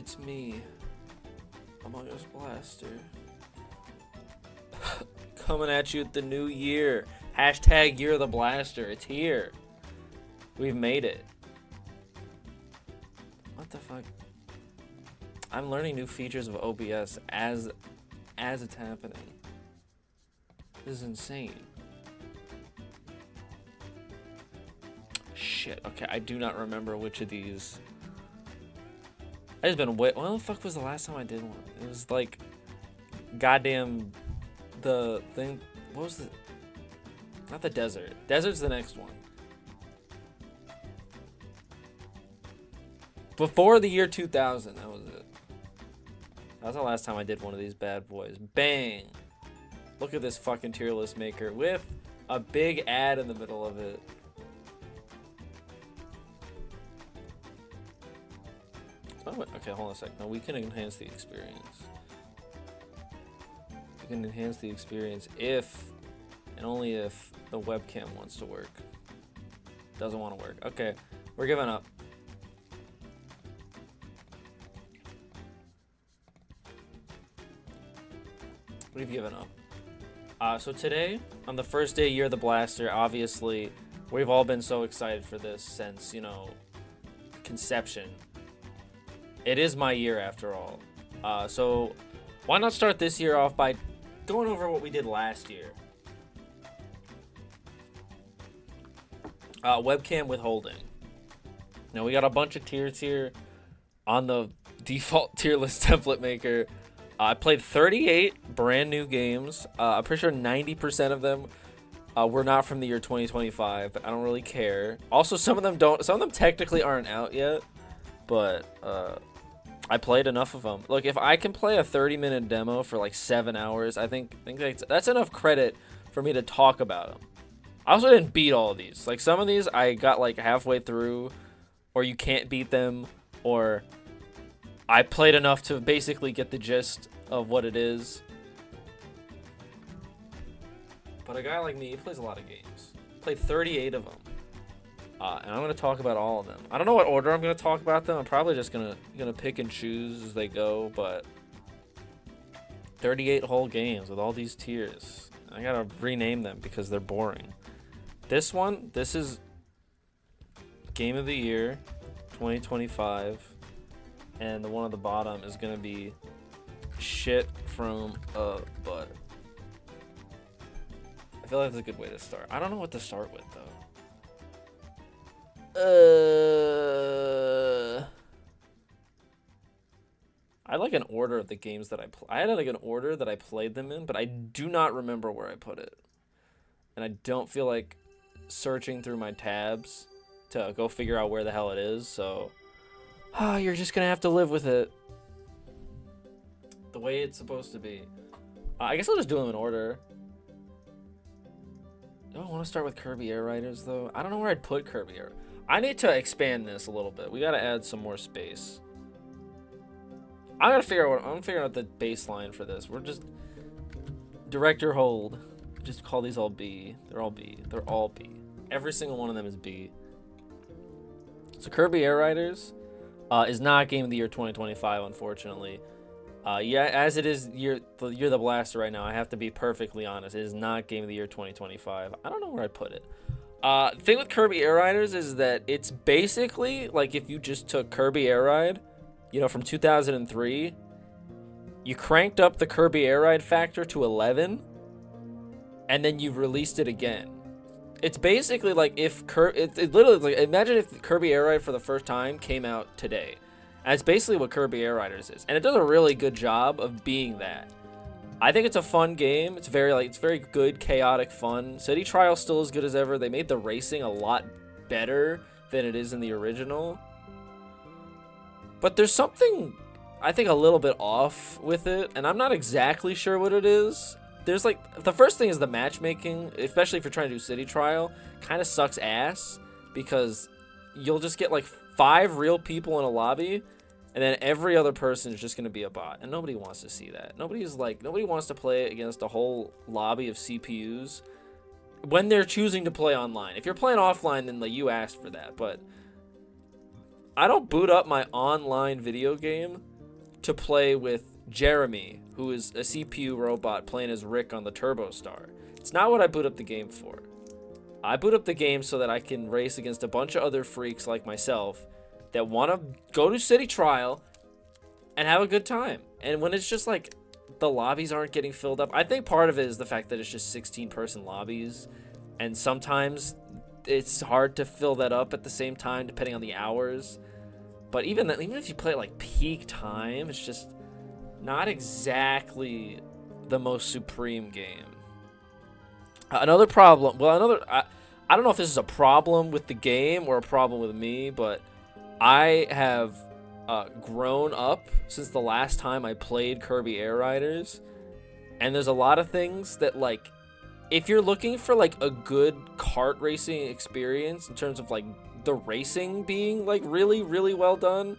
it's me, Among Us Blaster. Coming at you with the new year. Hashtag Year of the Blaster. It's here. We've made it. What the fuck? I'm learning new features of OBS as it's happening. This is insane. Shit. Okay, I do not remember which of these. I just been wait. When the fuck was the last time I did one? It was like, goddamn, the thing. What was the? Not the desert. Desert's the next one. Before the year 2000, that was it. That was the last time I did one of these bad boys. Bang! Look at this fucking tier list maker with a big ad in the middle of it. Okay, hold on a sec. No, we can enhance the experience. We can enhance the experience if, and only if, the webcam wants to work. Doesn't want to work. Okay, we're giving up. We've given up. So today, on the first day Year of the Blaster, obviously, we've all been so excited for this since, you know, conception. It is my year after all. So why not start this year off by going over what we did last year? Webcam withholding. Now we got a bunch of tiers here on the default tier list template maker. I played 38 brand new games. I'm pretty sure 90% of them were not from the year 2025, but I don't really care. Also, some of them technically aren't out yet, but I played enough of them. Look, if I can play a 30-minute demo for like 7 hours, I think that's enough credit for me to talk about them. I also didn't beat all of these. Like, some of these I got like halfway through, or you can't beat them, or I played enough to basically get the gist of what it is. But a guy like me, he plays a lot of games. Played 38 of them. And I'm going to talk about all of them. I don't know what order I'm going to talk about them. I'm probably just going to pick and choose as they go, but 38 whole games with all these tiers. I got to rename them because they're boring. This is Game of the Year 2025. And the one at the bottom is going to be shit from a butt. I feel like that's a good way to start. I don't know what to start with, though. I like an order of the games that I had like an order that I played them in, but I do not remember where I put it. And I don't feel like searching through my tabs to go figure out where the hell it is, so you're just gonna have to live with it the way it's supposed to be. I guess I'll just do them in order. Do I want to start with Kirby Air Riders, though? I don't know where I'd put Kirby Air. I need to expand this a little bit. We gotta add some more space. I'm figuring out the baseline for this. We're just director hold. Just call these all B. They're all B. They're all B. Every single one of them is B. So Kirby Air Riders is not Game of the Year 2025, unfortunately. Yeah, as it is Year of the Blaster right now, I have to be perfectly honest. It is not Game of the Year 2025. I don't know where I'd put it. The thing with Kirby Air Riders is that it's basically like if you just took Kirby Air Ride, you know, from 2003, you cranked up the Kirby Air Ride factor to 11, and then you released it again. It's basically like if it literally like, imagine if Kirby Air Ride for the first time came out today. And it's basically what Kirby Air Riders is, and it does a really good job of being that. I think it's a fun game. It's very good, chaotic fun. City Trial still as good as ever. They made the racing a lot better than it is in the original. But there's something, I think, a little bit off with it, and I'm not exactly sure what it is. There's like, the first thing is the matchmaking, especially if you're trying to do City Trial, kind of sucks ass, because you'll just get like 5 real people in a lobby, and then every other person is just going to be a bot, and nobody wants to see that. Nobody wants to play against a whole lobby of CPUs when they're choosing to play online. If you're playing offline, then like, you asked for that, but I don't boot up my online video game to play with Jeremy, who is a CPU robot playing as Rick on the Turbo Star. It's not what I boot up the game for. I boot up the game so that I can race against a bunch of other freaks like myself that want to go to City Trial and have a good time. And when it's just like the lobbies aren't getting filled up, I think part of it is the fact that it's just 16-person lobbies, and sometimes it's hard to fill that up at the same time depending on the hours. But even if you play at like peak time, it's just not exactly the most supreme game. Another problem, I don't know if this is a problem with the game or a problem with me, but I have grown up since the last time I played Kirby Air Riders, and there's a lot of things that, like, if you're looking for like a good kart racing experience in terms of like the racing being like really, really well done,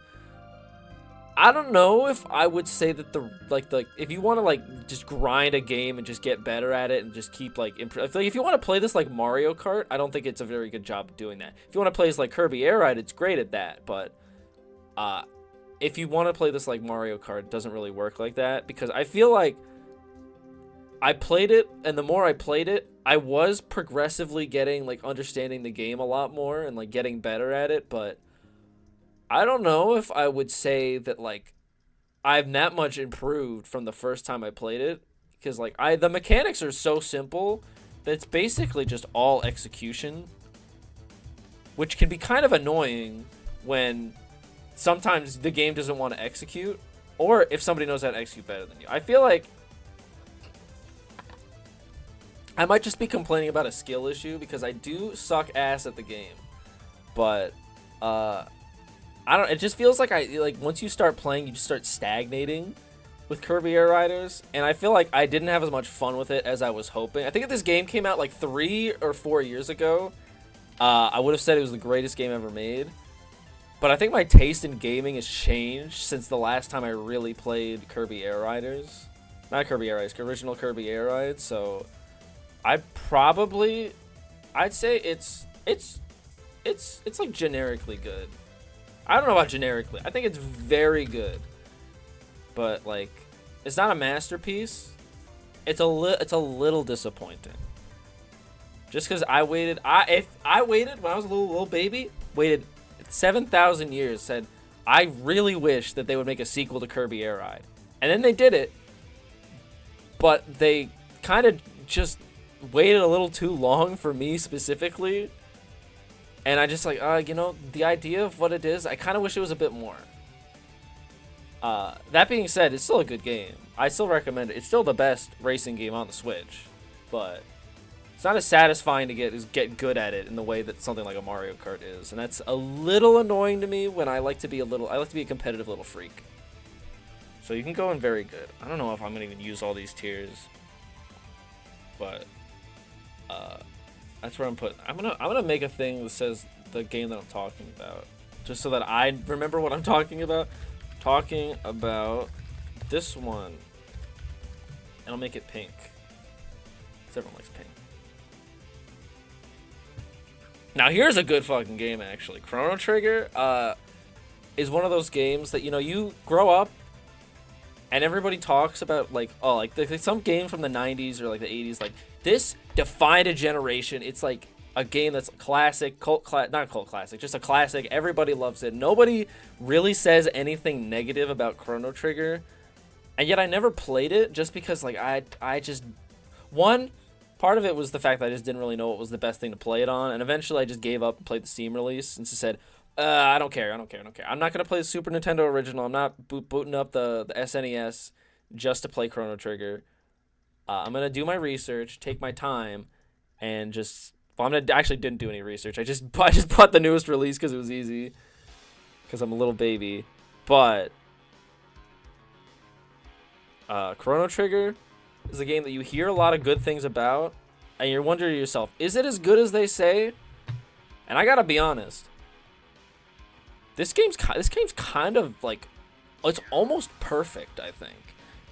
I don't know if I would say that if you want to like just grind a game and just get better at it and just keep like if you want to play this like Mario Kart, I don't think it's a very good job of doing that. If you want to play this like Kirby Air Ride, it's great at that, but if you want to play this like Mario Kart, it doesn't really work like that, because I feel like I played it, and the more I played it, I was progressively understanding the game a lot more and like getting better at it, but I don't know if I would say that like I've that much improved from the first time I played it, because like the mechanics are so simple that it's basically just all execution, which can be kind of annoying when sometimes the game doesn't want to execute, or if somebody knows how to execute better than you. I feel like I might just be complaining about a skill issue, because I do suck ass at the game, but I don't. It just feels like once you start playing, you just start stagnating with Kirby Air Riders, and I feel like I didn't have as much fun with it as I was hoping. I think if this game came out like 3 or 4 years ago, I would have said it was the greatest game ever made. But I think my taste in gaming has changed since the last time I really played Kirby Air Riders. Not Kirby Air Riders, original Kirby Air Rides. So I'd say it's like generically good. I don't know about generically. I think it's very good, but like it's not a masterpiece. It's a little disappointing. Just because I waited, if I waited when I was a little baby, waited 7,000 years, said I really wish that they would make a sequel to Kirby Air Ride, and then they did it, but they kind of just waited a little too long for me specifically, and I just like the idea of what it is, I kind of wish it was a bit more. That being said, it's still a good game. I still recommend it. It's still the best racing game on the Switch, but it's not as satisfying to get good at it in the way that something like a Mario Kart is, and that's a little annoying to me when I like to be a competitive little freak. So you can go in very good. I don't know if I'm gonna even use all these tiers, but that's where I'm putting. I'm gonna make a thing that says the game that I'm talking about, just so that I remember what I'm talking about. Talking about this one, and I'll make it pink, because everyone likes pink. Now here's a good fucking game, actually. Chrono Trigger is one of those games that you grow up and everybody talks about, like, oh, like some game from the 90s or like the 80s, like this defined a generation. It's like a game that's classic, not cult classic, just a classic. Everybody loves it. Nobody really says anything negative about Chrono Trigger, and yet I never played it just because like I just, one part of it was the fact that I just didn't really know what was the best thing to play it on, and eventually I just gave up and played the Steam release and just said, I don't care. I'm not gonna play the Super Nintendo original. I'm not booting up the SNES just to play Chrono Trigger. I'm gonna do my research, take my time, and just. Well, I actually didn't do any research. I just bought the newest release because it was easy. Because I'm a little baby, but Chrono Trigger is a game that you hear a lot of good things about, and you're wondering to yourself, is it as good as they say? And I gotta be honest, this game's kind of like, it's almost perfect. I think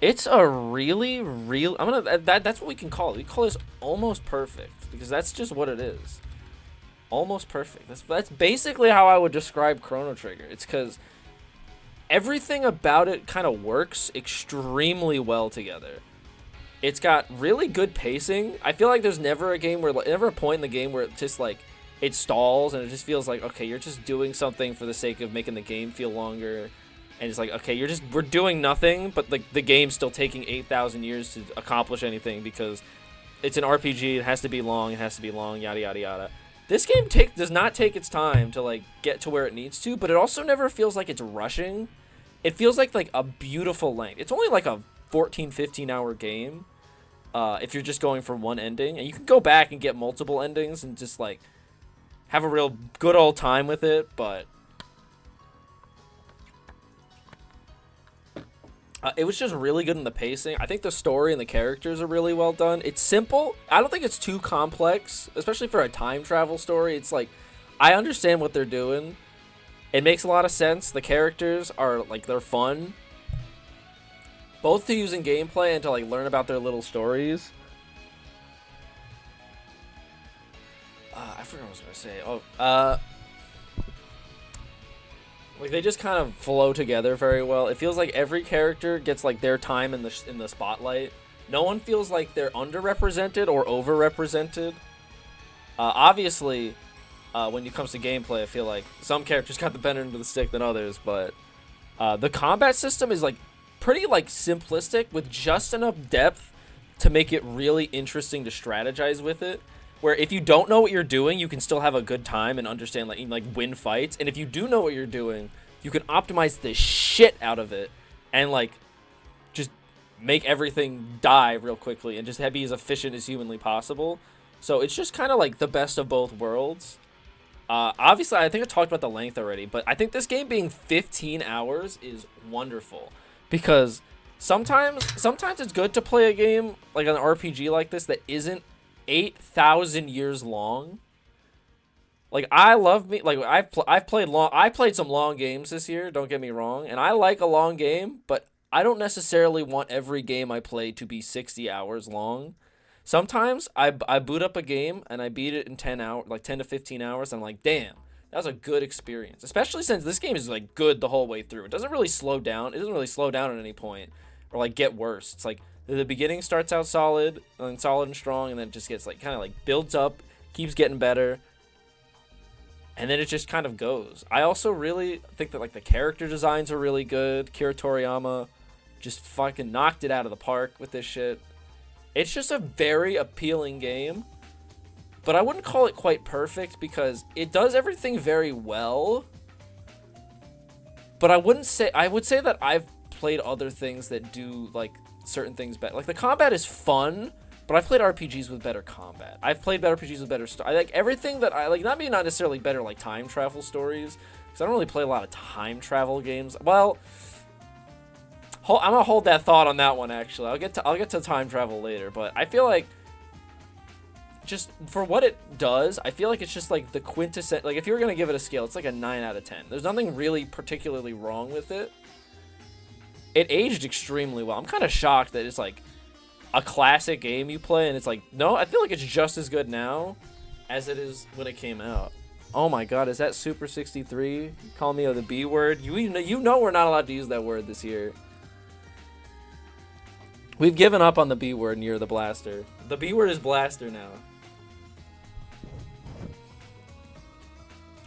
it's a really that's what we can call it. We call this almost perfect because that's just what it is. Almost perfect. That's basically how I would describe Chrono Trigger. It's because everything about it kind of works extremely well together. It's got really good pacing. I feel like there's never a point in the game where it just like it stalls and it just feels like, okay, you're just doing something for the sake of making the game feel longer. And it's like, okay, we're doing nothing, but like the game's still taking 8,000 years to accomplish anything because it's an RPG. It has to be long. Yada yada yada. This game does not take its time to like get to where it needs to, but it also never feels like it's rushing. It feels like a beautiful length. It's only like a 14, 15-hour game if you're just going for one ending, and you can go back and get multiple endings and just like have a real good old time with it, but it was just really good in the pacing. I think the story and the characters are really well done. It's simple. I don't think it's too complex, especially for a time travel story. It's like, I understand what they're doing. It makes a lot of sense. The characters are like, they're fun, both to use in gameplay and to like learn about their little stories. I forgot what I was gonna say. Like they just kind of flow together very well. It feels like every character gets like their time in the spotlight. No one feels like they're underrepresented or overrepresented. Obviously, when it comes to gameplay, I feel like some characters got the better end of the stick than others, but the combat system is like pretty like simplistic with just enough depth to make it really interesting to strategize with it. Where if you don't know what you're doing, you can still have a good time and understand like win fights. And if you do know what you're doing, you can optimize the shit out of it and like just make everything die real quickly and just be as efficient as humanly possible. So it's just kind of like the best of both worlds. Obviously, I think I talked about the length already, but I think this game being 15 hours is wonderful because sometimes it's good to play a game like an RPG like this that isn't 8,000 years long. Like I played some long games this year, don't get me wrong, and I like a long game, but I don't necessarily want every game I play to be 60 hours long. Sometimes I boot up a game and I beat it in 10 hours, like 10 to 15 hours, and I'm like, damn, that was a good experience. Especially since this game is like good the whole way through. It doesn't really slow down. It doesn't really slow down at any point or like get worse. It's like the beginning starts out solid and strong, and then it just gets like kind of like builds up, keeps getting better, and then it just kind of goes. I also really think that like the character designs are really good. Kira Toriyama just fucking knocked it out of the park with this shit. It's just a very appealing game, but I wouldn't call it quite perfect because it does everything very well. But I would say that I've played other things that do like certain things better. Like the combat is fun, but I've played RPGs with better combat. I've played better RPGs with better story. I like everything that I like. Not necessarily better like time travel stories, because I don't really play a lot of time travel games. Well, I'm gonna hold that thought on that one. Actually, I'll get to time travel later. But I feel like just for what it does, I feel like it's just like the quintessential. Like if you were gonna give it a scale, it's like a 9 out of 10. There's nothing really particularly wrong with it. It aged extremely well. I'm kind of shocked that it's like a classic game you play, and it's like, no, I feel like it's just as good now as it is when it came out. Oh my god, is that Super 63? You call me the B word? You know we're not allowed to use that word this year. We've given up on the B word near the blaster. The B word is blaster now.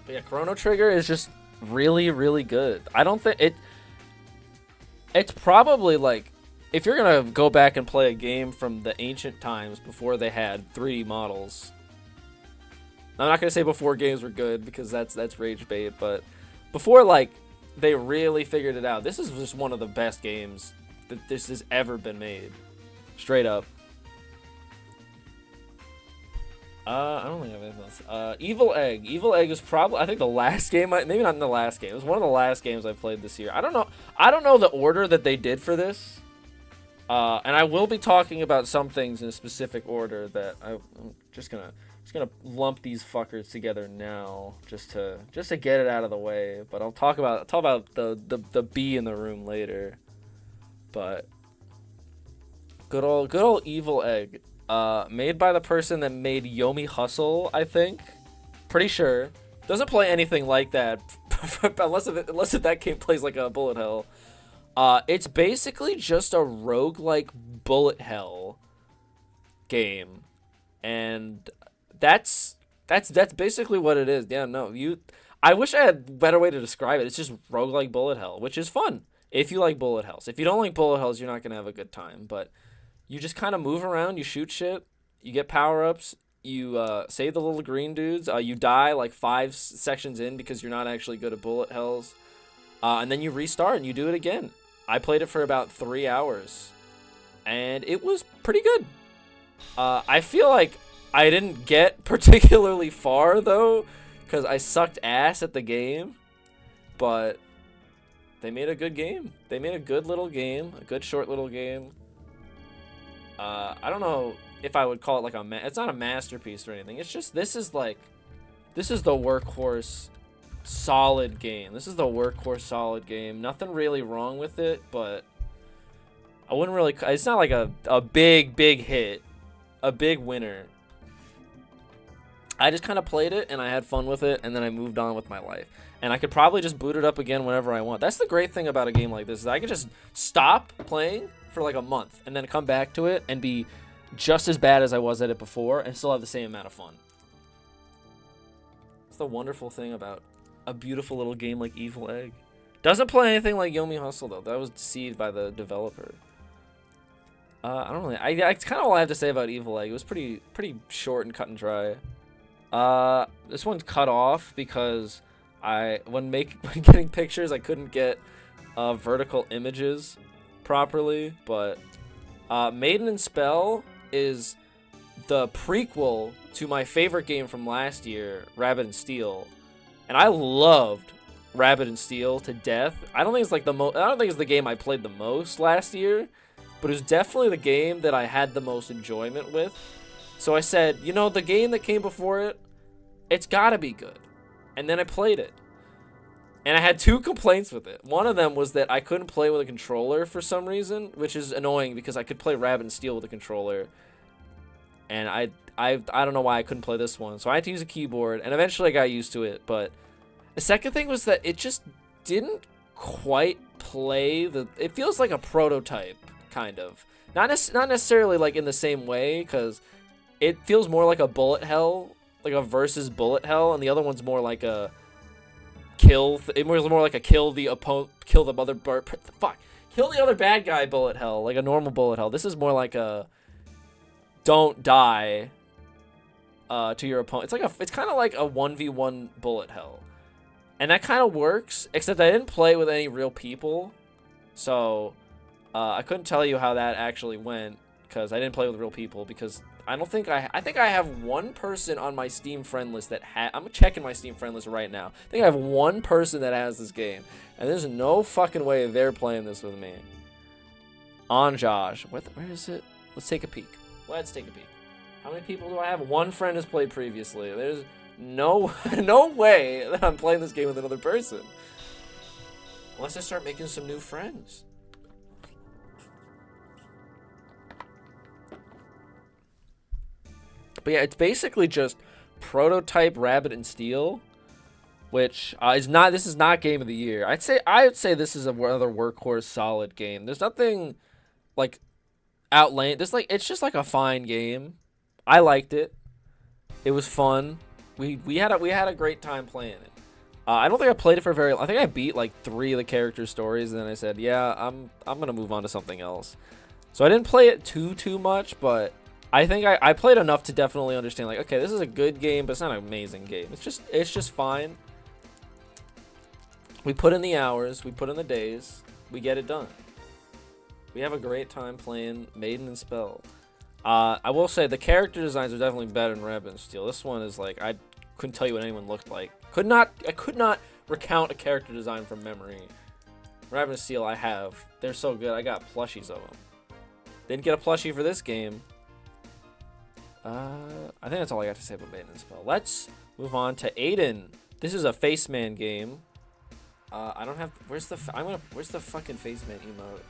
But yeah, Chrono Trigger is just really, really good. I don't think it's probably like, if you're gonna go back and play a game from the ancient times before they had 3D models, I'm not gonna say before games were good because that's rage bait, but before like they really figured it out, this is just one of the best games that this has ever been made, straight up. I don't think I have anything else. Evil Egg. Evil Egg is probably, I think, the last game. Maybe not in the last game. It was one of the last games I played this year. I don't know the order that they did for this. And I will be talking about some things in a specific order that I'm just gonna lump these fuckers together now, just to get it out of the way. But I'll talk about the bee in the room later. But good old Evil Egg. Made by the person that made Yomi Hustle, I think. Pretty sure. Doesn't play anything like that unless if that game plays like a bullet hell. It's basically just a roguelike bullet hell game, and that's basically what it is. Yeah, no, I wish I had a better way to describe it. It's just roguelike bullet hell, which is fun if you like bullet hells. If you don't like bullet hells, you're not gonna have a good time. But you just kind of move around, you shoot shit, you get power ups, you save the little green dudes. You die like 5 sections in because you're not actually good at bullet hells, and then you restart and you do it again. I played it for about 3 hours, and it was pretty good. I feel like I didn't get particularly far, though, because I sucked ass at the game, but they made a good game. They made a good little game, a good short little game. I don't know if I would call it like it's not a masterpiece or anything. It's just, this is the workhorse solid game. This is the workhorse solid game. Nothing really wrong with it, but I wouldn't really, it's not like a big hit, a big winner. I just kind of played it and I had fun with it, and then I moved on with my life. And I could probably just boot it up again whenever I want. That's the great thing about a game like this, is I could just stop playing for like a month and then come back to it and be just as bad as I was at it before and still have the same amount of fun. It's the wonderful thing about a beautiful little game like Evil Egg. Doesn't play anything like Yomi Hustle, though. That was deceived by the developer. I don't really. That's kind of all I have to say about Evil Egg. It was pretty short and cut and dry. This one's cut off because when getting pictures, I couldn't get vertical images properly. But Maiden and Spell is the prequel to my favorite game from last year, Rabbit and Steel. And I loved Rabbit and Steel to death. I don't think it's like I don't think it's the game I played the most last year, but it was definitely the game that I had the most enjoyment with. So I said, you know, the game that came before it, it's gotta be good. And then I played it. And I had 2 complaints with it. One of them was that I couldn't play with a controller for some reason, which is annoying because I could play Rabbit and Steel with a controller. And I don't know why I couldn't play this one. So I had to use a keyboard, and eventually I got used to it. But the second thing was that it just didn't quite play it feels like a prototype, kind of. Not necessarily like in the same way, because it feels more like a bullet hell, like a versus bullet hell, and the other one's more like a kill the other bad guy bullet hell, like a normal bullet hell. This is more like a don't die to your opponent. It's kind of like a 1v1 bullet hell, and that kind of works, except I didn't play with any real people, so I couldn't tell you how that actually went, because I didn't play with real people, because I think I have one person on my Steam friend list that I'm checking my Steam friend list right now. I think I have one person that has this game, and there's no fucking way they're playing this with me. On Josh. Where is it? Let's take a peek. How many people do I have? One friend has played previously. There's no way that I'm playing this game with another person. Unless I start making some new friends. But yeah, it's basically just prototype Rabbit and Steel, which this is not game of the year. I would say this is another workhorse solid game. There's nothing like outlandish. It's just like a fine game. I liked it. It was fun. We had a great time playing it. I don't think I played it for very long. I think I beat like 3 of the character stories, and then I said, yeah, I'm gonna move on to something else. So I didn't play it too much, but I think I played enough to definitely understand, like, okay, this is a good game, but it's not an amazing game. It's just fine. We put in the hours, we put in the days, we get it done. We have a great time playing Maiden and Spell. I will say the character designs are definitely better in Rabbit and Steel. This one is like, I couldn't tell you what anyone looked like. I could not recount a character design from memory. Rabbit and Steel I have. They're so good. I got plushies of them. Didn't get a plushie for this game. I think that's all I got to say about Maiden and Spell. Let's move on to Aiden. This is a Faceman game. I don't have. Where's the fucking Faceman emote?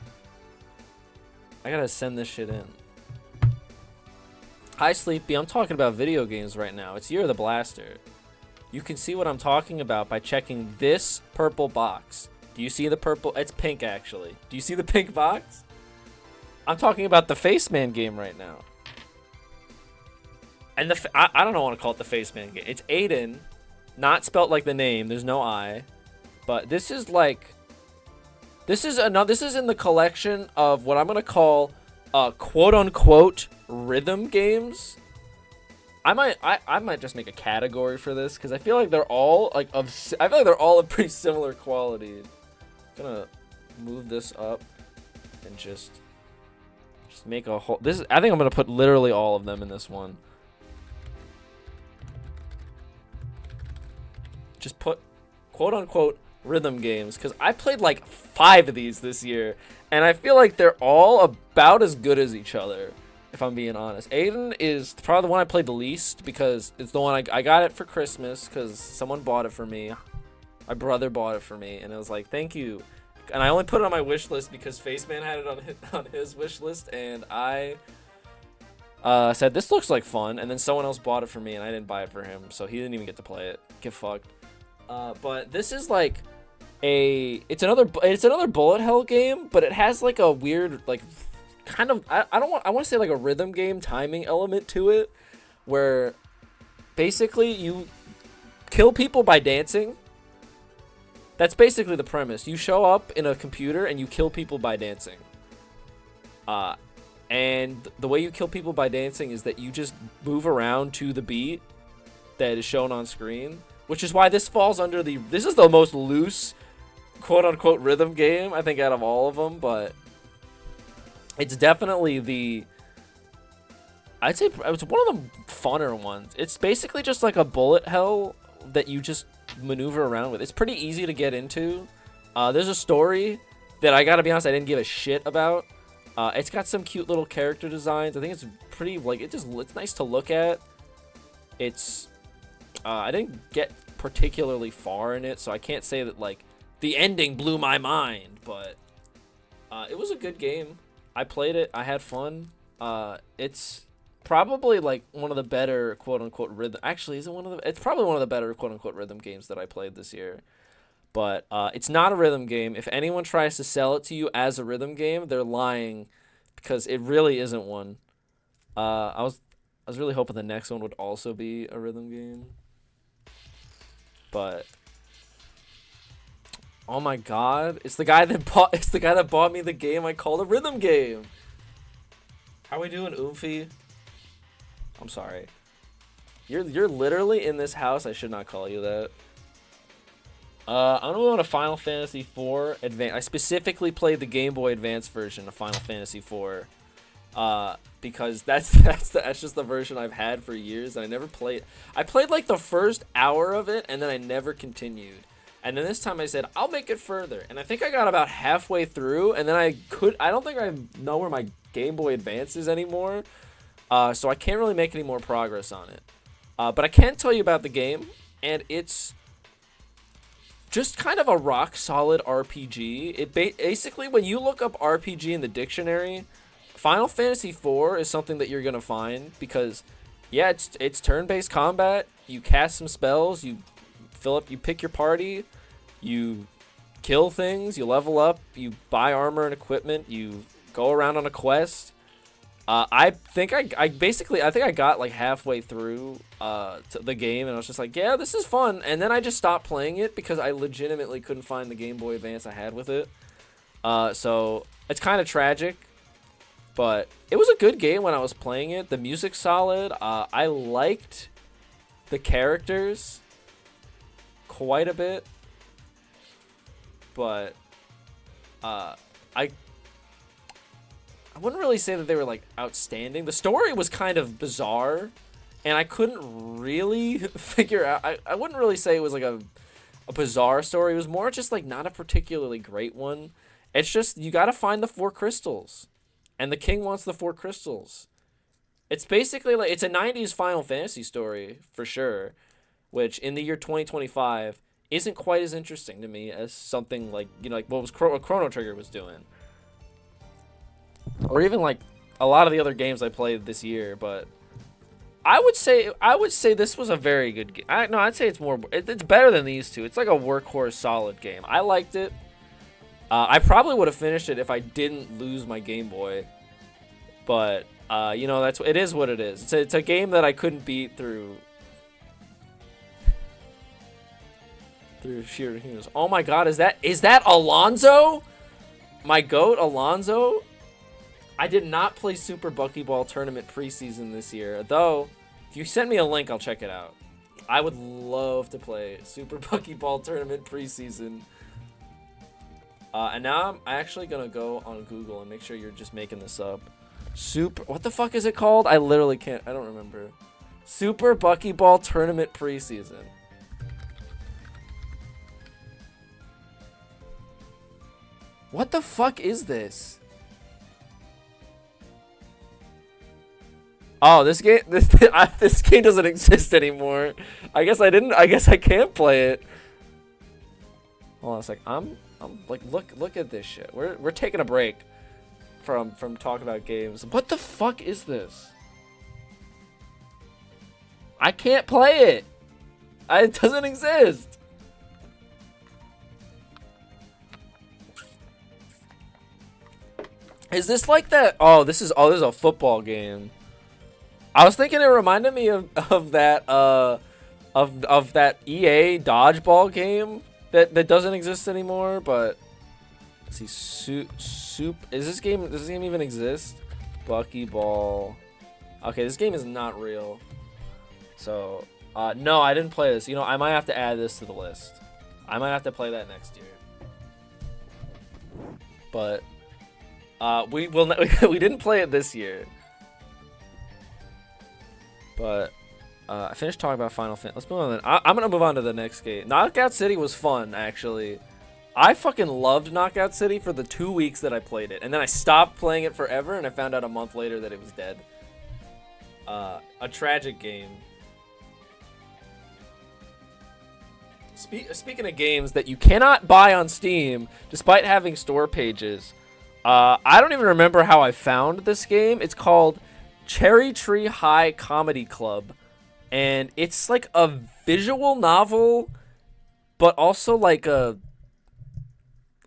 I gotta send this shit in. Hi Sleepy, I'm talking about video games right now. It's Year of the Blaster. You can see what I'm talking about by checking this purple box. Do you see the purple? It's pink, actually. Do you see the pink box? I'm talking about the Faceman game right now. And I don't want to call it the Faceman game. It's Aiden, not spelt like the name. There's no I. But this is like... This is in the collection of what I'm going to call quote-unquote rhythm games. I might just make a category for this because I feel like they're all of pretty similar quality. I'm gonna move this up and just make a whole. I think I'm gonna put literally all of them in this one. Just put quote unquote rhythm games because I played like 5 of these this year, and I feel like they're all about as good as each other. If I'm being honest, Aiden is probably the one I played the least because it's the one I got it for Christmas because someone bought it for me. My brother bought it for me, and it was like, thank you. And I only put it on my wish list because Faceman had it on his wish list, and I said this looks like fun, and then someone else bought it for me, and I didn't buy it for him, so he didn't even get to play it. Get fucked. But this is like it's another bullet hell game, but it has like a weird like. Kind of I want to say like a rhythm game timing element to it where basically you kill people by dancing. That's basically the premise. You show up in a computer and you kill people by dancing. And the way you kill people by dancing is that you just move around to the beat that is shown on screen, which is why this falls under this is the most loose quote unquote rhythm game I think out of all of them, but it's definitely I'd say it's one of the funner ones. It's basically just like a bullet hell that you just maneuver around with. It's pretty easy to get into. There's a story that I gotta be honest, I didn't give a shit about. It's got some cute little character designs. I think it's pretty like it's nice to look at. It's I didn't get particularly far in it, so I can't say that like the ending blew my mind, but it was a good game. I played it. I had fun. It's probably like one of the better quote unquote rhythm. Actually, it's probably one of the better quote unquote rhythm games that I played this year. But it's not a rhythm game. If anyone tries to sell it to you as a rhythm game, they're lying, because it really isn't one. I was really hoping the next one would also be a rhythm game. But oh my god, it's the guy that bought me the game I called a rhythm game. How we doing, Oomphy? I'm sorry. You're literally in this house. I should not call you that. I'm gonna go on a Final Fantasy IV Advance. I specifically played the Game Boy Advance version of Final Fantasy IV. Because that's just the version I've had for years, and I never played. I played like the first hour of it, and then I never continued. And then this time I said, I'll make it further. And I think I got about halfway through, and then I don't think I know where my Game Boy Advance is anymore. So I can't really make any more progress on it. But I can tell you about the game, and it's just kind of a rock-solid RPG. It basically, when you look up RPG in the dictionary, Final Fantasy IV is something that you're going to find, because, yeah, it's turn-based combat. You cast some spells, you pick your party, you kill things, you level up, you buy armor and equipment, you go around on a quest. I think I got like halfway through the game, and I was just like, yeah, this is fun. And then I just stopped playing it because I legitimately couldn't find the Game Boy Advance I had with it. So it's kind of tragic, but it was a good game when I was playing it. The music's solid. I liked the characters quite a bit, but I wouldn't really say that they were like outstanding. The story was kind of bizarre, and I couldn't really figure out. I wouldn't really say it was like a bizarre story. It was more just like not a particularly great one. It's just you got to find the 4 crystals, and the king wants the 4 crystals. It's basically like it's a 90s Final Fantasy story for sure, which in the year 2025 isn't quite as interesting to me as something like, you know, like what Chrono Trigger was doing, or even like a lot of the other games I played this year. But I would say this was a very good game. No, I'd say it's better than these two. It's like a workhorse solid game. I liked it. I probably would have finished it if I didn't lose my Game Boy. But you know, it is what it is. It's a game that I couldn't beat through sheer humans. Oh my God, is that Alonzo? My goat, Alonzo? I did not play Super Buckyball Tournament preseason this year, though. If you send me a link, I'll check it out. I would love to play Super Buckyball Tournament preseason. And now I'm actually gonna go on Google and make sure you're just making this up. What the fuck is it called? I literally can't. I don't remember. Super Buckyball Tournament preseason. What the fuck is this? Oh, this game this game doesn't exist anymore. I guess I can't play it. Hold on a sec. I'm like look at this shit. We're taking a break from talking about games. What the fuck is this? I can't play it. It doesn't exist. Is this like that? Oh, this is a football game. I was thinking it reminded me of that of that EA dodgeball game that doesn't exist anymore. But let's see, soup. Does this game even exist? Buckyball. Okay, this game is not real. So no, I didn't play this. You know, I might have to add this to the list. I might have to play that next year. But we didn't play it this year. But I finished talking about Final Fantasy. Let's move on then. I'm gonna move on to the next game. Knockout City was fun, actually. I fucking loved Knockout City for the 2 weeks that I played it, and then I stopped playing it forever, and I found out a month later that it was dead. A tragic game. Speaking of games that you cannot buy on Steam, despite having store pages, I don't even remember how I found this game. It's called Cherry Tree High Comedy Club, and it's like a visual novel, but also like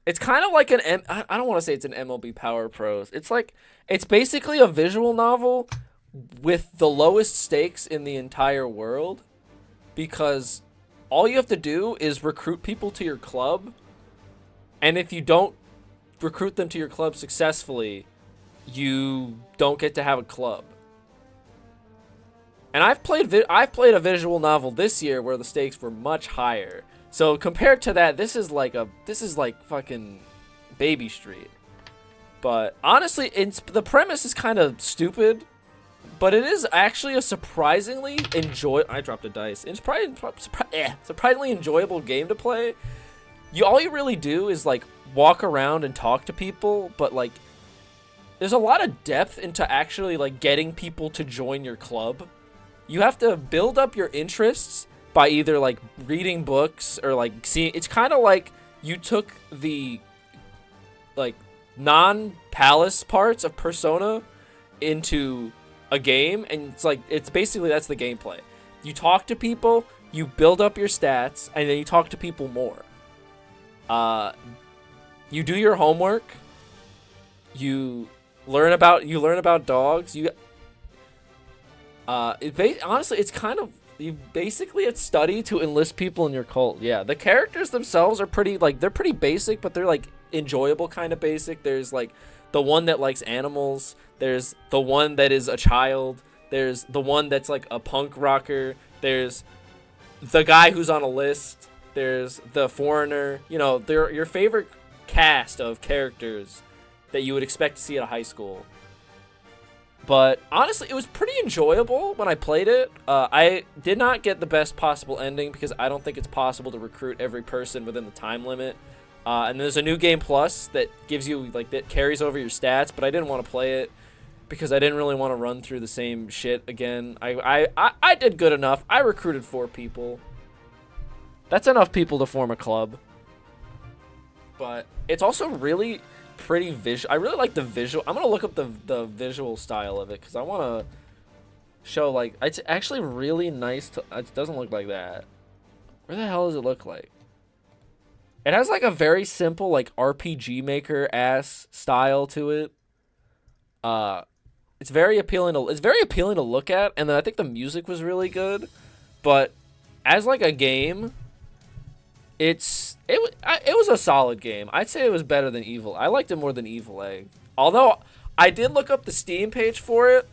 it's kind of like I don't want to say it's an MLB Power Pros. It's basically a visual novel with the lowest stakes in the entire world, because all you have to do is recruit people to your club, and if you don't recruit them to your club successfully, you don't get to have a club. And I've played a visual novel this year where the stakes were much higher. So compared to that, this is like fucking Baby Street. But honestly, the premise is kind of stupid, but it is actually a surprisingly I dropped a dice. It's surprisingly enjoyable game to play. All you really do is like walk around and talk to people, but like there's a lot of depth into actually like getting people to join your club. You have to build up your interests by either like reading books or like seeing. It's kind of like you took the like non-palace parts of Persona into a game, and it's basically that's the gameplay. You talk to people, you build up your stats, and then you talk to people more. You do your homework. You learn about dogs. Honestly, it's kind of it's study to enlist people in your cult. Yeah, the characters themselves are they're pretty basic, but they're like enjoyable kind of basic. There's like the one that likes animals. There's the one that is a child. There's the one that's like a punk rocker. There's the guy who's on a list. There's the foreigner. You know, they're your favorite cast of characters that you would expect to see at a high school. But honestly, it was pretty enjoyable when I played it. I did not get the best possible ending because I don't think it's possible to recruit every person within the time limit. And there's a new game plus that gives you that carries over your stats, but I didn't want to play it because I didn't really want to run through the same shit again. I did good enough. I recruited 4 people. That's enough people to form a club. But it's also really pretty visual. I really like the visual. I'm gonna look up the visual style of it because I want to show like it's actually really nice to. It doesn't look like that. Where the hell does it look like? It has like a very simple like RPG Maker ass style to it. It's very appealing to look at, and then I think the music was really good, but as like a game, it was a solid game. I'd say it was better than Evil. I liked it more than Evil Egg. Although I did look up the Steam page for it,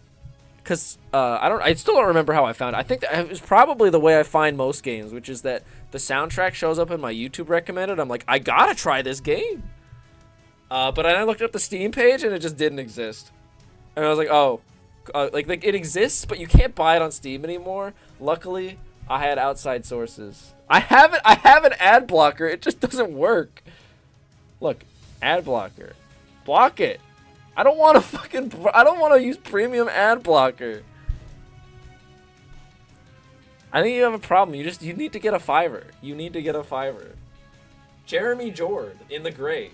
cause I still don't remember how I found it. I think that it was probably the way I find most games, which is that the soundtrack shows up in my YouTube recommended. I'm like, I gotta try this game. But I looked up the Steam page and it just didn't exist. And I was like, oh, like it exists, but you can't buy it on Steam anymore. Luckily, I had outside sources. I have an ad blocker. It just doesn't work. Look, ad blocker. Block it. I don't want to use premium ad blocker. I think you have a problem. You need to get a Fiverr. You need to get a Fiverr. Jeremy Jord in the gray.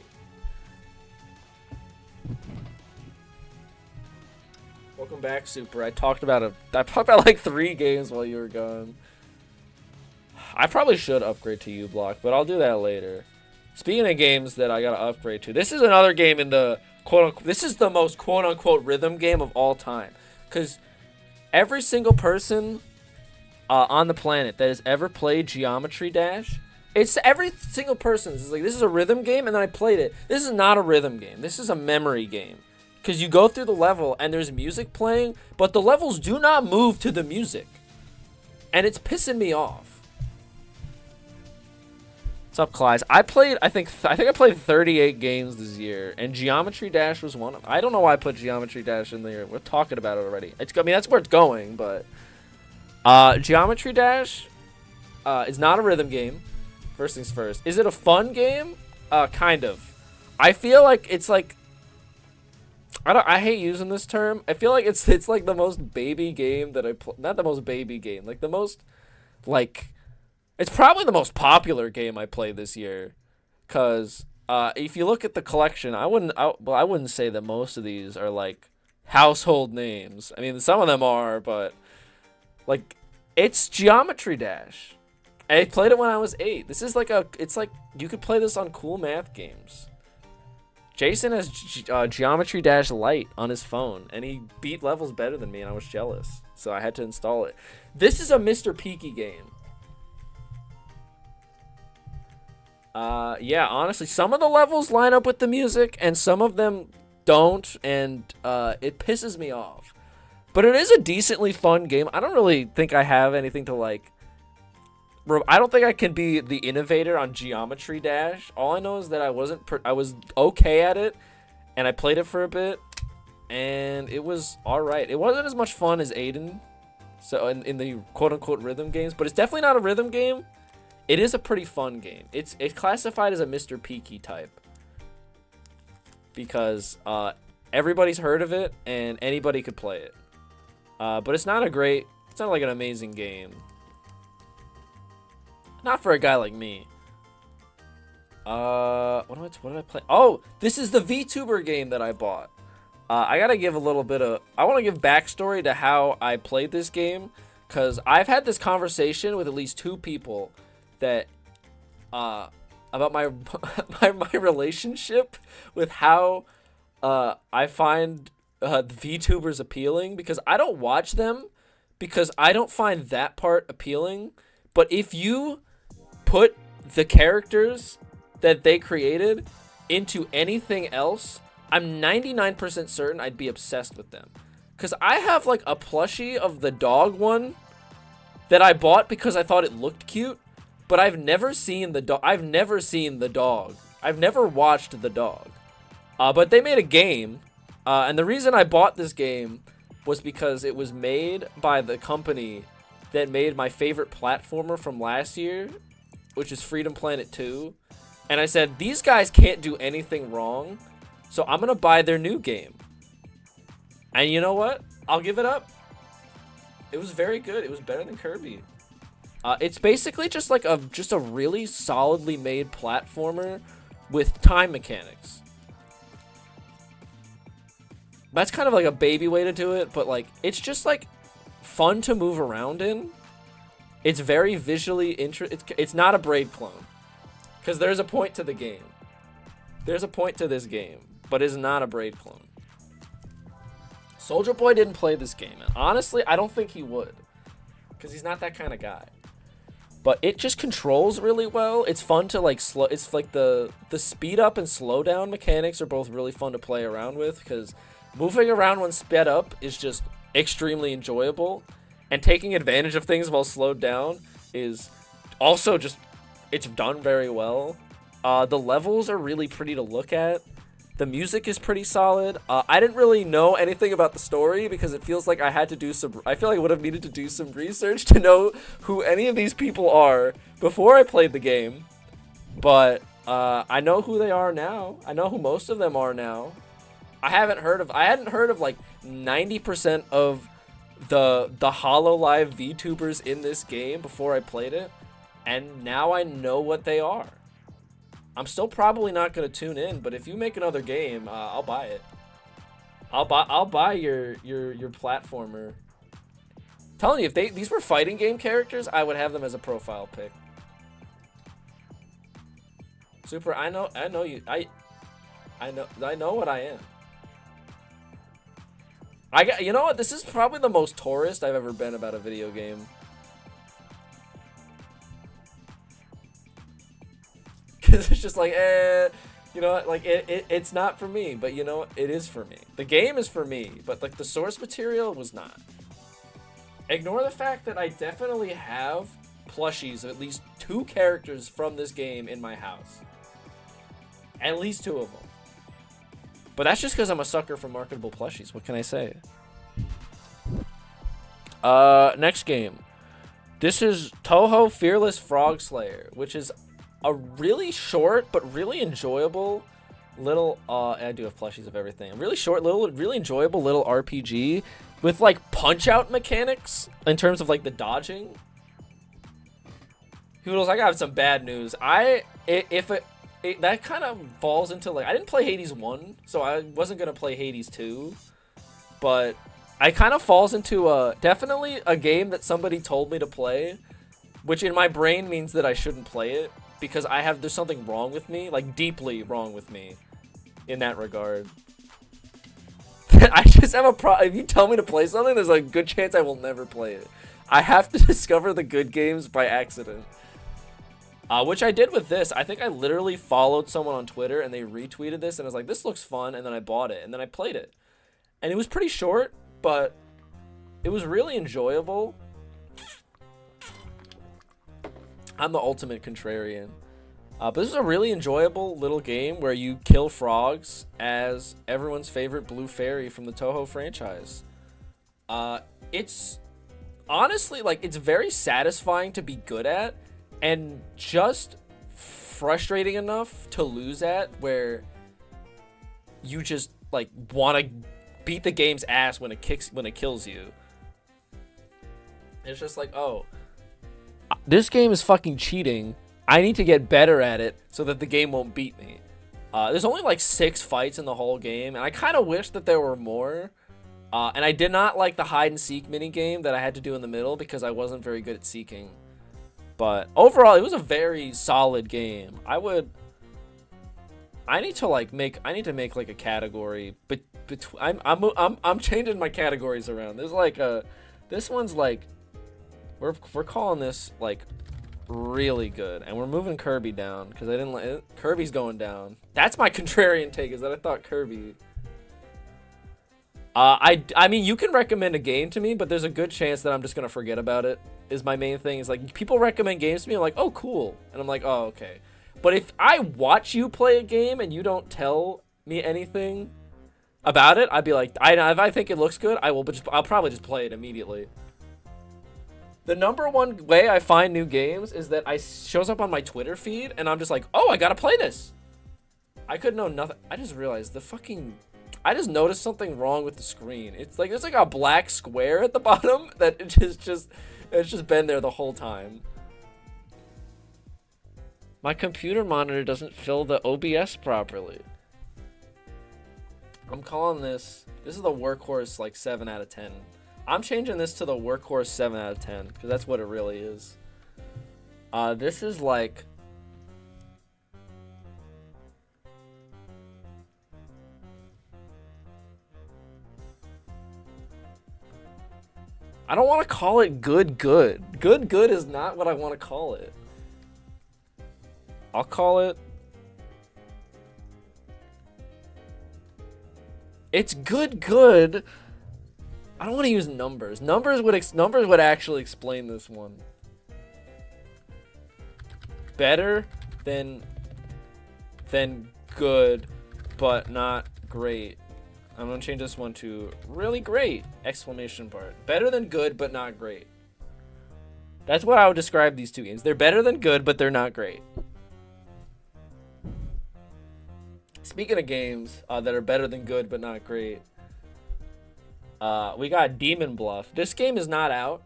Welcome back, Super. I talked about like 3 games while you were gone. I probably should upgrade to U-Block, but I'll do that later. Speaking of games that I gotta upgrade to, this is another game in the quote-unquote. This is the most quote-unquote rhythm game of all time, because every single person on the planet that has ever played Geometry Dash, it's every single person is like, this is a rhythm game, and then I played it. This is not a rhythm game. This is a memory game. Because you go through the level and there's music playing, but the levels do not move to the music. And it's pissing me off. What's up, Clyde? I think I played 38 games this year, and Geometry Dash was one of them. I don't know why I put Geometry Dash in there. We're talking about it already. I mean, that's where it's going, but Geometry Dash is not a rhythm game. First things first. Is it a fun game? Kind of. I feel like it's like, I hate using this term. I feel like it's like the most baby game that I play. Not the most baby game. Like the most, like, it's probably the most popular game I played this year. Cause if you look at the collection, I wouldn't say that most of these are like household names. I mean, some of them are, but like, it's Geometry Dash. I played it when I was 8. This is like it's like you could play this on cool math games. Jason has Geometry Dash Lite on his phone, and he beat levels better than me, and I was jealous. So I had to install it. This is a Mr. Peaky game. Yeah, honestly, some of the levels line up with the music, and some of them don't, and it pisses me off. But it is a decently fun game. I don't really think I have anything to, like... I don't think I can be the innovator on Geometry Dash. All I know is that I was okay at it, and I played it for a bit, and it was alright. It wasn't as much fun as Aiden, so in the quote-unquote rhythm games, but it's definitely not a rhythm game. It is a pretty fun game. It's classified as a Mr. Peaky type, because everybody's heard of it, and anybody could play it. But it's not like an amazing game. Not for a guy like me. What did I play? Oh, this is the VTuber game that I bought. I gotta give a little bit of... I want to give backstory to how I played this game, because I've had this conversation with at least 2 people that... about my my relationship with how I find the VTubers appealing, because I don't watch them, because I don't find that part appealing. But if you put the characters that they created into anything else, I'm 99% certain I'd be obsessed with them. Because I have like a plushie of the dog one that I bought because I thought it looked cute, but I've never seen the dog. I've never watched the dog. But they made a game, and the reason I bought this game was because it was made by the company that made my favorite platformer from last year, which is Freedom Planet 2. And I said, these guys can't do anything wrong, so I'm going to buy their new game. And you know what? I'll give it up. It was very good. It was better than Kirby. It's basically just like a really solidly made platformer with time mechanics. That's kind of like a baby way to do it, but like it's just like fun to move around in. It's very visually it's not a Braid clone. Because there's a point to the game. There's a point to this game, but it's not a Braid clone. Soldier Boy didn't play this game, and honestly, I don't think he would. Because he's not that kind of guy. But it just controls really well. It's fun to like slow. It's like the speed up and slow down mechanics are both really fun to play around with, because moving around when sped up is just extremely enjoyable, and taking advantage of things while slowed down is also just, it's done very well. The levels are really pretty to look at. The music is pretty solid. I didn't really know anything about the story because it feels like I had to do some, I feel like I would have needed to do some research to know who any of these people are before I played the game. But I know who they are now. I know who most of them are now. I hadn't heard of like 90% of the HoloLive VTubers in this game before I played it. And now I know what they are. I'm still probably not gonna tune in, but if you make another game, I'll buy it. I'll buy your platformer. I'm telling you, if these were fighting game characters, I would have them as a profile pic. Super, I know you. I know what I am. You know what? This is probably the most tourist I've ever been about a video game. Because it's just like, you know, like it's not for me, but you know, it is for me. The game is for me, but like the source material was not. Ignore the fact that I definitely have plushies of at least 2 characters from this game in my house. At least 2 of them. But that's just because I'm a sucker for marketable plushies. What can I say? Next game. This is Touhou Fearless Frog Slayer, which is a really short but really enjoyable little I do have plushies of everything. A really short little really enjoyable little RPG with like punch out mechanics in terms of like the dodging. Hoodles, I got some bad news. That kind of falls into like, I didn't play Hades 1, so I wasn't gonna play Hades 2, but I kind of falls into definitely a game that somebody told me to play, which in my brain means that I shouldn't play it, because there's something wrong with me, like deeply wrong with me in that regard. I just have a problem. If you tell me to play something, there's a good chance I will never play it. I have to discover the good games by accident. Which I did with this. I think I literally followed someone on Twitter and they retweeted this and I was like, this looks fun, and then I bought it and then I played it. And it was pretty short, but it was really enjoyable. I'm the ultimate contrarian. But this is a really enjoyable little game where you kill frogs as everyone's favorite blue fairy from the Touhou franchise. It's honestly, like, it's very satisfying to be good at and just frustrating enough to lose at, where you just like want to beat the game's ass when it kills you. It's just like, oh, this game is fucking cheating. I need to get better at it so that the game won't beat me. There's only like 6 fights in the whole game, and I kind of wish that there were more. And I did not like the hide and seek mini game that I had to do in the middle because I wasn't very good at seeking. But overall, it was a very solid game. I need to make like a category, but I'm changing my categories around. There's like this one's like, we're calling this like really good, and we're moving Kirby down because I didn't like it. Kirby's going down. That's my contrarian take, is that I thought Kirby. I mean, you can recommend a game to me, but there's a good chance that I'm just gonna forget about it. Is my main thing. Is like, people recommend games to me, I'm like, oh cool, and I'm like, oh okay. But if I watch you play a game and you don't tell me anything about it, I'd be like, if I think it looks good, I'll probably just play it immediately. The number one way I find new games is that it shows up on my Twitter feed, and I'm just like, oh, I gotta play this. I could know nothing. I just realized I just noticed something wrong with the screen. It's like, there's like a black square at the bottom that it's just been there the whole time. My computer monitor doesn't fill the OBS properly. I'm calling this is the workhorse like 7 out of 10 I'm changing this to the workhorse 7 out of 10 because that's what it really is. This is like. I don't want to call it good. Good is not what I want to call it. I'll call it. It's good. I don't want to use numbers. Numbers would actually explain this one. Better than good, but not great. I'm gonna change this one to really great! Exclamation part. Better than good, but not great. That's what I would describe these two games. They're better than good, but they're not great. Speaking of games that are better than good, but not great, we got Demon Bluff. This game is not out,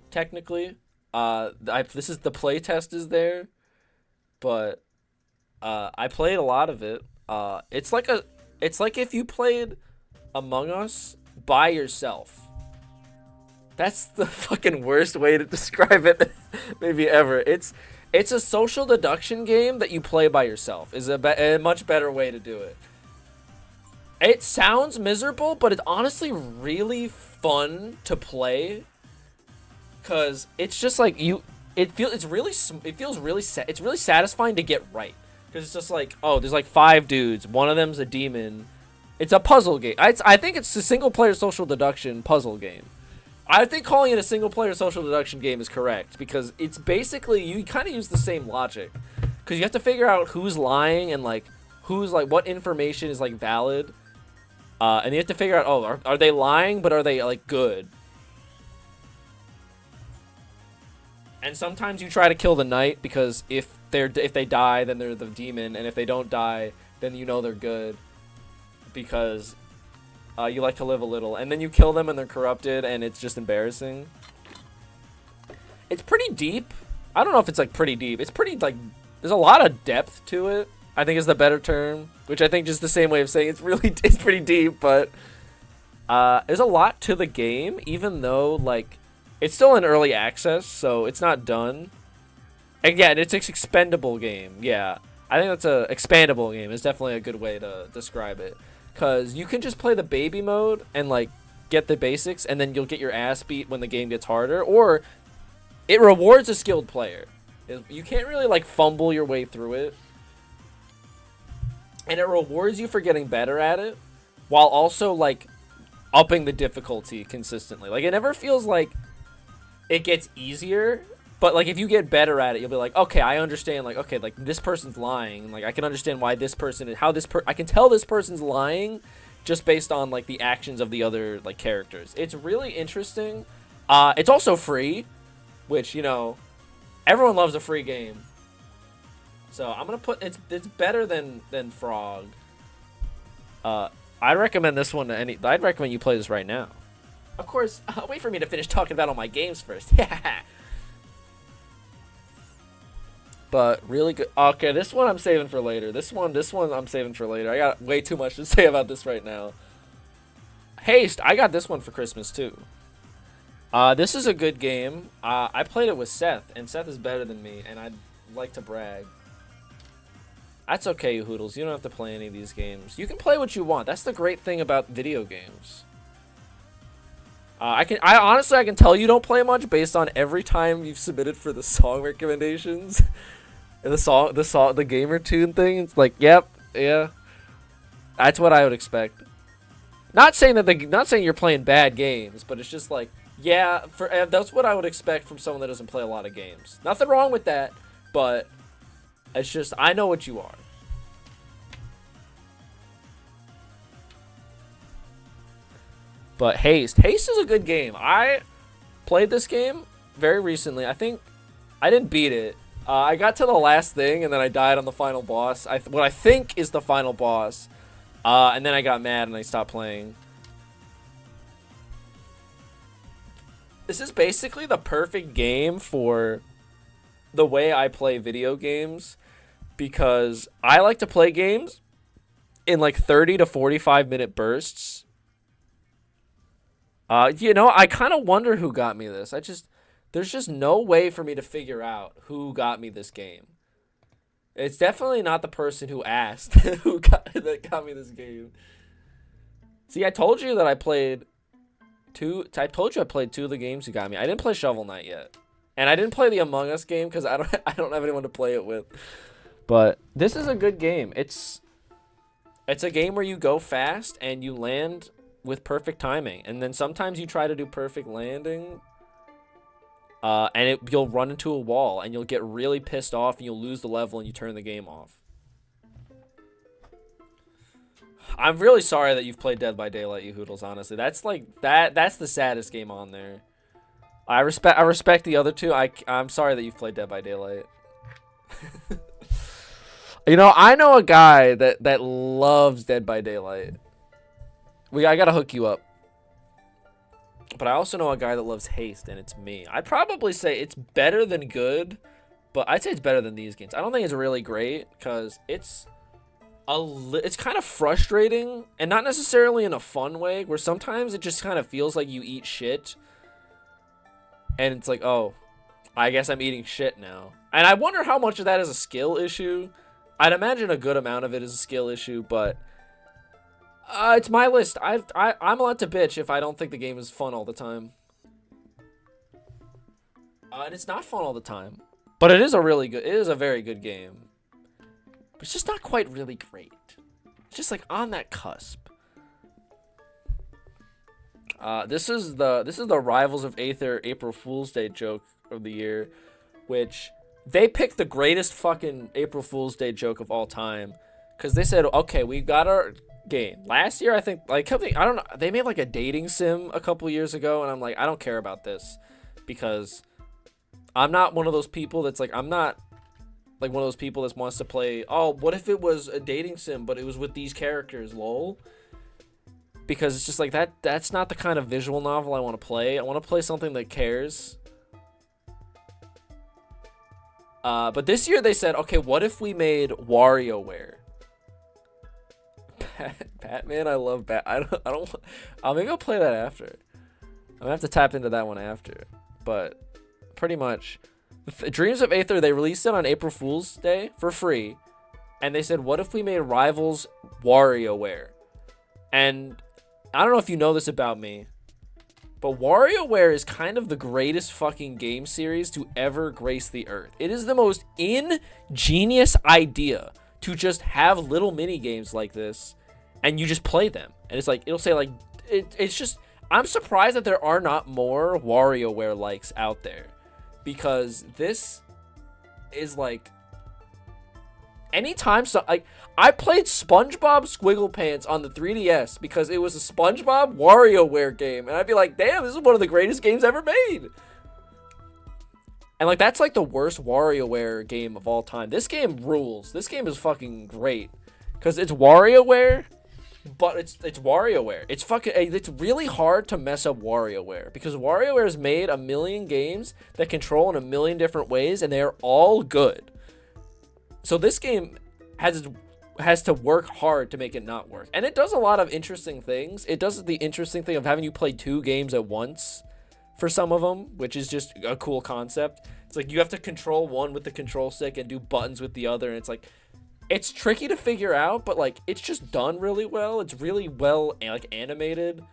technically. This is the playtest is there, but I played a lot of it. It's like if you played Among Us by yourself. That's the fucking worst way to describe it maybe ever. It's a social deduction game that you play by yourself. Is a much better way to do it. It sounds miserable, but it's honestly really fun to play. Cause it's just like it's really satisfying to get right. Cause it's just like, oh, there's like 5 dudes. One of them's a demon. It's a puzzle game. I think it's a single player social deduction puzzle game. I think calling it a single player social deduction game is correct because it's basically, you kind of use the same logic. Cause you have to figure out who's lying and like who's like what information is like valid. And you have to figure out, oh, are they lying, but are they like good? And sometimes you try to kill the knight because if they die, then they're the demon, and if they don't die, then you know they're good because you like to live a little. And then you kill them and they're corrupted, and it's just embarrassing. It's pretty deep. I don't know if it's like pretty deep. It's pretty like there's a lot of depth to it, I think is the better term, which I think just the same way of saying it's pretty deep, but there's a lot to the game, even though like it's still in early access, so it's not done. Again, it's an expendable game. Yeah, I think that's a expandable game. It's definitely a good way to describe it, because you can just play the baby mode and like get the basics, and then you'll get your ass beat when the game gets harder, or it rewards a skilled player. You can't really like fumble your way through it, and it rewards you for getting better at it, while also like upping the difficulty consistently. Like it never feels like it gets easier, but like if you get better at it, you'll be like, okay, I understand. Like, okay, like this person's lying. Like I can understand why this person is I can tell this person's lying just based on like the actions of the other like characters. It's really interesting. It's also free, which, you know, everyone loves a free game. So I'm gonna put it's better than Frog. I recommend this one to I'd recommend you play this right now. Of course, wait for me to finish talking about all my games first. But really good. Okay, this one I'm saving for later. This one I'm saving for later. I got way too much to say about this right now. Haste, I got this one for Christmas too. This is a good game. I played it with Seth, and Seth is better than me, and I'd like to brag. That's okay, you hoodles. You don't have to play any of these games. You can play what you want. That's the great thing about video games. I honestly I can tell you don't play much based on every time you've submitted for the song recommendations. And the gamer tune thing. It's like, yep, yeah. That's what I would expect. Not saying you're playing bad games, but it's just like, yeah, that's what I would expect from someone that doesn't play a lot of games. Nothing wrong with that, but it's just I know what you are. But Haste is a good game. I played this game very recently. I think I didn't beat it. I got to the last thing and then I died on the final boss. What I think is the final boss. And then I got mad and I stopped playing. This is basically the perfect game for the way I play video games, because I like to play games in like 30 to 45 minute bursts. You know, I kind of wonder who got me this. There's just no way for me to figure out who got me this game. It's definitely not the person who asked that got me this game. See, I told you that I played I told you I played two of the games you got me. I didn't play Shovel Knight yet, and I didn't play the Among Us game because I don't have anyone to play it with. But this is a good game. It's a game where you go fast and you land with perfect timing, and then sometimes you try to do perfect landing, and you'll run into a wall and you'll get really pissed off and you'll lose the level and you turn the game off. I'm really sorry that you've played Dead by Daylight, you hoodles, honestly. That's the saddest game on there. I respect the other two. I'm sorry that you've played Dead by Daylight. You know, I know a guy that loves Dead by Daylight. I gotta hook you up. But I also know a guy that loves Haste, and it's me. I'd probably say it's better than good, but I'd say it's better than these games. I don't think it's really great, because it's kind of frustrating, and not necessarily in a fun way, where sometimes it just kind of feels like you eat shit, and it's like, oh, I guess I'm eating shit now. And I wonder how much of that is a skill issue. I'd imagine a good amount of it is a skill issue, but it's my list. I'm allowed to bitch if I don't think the game is fun all the time. And it's not fun all the time, but it is a very good game. But it's just not quite really great. It's just like on that cusp. This is the Rivals of Aether April Fool's Day joke of the year, which they picked the greatest fucking April Fool's Day joke of all time, because they said, okay, we've got our game. Last year, I think, I don't know, they made like a dating sim a couple years ago, and I'm like, I don't care about this, because I'm not one of those people that's like, I'm not like one of those people that wants to play, oh, what if it was a dating sim, but it was with these characters, lol. Because it's just like, that's not the kind of visual novel I want to play. I want to play something that cares. But this year they said, okay, what if we made WarioWare? Batman, I love maybe I'll play that after. I'm gonna have to tap into that one after. But pretty much, Dreams of Aether, they released it on April Fool's Day for free, and they said, what if we made Rivals WarioWare? And I don't know if you know this about me, but WarioWare is kind of the greatest fucking game series to ever grace the earth. It is the most ingenious idea to just have little mini games like this, and you just play them. And it's like, it'll say like, it's just, I'm surprised that there are not more WarioWare likes out there. Because this is like, anytime I played SpongeBob SquigglePants on the 3DS because it was a SpongeBob WarioWare game, and I'd be like, damn, this is one of the greatest games ever made. And like, that's like the worst WarioWare game of all time. This game rules. This game is fucking great because it's WarioWare, but it's WarioWare. It's really hard to mess up WarioWare because WarioWare has made a million games that control in a million different ways, and they are all good. So this game has to work hard to make it not work. And it does a lot of interesting things. It does the interesting thing of having you play two games at once for some of them, which is just a cool concept. It's like you have to control one with the control stick and do buttons with the other, and it's like, it's tricky to figure out, but like, it's just done really well. It's really well like animated.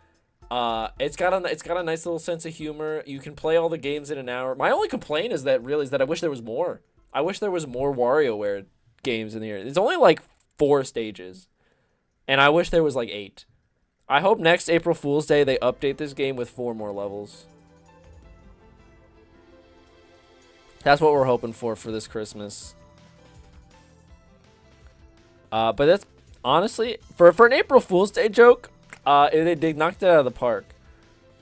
It's got a nice little sense of humor. You can play all the games in an hour. My only complaint is that I wish there was more. I wish there was more WarioWare games in the year. It's only like 4 stages, and I wish there was like 8. I hope next April Fool's Day they update this game with 4 more levels. That's what we're hoping for this Christmas. But that's honestly for an April Fool's Day joke. They knocked it out of the park.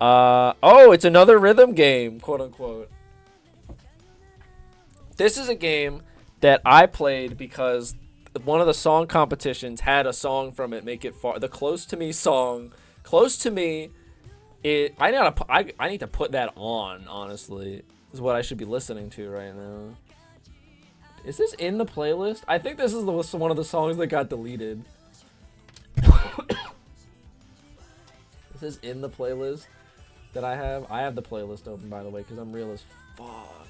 Oh, it's another rhythm game, quote unquote. This is a game that I played because one of the song competitions had a song from it. Make it far. The Close to Me song. Close to Me. I need to put that on. Honestly, is what I should be listening to right now. Is this in the playlist? I think this is one of the songs that got deleted. This is in the playlist. that I have. I have the playlist open, by the way, because I'm real as fuck.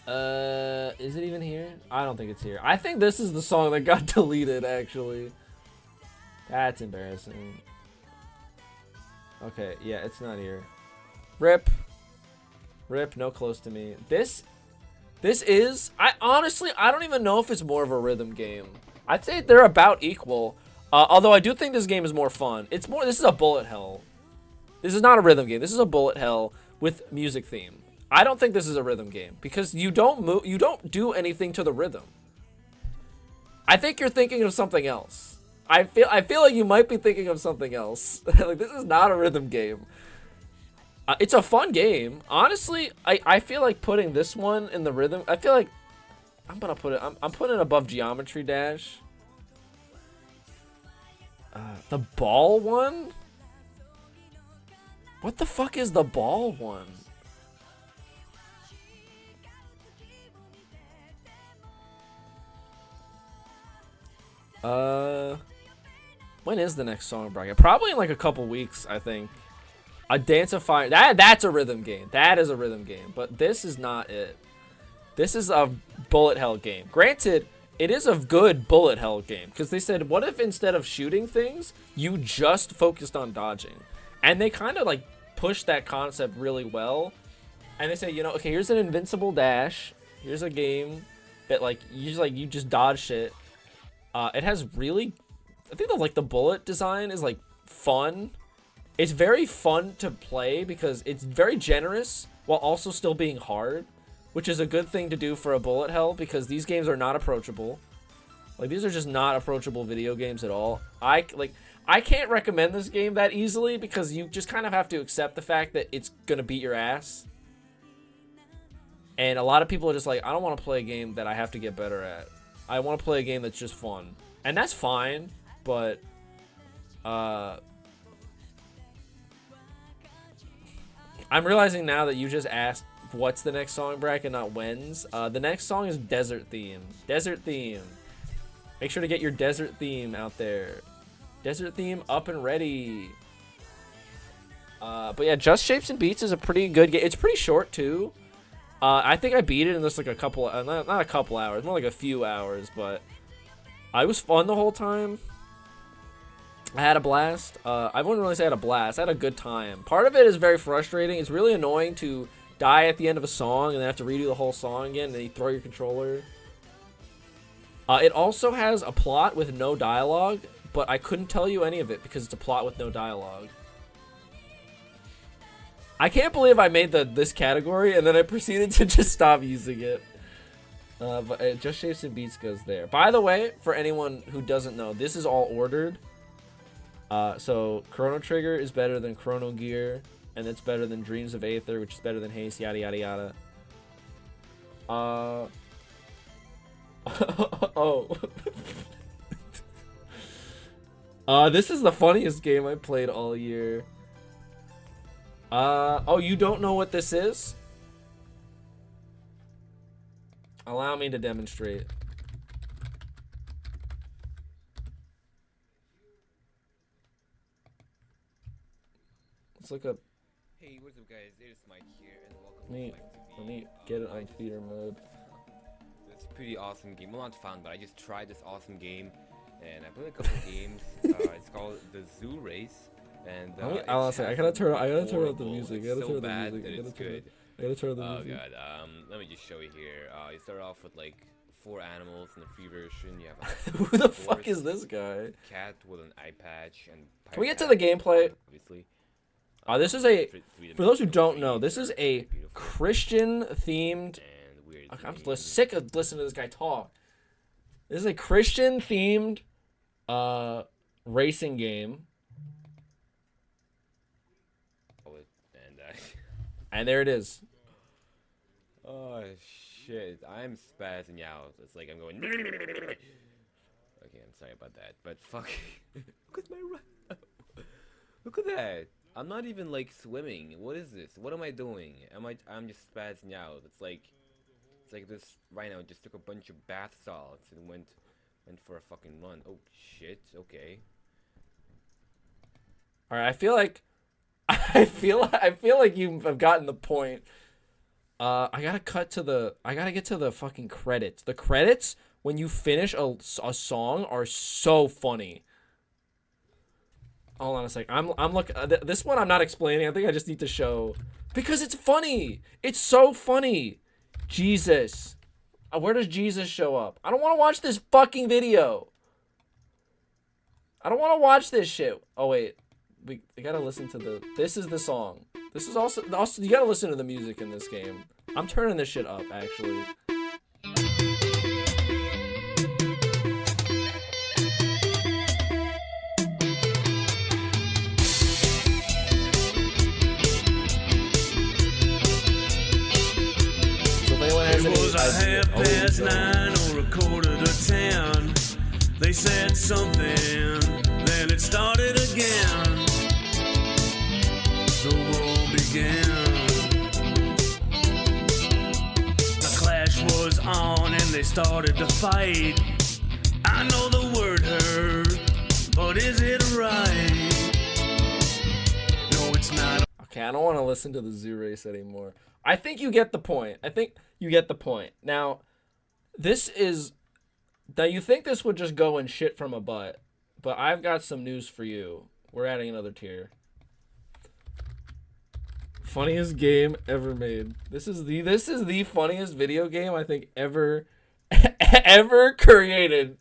Is it even here? I don't think it's here. I think this is the song that got deleted, actually. That's embarrassing. Okay, yeah, it's not here. Rip. Rip, no close to me. This is, I don't even know if it's more of a rhythm game. I'd say they're about equal. Although I do think this game is more fun. This is a bullet hell. This is not a rhythm game. This is a bullet hell with music theme. I don't think this is a rhythm game because you don't do anything to the rhythm. I think you're thinking of something else. I feel like you might be thinking of something else. Like, this is not a rhythm game. It's a fun game. Honestly, I feel like putting this one in the rhythm. I feel like I'm putting it above Geometry Dash. The ball one? What the fuck is the ball one? When is the next song bracket? Probably in like a couple weeks, I think. A Dance of Fire. That's a rhythm game. That is a rhythm game. But this is not it. This is a bullet hell game. Granted, it is a good bullet hell game. Because they said, what if instead of shooting things, you just focused on dodging? And they kind of like pushed that concept really well. And they say, you know, okay, here's an invincible dash. Here's a game that like you just dodge shit. It has really, I think the bullet design is like fun. It's very fun to play because it's very generous while also still being hard, which is a good thing to do for a bullet hell because these games are not approachable. Like, these are just not approachable video games at all. I can't recommend this game that easily because you just kind of have to accept the fact that it's gonna beat your ass. And a lot of people are just like, I don't want to play a game that I have to get better at. I want to play a game that's just fun. And that's fine, but I'm realizing now that you just asked what's the next song bracket, not when's. The next song is Desert Theme. Desert Theme. Make sure to get your Desert Theme out there. Desert Theme up and ready. But yeah, Just Shapes and Beats is a pretty good game. It's pretty short too. I think I beat it in just like a couple, not a couple hours, more like a few hours, but I was fun the whole time. I had a blast. I wouldn't really say I had a blast. I had a good time. Part of it is very frustrating. It's really annoying to die at the end of a song and then have to redo the whole song again and then you throw your controller. It also has a plot with no dialogue, but I couldn't tell you any of it because it's a plot with no dialogue. I can't believe I made this category and then I proceeded to just stop using it. But Just Shapes and Beats goes there. By the way, for anyone who doesn't know, this is all ordered. So Chrono Trigger is better than Chrono Gear, and it's better than Dreams of Aether, which is better than Haste, yada yada yada. Oh. This is the funniest game I played all year. Oh, you don't know what this is? Allow me to demonstrate. Let's look up. Hey, what's up, guys? It is Mike here, and welcome back to Let me get it on theater mode. It's a pretty awesome game. Well, not fun, but I just tried this awesome game, and I played a couple games. It's called the Zoo Race, and I gotta turn on the music. I gotta so turn on the bad music. that it's good. I gotta turn on the Oh music. god. Let me just show you here. You start off with like 4 animals in the free version. You have Who the fuck is this guy? cat with an eye patch and. Can we get to the gameplay? Obviously. This is for those who don't know, this is a Christian themed. I'm sick of listening to this guy talk. This is a Christian themed racing game. And there it is. Oh shit, I'm spazzing out. It's like I'm going. Okay, I'm sorry about that, but fuck. Look at my run. Look at that. I'm not even like swimming. What is this? What am I doing? I'm just spazzing out. It's like this rhino just took a bunch of bath salts and went for a fucking run. Oh shit. Okay. All right, I feel like I feel like you have gotten the point. I gotta get to the fucking credits. The credits when you finish a song are so funny. Hold on a sec. I'm looking. This one I'm not explaining. I think I just need to show because it's funny. It's so funny. Jesus, where does Jesus show up? I don't want to watch this fucking video. I don't want to watch this shit. Oh wait, we gotta listen to the. This is the song. This is also you gotta listen to the music in this game. I'm turning this shit up actually. It was a 9:30 or a 9:45. They said something, then it started again. The war began. The clash was on and they started to fight. I know the word hurt, but is it right? No, it's not. Okay, I don't want to listen to the zoo race anymore. I think you get the point. Now, you think this would just go and shit from a butt, but I've got some news for you. We're adding another tier. Funniest game ever made. This is the funniest video game I think ever ever created.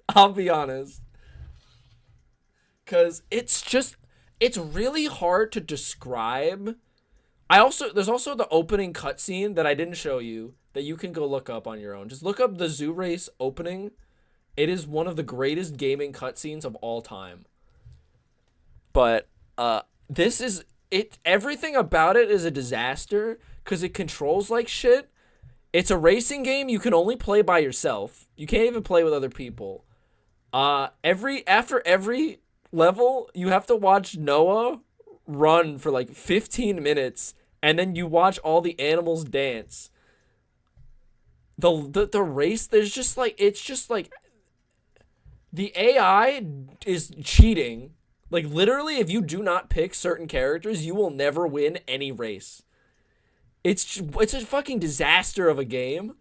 I'll be honest. 'Cause it's really hard to describe. There's also the opening cutscene that I didn't show you that you can go look up on your own. Just look up the Zoo Race opening. It is one of the greatest gaming cutscenes of all time. But this is it. Everything about it is a disaster because it controls like shit. It's a racing game you can only play by yourself. You can't even play with other people. After every level, you have to watch Noah run for like 15 minutes, and then you watch all the animals dance. The race, it's just like the AI is cheating. Like literally, if you do not pick certain characters, you will never win any race. It's a fucking disaster of a game,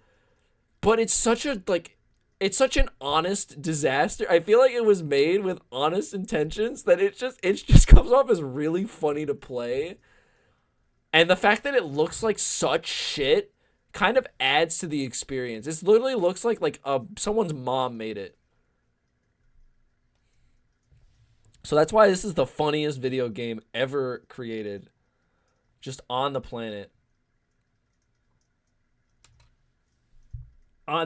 but it's such an honest disaster. I feel like it was made with honest intentions that it just comes off as really funny to play. And the fact that it looks like such shit kind of adds to the experience. It literally looks like someone's mom made it. So that's why this is the funniest video game ever created just on the planet.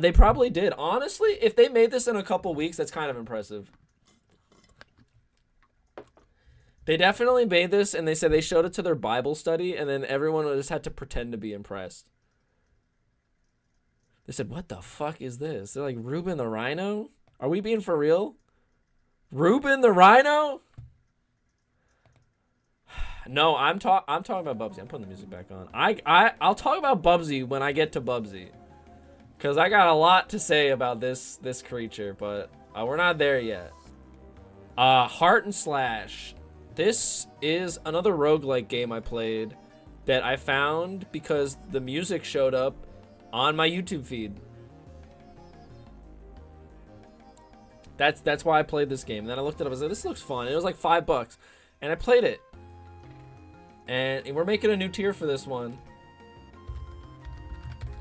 They probably did. Honestly, if they made this in a couple weeks, that's kind of impressive. They definitely made this, and they said they showed it to their Bible study, and then everyone just had to pretend to be impressed. They said, what the fuck is this? They're like, Ruben the Rhino? Are we being for real? Ruben the Rhino? No, I'm talking about Bubsy. I'm putting the music back on. I'll talk about Bubsy when I get to Bubsy. Because I got a lot to say about this creature, but we're not there yet. Heart and Slash. This is another roguelike game I played that I found because the music showed up on my YouTube feed. That's why I played this game. And then I looked it up. I was like, this looks fun. And it was like $5, and I played it. And we're making a new tier for this one.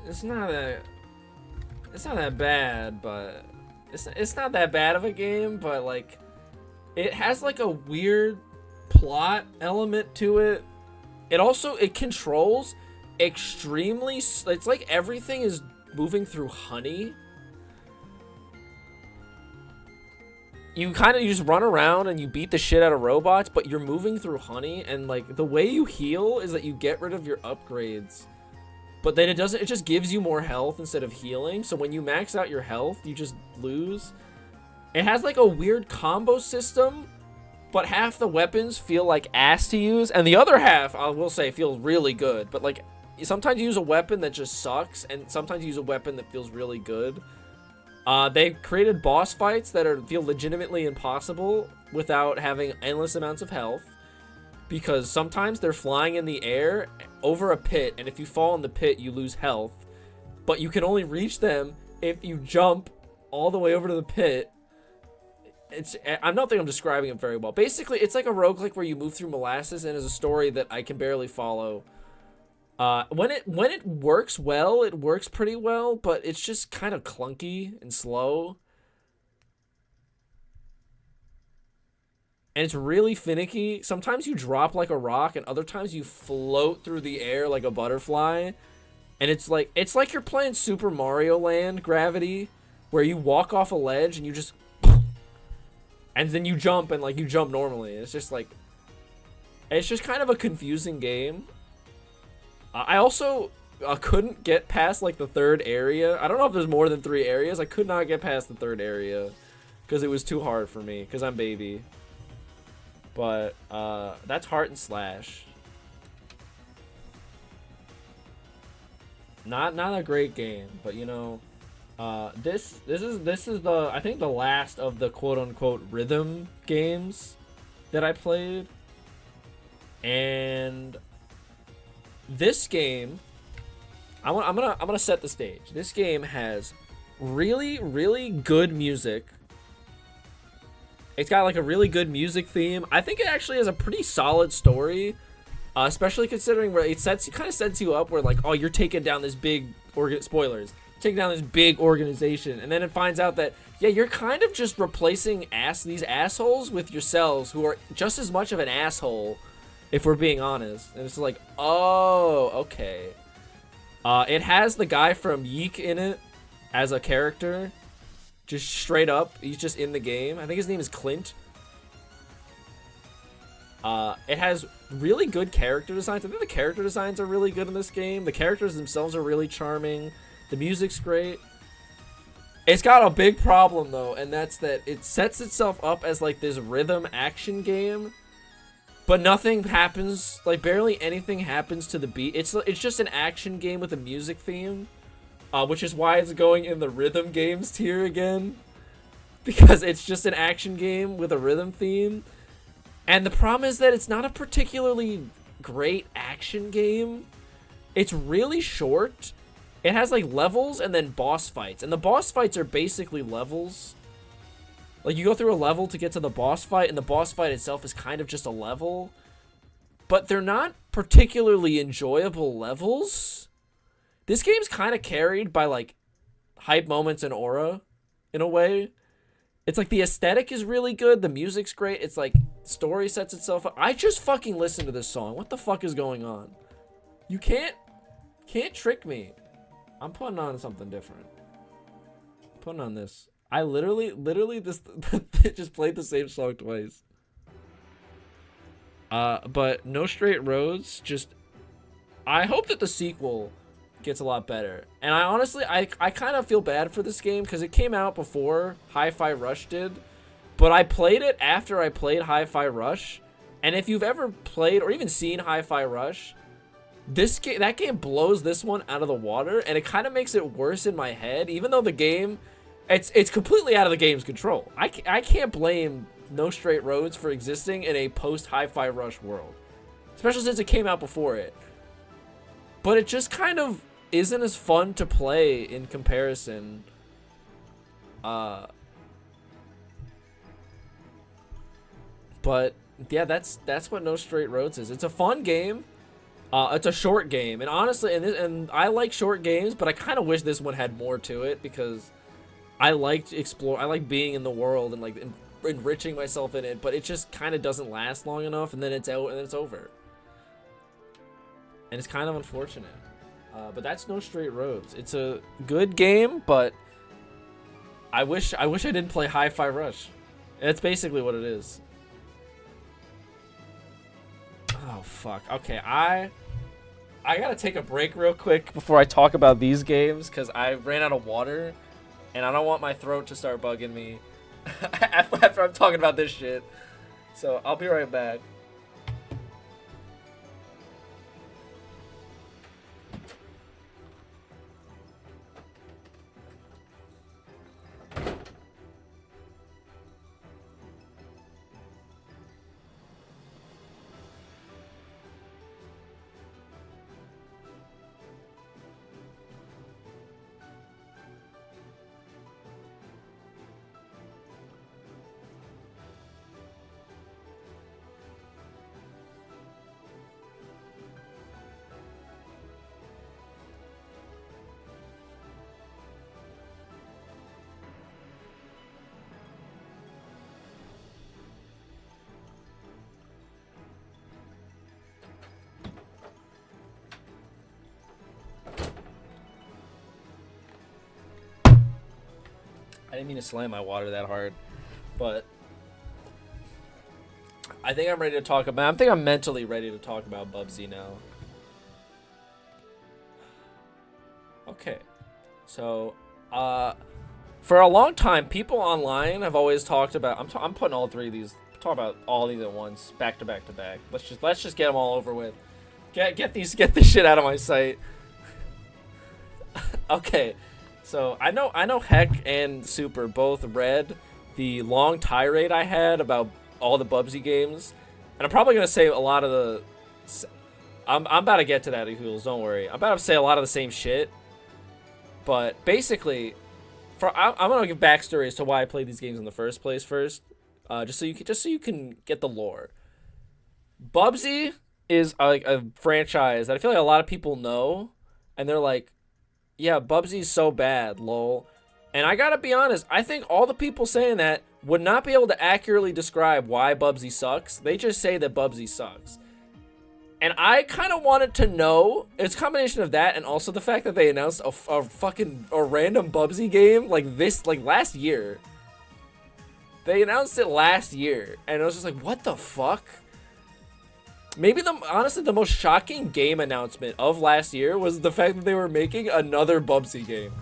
It's not that bad, but it's not that bad of a game. But like, it has like a weird plot element to it. It controls extremely. It's like everything is moving through honey. You just run around and you beat the shit out of robots, but you're moving through honey, and like the way you heal is that you get rid of your upgrades. But then it just gives you more health instead of healing. So when you max out your health, you just lose. It has like a weird combo system, but half the weapons feel like ass to use, and the other half, I will say, feels really good. But like, sometimes you use a weapon that just sucks, and sometimes you use a weapon that feels really good. They created boss fights that feel legitimately impossible without having endless amounts of health. because sometimes they're flying in the air over a pit, and if you fall in the pit, you lose health. But you can only reach them if you jump all the way over to the pit. I don't think I'm describing it very well. Basically, it's like a roguelike where you move through molasses, and it's a story that I can barely follow. When it works well, it works pretty well, but it's just kind of clunky and slow. And it's really finicky. Sometimes you drop like a rock, and other times you float through the air like a butterfly. And it's like you're playing Super Mario Land Gravity, where you walk off a ledge and you just, and then you jump, and like you jump normally. It's just kind of a confusing game. I also couldn't get past like the third area. I don't know if there's more than 3 areas. I could not get past the third area because it was too hard for me because I'm baby. But that's Heart and Slash. Not a great game, but you know, this is the, I think, the last of the quote unquote rhythm games that I played. And this game, I'm gonna set the stage. This game has really good music. It's got like a really good music theme. I think it actually has a pretty solid story, especially considering where it kind of sets you up where like, oh, you're taking down this big spoilers, taking down this big organization, and then it finds out that yeah, you're kind of just replacing these assholes with yourselves, who are just as much of an asshole, if we're being honest. And it's like, oh, okay. It has the guy from Yeek in it as a character. Just straight up, he's just in the game. I think his name is Clint. It has really good character designs. I think the character designs are really good in this game. The characters themselves are really charming. The music's great. It's got a big problem though, and that's that it sets itself up as like this rhythm action game, but nothing happens. Like barely anything happens to the beat. It's just an action game with a music theme. Which is why it's going in the rhythm games tier again, because it's just an action game with a rhythm theme. And the problem is that it's not a particularly great action game. It's really short. It has like levels and then boss fights, and the boss fights are basically levels. Like you go through a level to get to the boss fight, and the boss fight itself is kind of just a level, but they're not particularly enjoyable levels. This game's kind of carried by like hype moments and aura in a way. It's like the aesthetic is really good, the music's great, it's like story sets itself up. I just fucking listened to this song. What the fuck is going on? You can't trick me. I'm putting on something different. Putting on this. I literally this just played the same song twice. But No Straight Roads, just I hope that the sequel gets a lot better. And I honestly, I kind of feel bad for this game because it came out before Hi-Fi Rush did, but I played it after I played Hi-Fi Rush. And if you've ever played or even seen Hi-Fi Rush, that game blows this one out of the water, and it kind of makes it worse in my head, even though the game, it's completely out of the game's control. I can't blame No Straight Roads for existing in a post Hi-Fi Rush world, especially since it came out before it. But it just kind of isn't as fun to play in comparison. But yeah, that's what No Straight Roads is. It's a fun game. It's a short game, and honestly, and I like short games, but I kind of wish this one had more to it, because I like being in the world and like enriching myself in it, but it just kind of doesn't last long enough, and then it's out and then it's over. And it's kind of unfortunate. But that's No Straight Roads. It's a good game, but I wish I didn't play Hi-Fi Rush. That's basically what it is. Oh fuck. Okay, I gotta take a break real quick before I talk about these games, because I ran out of water, and I don't want my throat to start bugging me after I'm talking about this shit. So I'll be right back. I didn't mean to slam my water that hard, but I think I'm ready to talk about. I think I'm mentally ready to talk about Bubsy now. Okay, so for a long time, people online have always talked about. I'm putting all three of these. Talk about all these at once, back to back to back. Let's just get them all over with. Get this shit out of my sight. Okay, so I know Heck and Super both read the long tirade I had about all the Bubsy games, and I'm probably gonna say a lot of the. I'm about to get to that, Ehools, don't worry. I'm about to say a lot of the same shit, but basically, I'm gonna give backstory as to why I played these games in the first place first, just so you can get the lore. Bubsy is like a franchise that I feel like a lot of people know, and they're like, yeah, Bubsy's so bad, lol. And I gotta be honest, I think all the people saying that would not be able to accurately describe why Bubsy sucks. They just say that Bubsy sucks. And I kind of wanted to know, it's a combination of that and also the fact that they announced a random Bubsy game like last year. They announced it last year, and I was just like, what the fuck? Maybe honestly the most shocking game announcement of last year was the fact that they were making another Bubsy game.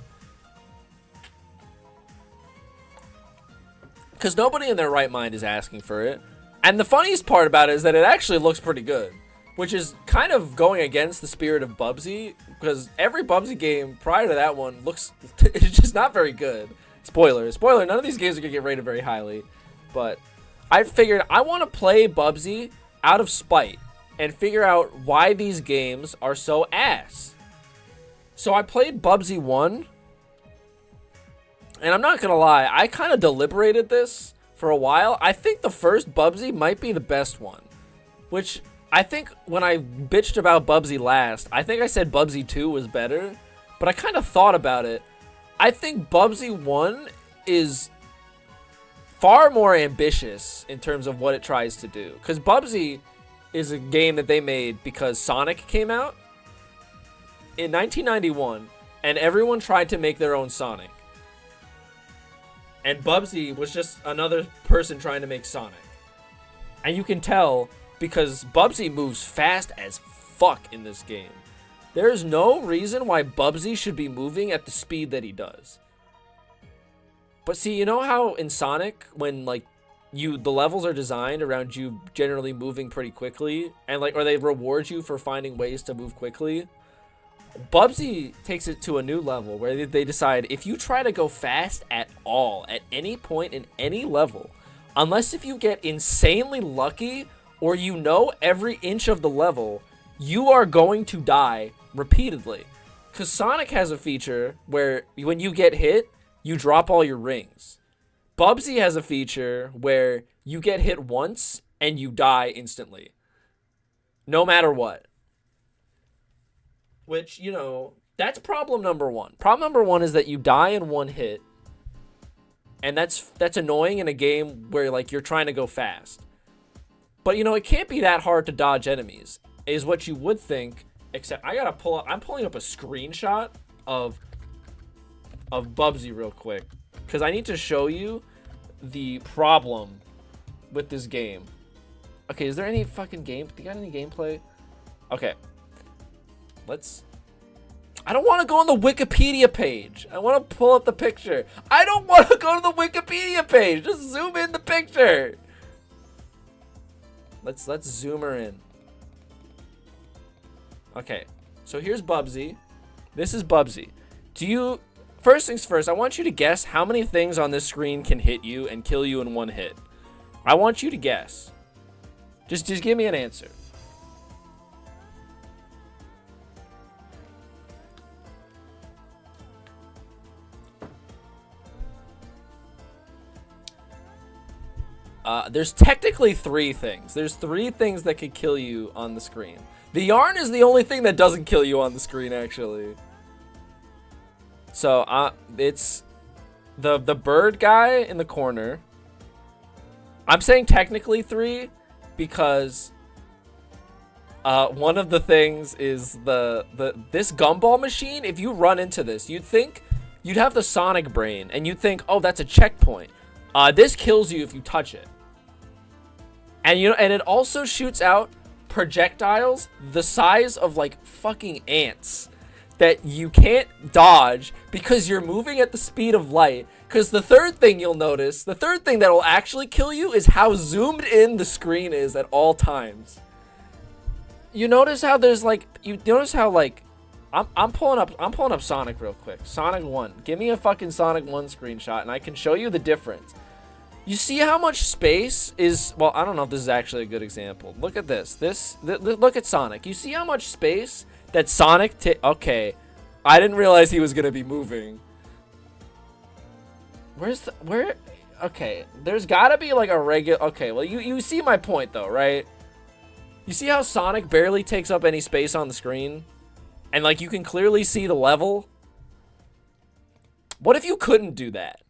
Because nobody in their right mind is asking for it. And the funniest part about it is that it actually looks pretty good, which is kind of going against the spirit of Bubsy, because every Bubsy game prior to that one looks it's just not very good. Spoiler, none of these games are gonna get rated very highly, but I figured I want to play Bubsy out of spite and figure out why these games are so ass. So I played Bubsy 1, and I'm not gonna lie, I kind of deliberated this for a while. I think the first Bubsy might be the best one, which I think when I bitched about Bubsy last, I think I said Bubsy 2 was better, but I kind of thought about it. I think Bubsy 1 is far more ambitious in terms of what it tries to do, because Bubsy is a game that they made because Sonic came out in 1991 and everyone tried to make their own Sonic, and Bubsy was just another person trying to make Sonic. And you can tell because Bubsy moves fast as fuck in this game. There's no reason why Bubsy should be moving at the speed that he does. But see, you know how in Sonic, when like the levels are designed around you generally moving pretty quickly, and or they reward you for finding ways to move quickly? Bubsy takes it to a new level where they decide if you try to go fast at all at any point in any level, unless if you get insanely lucky or you know every inch of the level, you are going to die repeatedly. Because Sonic has a feature where when you get hit, you drop all your rings. Bubsy has a feature where you get hit once and you die instantly, no matter what. Which, you know, that's problem number one. Problem number one is that you die in one hit, and that's annoying in a game where like you're trying to go fast. But you know, it can't be that hard to dodge enemies, is what you would think. Except I'm pulling up a screenshot of Bubsy real quick, because I need to show you the problem with this game. Okay, is there any fucking game? Do you got any gameplay? Okay. I don't want to go on the Wikipedia page. I want to pull up the picture. I don't want to go to the Wikipedia page. Just zoom in the picture. Let's zoom her in. Okay, so here's Bubsy. This is Bubsy. First things first, I want you to guess how many things on this screen can hit you and kill you in one hit. I want you to guess. Just give me an answer. There's technically 3 things. There's 3 things that could kill you on the screen. The yarn is the only thing that doesn't kill you on the screen, actually. So, it's the bird guy in the corner. I'm saying technically 3 because one of the things is this gumball machine. If you run into this, you'd think you'd have the Sonic brain, and you'd think, oh, that's a checkpoint. This kills you if you touch it. And and it also shoots out projectiles the size of like fucking ants that you can't dodge because you're moving at the speed of light. Because the third thing you'll notice, the third thing that will actually kill you is how zoomed in the screen is at all times. You notice how there's like, I'm pulling up Sonic real quick. Sonic 1. Give me a fucking Sonic 1 screenshot and I can show you the difference. You see how much space is, well, I don't know if this is actually a good example. Look at this. Look at Sonic. You see how much space that Sonic okay. I didn't realize he was going to be moving. Okay, there's got to be like a regular, okay, well, you see my point though, right? You see how Sonic barely takes up any space on the screen? And like you can clearly see the level? What if you couldn't do that?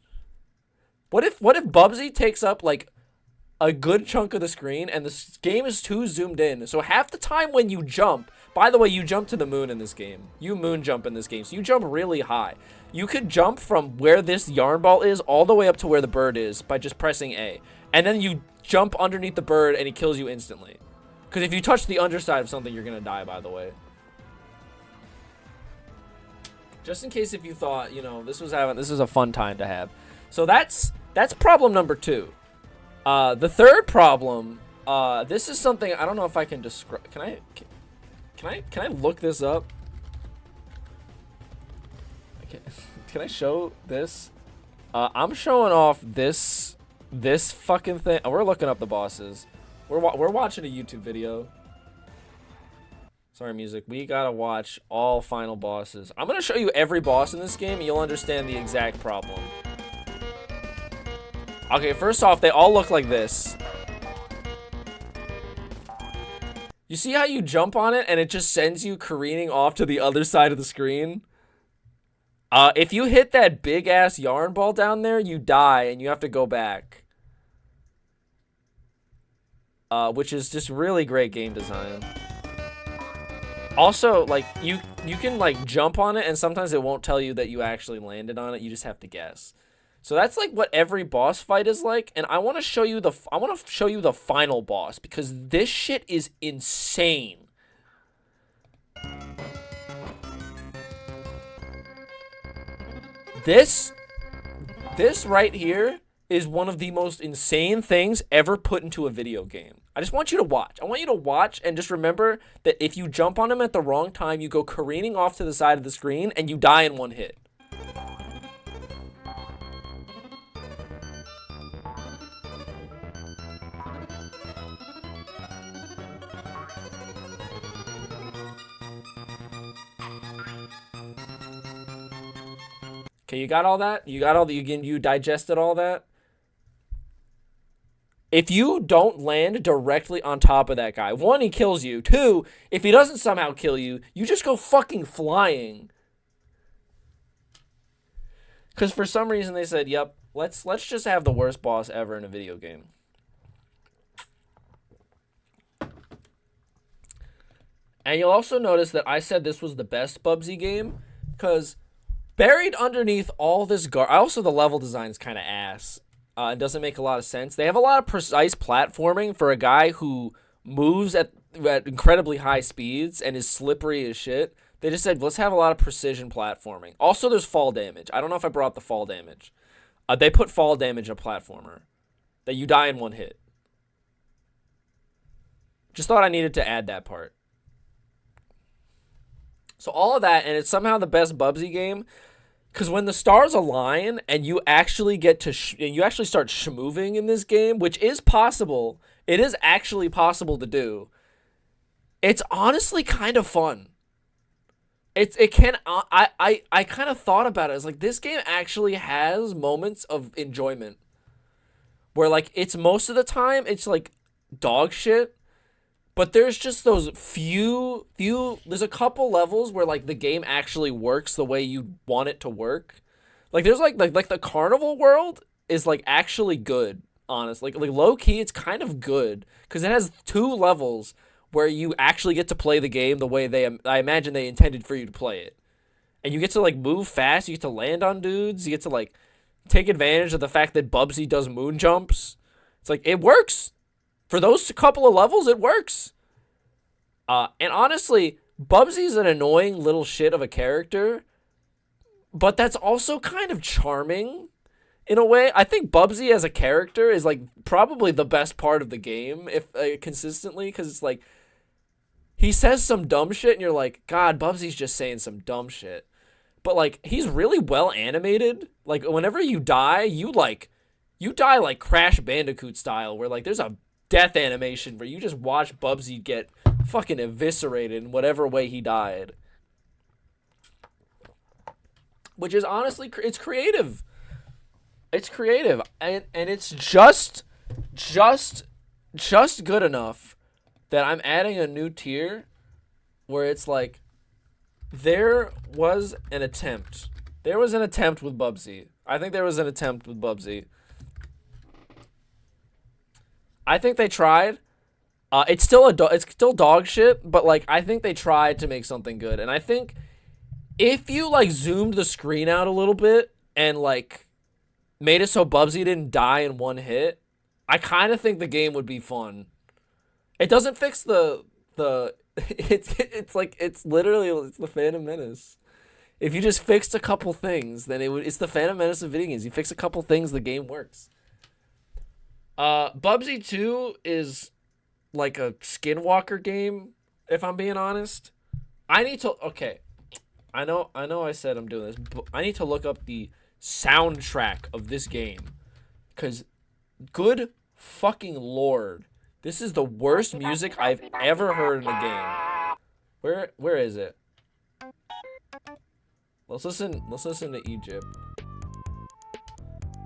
What if Bubsy takes up like a good chunk of the screen and the game is too zoomed in? So half the time when you jump, by the way, you jump to the moon in this game. You moon jump in this game, so you jump really high. You could jump from where this yarn ball is all the way up to where the bird is by just pressing A. And then you jump underneath the bird and he kills you instantly. Because if you touch the underside of something, you're going to die, by the way. Just in case if you thought, this was a fun time to have. So that's problem number 2. The third problem, this is something I don't know if I can describe. Can I look this up? Can I show this? I'm showing off this fucking thing. Oh, we're looking up the bosses. We're watching a YouTube video. Sorry, music. We gotta watch all final bosses. I'm gonna show you every boss in this game, and you'll understand the exact problem. Okay, first off, they all look like this. You see how you jump on it, and it just sends you careening off to the other side of the screen? If you hit that big-ass yarn ball down there, you die, and you have to go back. Which is just really great game design. Also, like, you can, like, jump on it, and sometimes it won't tell you that you actually landed on it. You just have to guess. So that's, like, what every boss fight is like, and I want to show you the final boss, because this shit is insane. This right here is one of the most insane things ever put into a video game. I just want you to watch. I want you to watch and just remember that if you jump on him at the wrong time, you go careening off to the side of the screen and you die in one hit. Okay, you got all that? You got all that? You digested all that? If you don't land directly on top of that guy, 1, he kills you. 2, if he doesn't somehow kill you, you just go fucking flying. Because for some reason they said, yep, let's just have the worst boss ever in a video game. And you'll also notice that I said this was the best Bubsy game, because buried underneath all this also the level design's kind of ass. It doesn't make a lot of sense. They have a lot of precise platforming for a guy who moves at incredibly high speeds and is slippery as shit. They just said, let's have a lot of precision platforming. Also, there's fall damage. I don't know if I brought up the fall damage. They put fall damage in a platformer that you die in one hit. Just thought I needed to add that part. So all of that, and it's somehow the best Bubsy game. Because when the stars align and you actually get to you actually start schmoving in this game, which is possible, it is actually possible to do. It's honestly kind of fun. I kind of thought about it. It's like this game actually has moments of enjoyment, where like it's most of the time it's like dog shit. But there's just those few, there's a couple levels where, like, the game actually works the way you want it to work. Like, there's, like the carnival world is, like, actually good, honestly. Like low-key, it's kind of good. Because it has 2 levels where you actually get to play the game the way I imagine they intended for you to play it. and you get to like move fast. You get to land on dudes. You get to like take advantage of the fact that Bubsy does moon jumps. It's like it works for those couple of levels. It works. And honestly, Bubsy's an annoying little shit of a character, but that's also kind of charming in a way. I think Bubsy as a character is like probably the best part of the game, if consistently, because it's like he says some dumb shit and you're like, God, Bubsy's just saying some dumb shit. But like he's really well animated. Like whenever you die, you die like Crash Bandicoot style, where like there's a death animation where you just watch Bubsy get fucking eviscerated in whatever way he died. Which is honestly, it's creative. It's creative, and it's just good enough that I'm adding a new tier where it's like there was an attempt. There was an attempt with Bubsy. I think there was an attempt with Bubsy. I think they tried. It's still dog shit, but like I think they tried to make something good. And I think if you like zoomed the screen out a little bit and like made it so Bubsy didn't die in one hit, I kind of think the game would be fun. It doesn't fix the it's literally the Phantom Menace. If you just fixed a couple things, then it's the Phantom Menace of video games. You fix a couple things, the game works. Bubsy 2 is like a Skinwalker game, if I'm being honest. I know I said I'm doing this, but I need to look up the soundtrack of this game. Cause good fucking lord, this is the worst music I've ever heard in a game. Where is it? Let's listen to Egypt.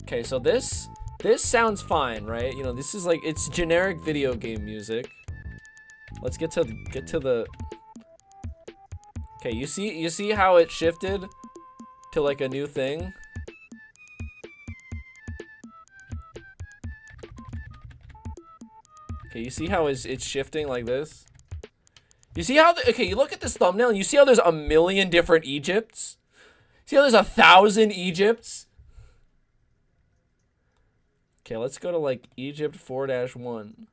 Okay, so this sounds fine, right? You know, this is like, it's generic video game music. Let's get to the. Okay, you see how it shifted to like a new thing? Okay, you see how it's shifting like this? You see how okay, you look at this thumbnail and you see how there's a million different Egypts? See how there's 1,000 Egypts? Okay, let's go to like Egypt 4-1.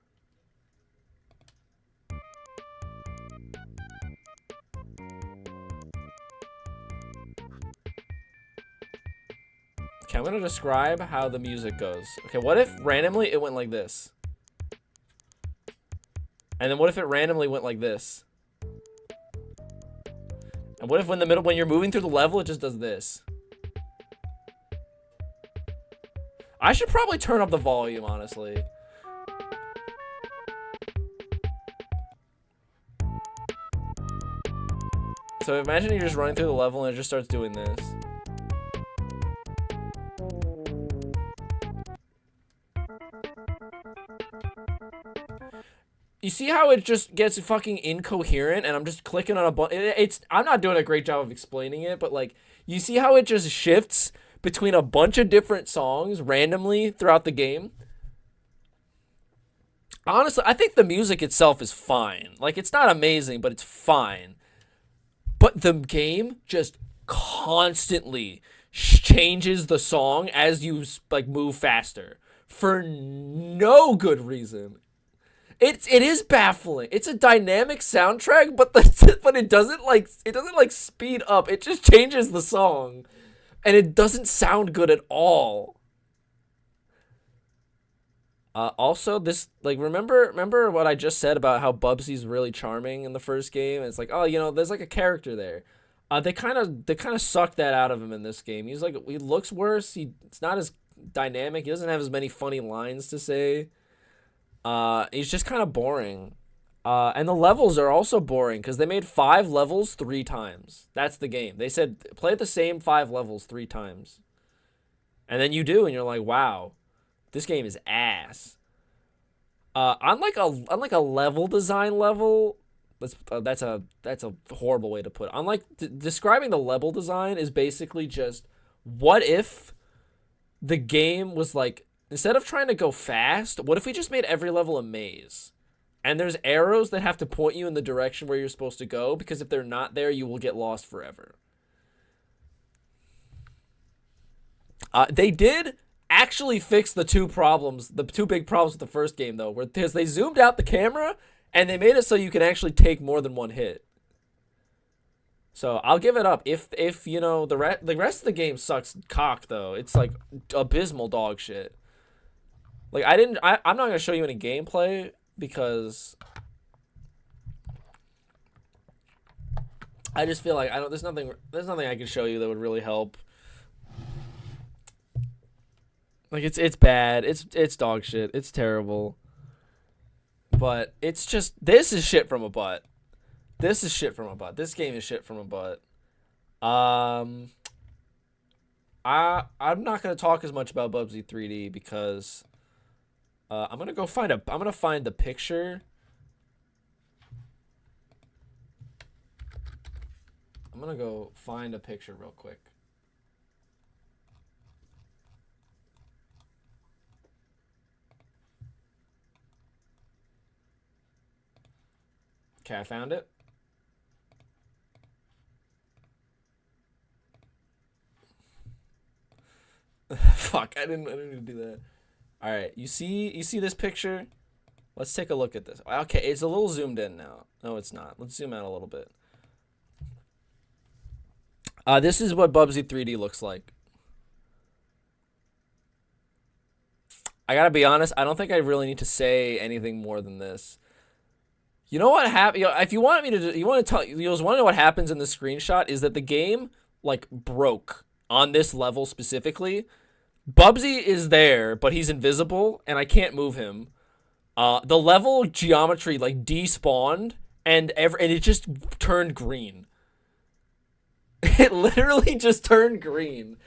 Okay, I'm gonna describe how the music goes. Okay, what if randomly it went like this? And then what if it randomly went like this? And what if when you're moving through the level, it just does this? I should probably turn up the volume, honestly. So imagine you're just running through the level and it just starts doing this. You see how it just gets fucking incoherent and I'm just clicking on a button? I'm not doing a great job of explaining it, but like, you see how it just shifts between a bunch of different songs randomly throughout the game? Honestly, I think the music itself is fine. Like, it's not amazing, but it's fine. But the game just constantly changes the song as you like move faster for no good reason. It is baffling. It's a dynamic soundtrack, but it doesn't like speed up. It just changes the song, and it doesn't sound good at all. Also, this like remember what I just said about how Bubsy's really charming in the first game? It's like, oh, you know, there's like a character there. They kind of sucked that out of him in this game. He looks worse. It's not as dynamic. He doesn't have as many funny lines to say. He's just kind of boring. And the levels are also boring because they made 5 levels 3 times. That's the game. They said play the same 5 levels 3 times. And then you do, and you're like, wow, this game is ass. On like a level design level, that's a horrible way to put it. On like describing the level design is basically just, what if the game was like, instead of trying to go fast, what if we just made every level a maze? And there's arrows that have to point you in the direction where you're supposed to go, because if they're not there, you will get lost forever. They did actually fix the two big problems with the first game though, because they zoomed out the camera and they made it so you can actually take more than one hit. So I'll give it up. If you know the rest of the game sucks cock though. It's like abysmal dog shit. Like I'm not gonna show you any gameplay because I just feel like there's nothing I can show you that would really help. Like it's bad. It's dog shit. It's terrible. But it's just this is shit from a butt. This is shit from a butt. This game is shit from a butt. I'm not gonna talk as much about Bubsy 3D because I'm gonna find the picture. I'm gonna go find a picture real quick. Okay, I found it. Fuck, I didn't even do that. All right, you see this picture? Let's take a look at this. Okay, it's a little zoomed in now. No, it's not. Let's zoom out a little bit. This is what Bubsy 3D looks like. I gotta be honest, I don't think I really need to say anything more than this. You know what happened? If you want me to, you want to tell, you just want to know what happens in the screenshot is that the game like broke on this level specifically. Bubsy is there, but he's invisible, and I can't move him. The level geometry like despawned, and it just turned green. It literally just turned green,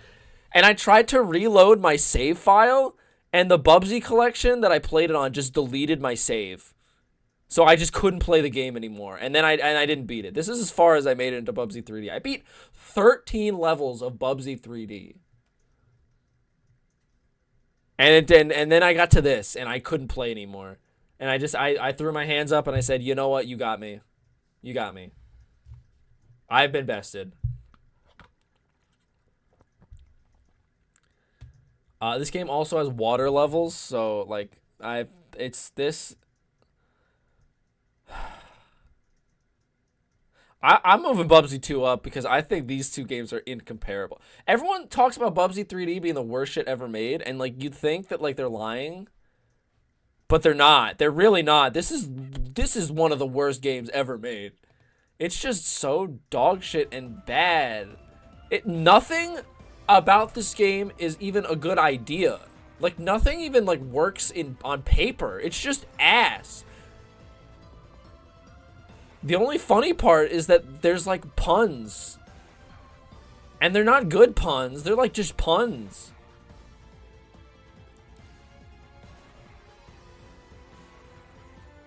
and I tried to reload my save file, and the Bubsy collection that I played it on just deleted my save. So I just couldn't play the game anymore. And then I didn't beat it. This is as far as I made it into Bubsy 3D. I beat 13 levels of Bubsy 3D. And then I got to this and I couldn't play anymore. And I threw my hands up and I said, "You know what? You got me. You got me. I've been bested." This game also has water levels, so like it's this. I'm moving Bubsy 2 up because I think these two games are incomparable. Everyone talks about Bubsy 3D being the worst shit ever made, and like you'd think that like they're lying, but they're not. They're really not. This is one of the worst games ever made. It's just so dog shit and bad. Nothing about this game is even a good idea. Like nothing even like works on paper. It's just ass. The only funny part is that there's like puns. And they're not good puns. They're like just puns.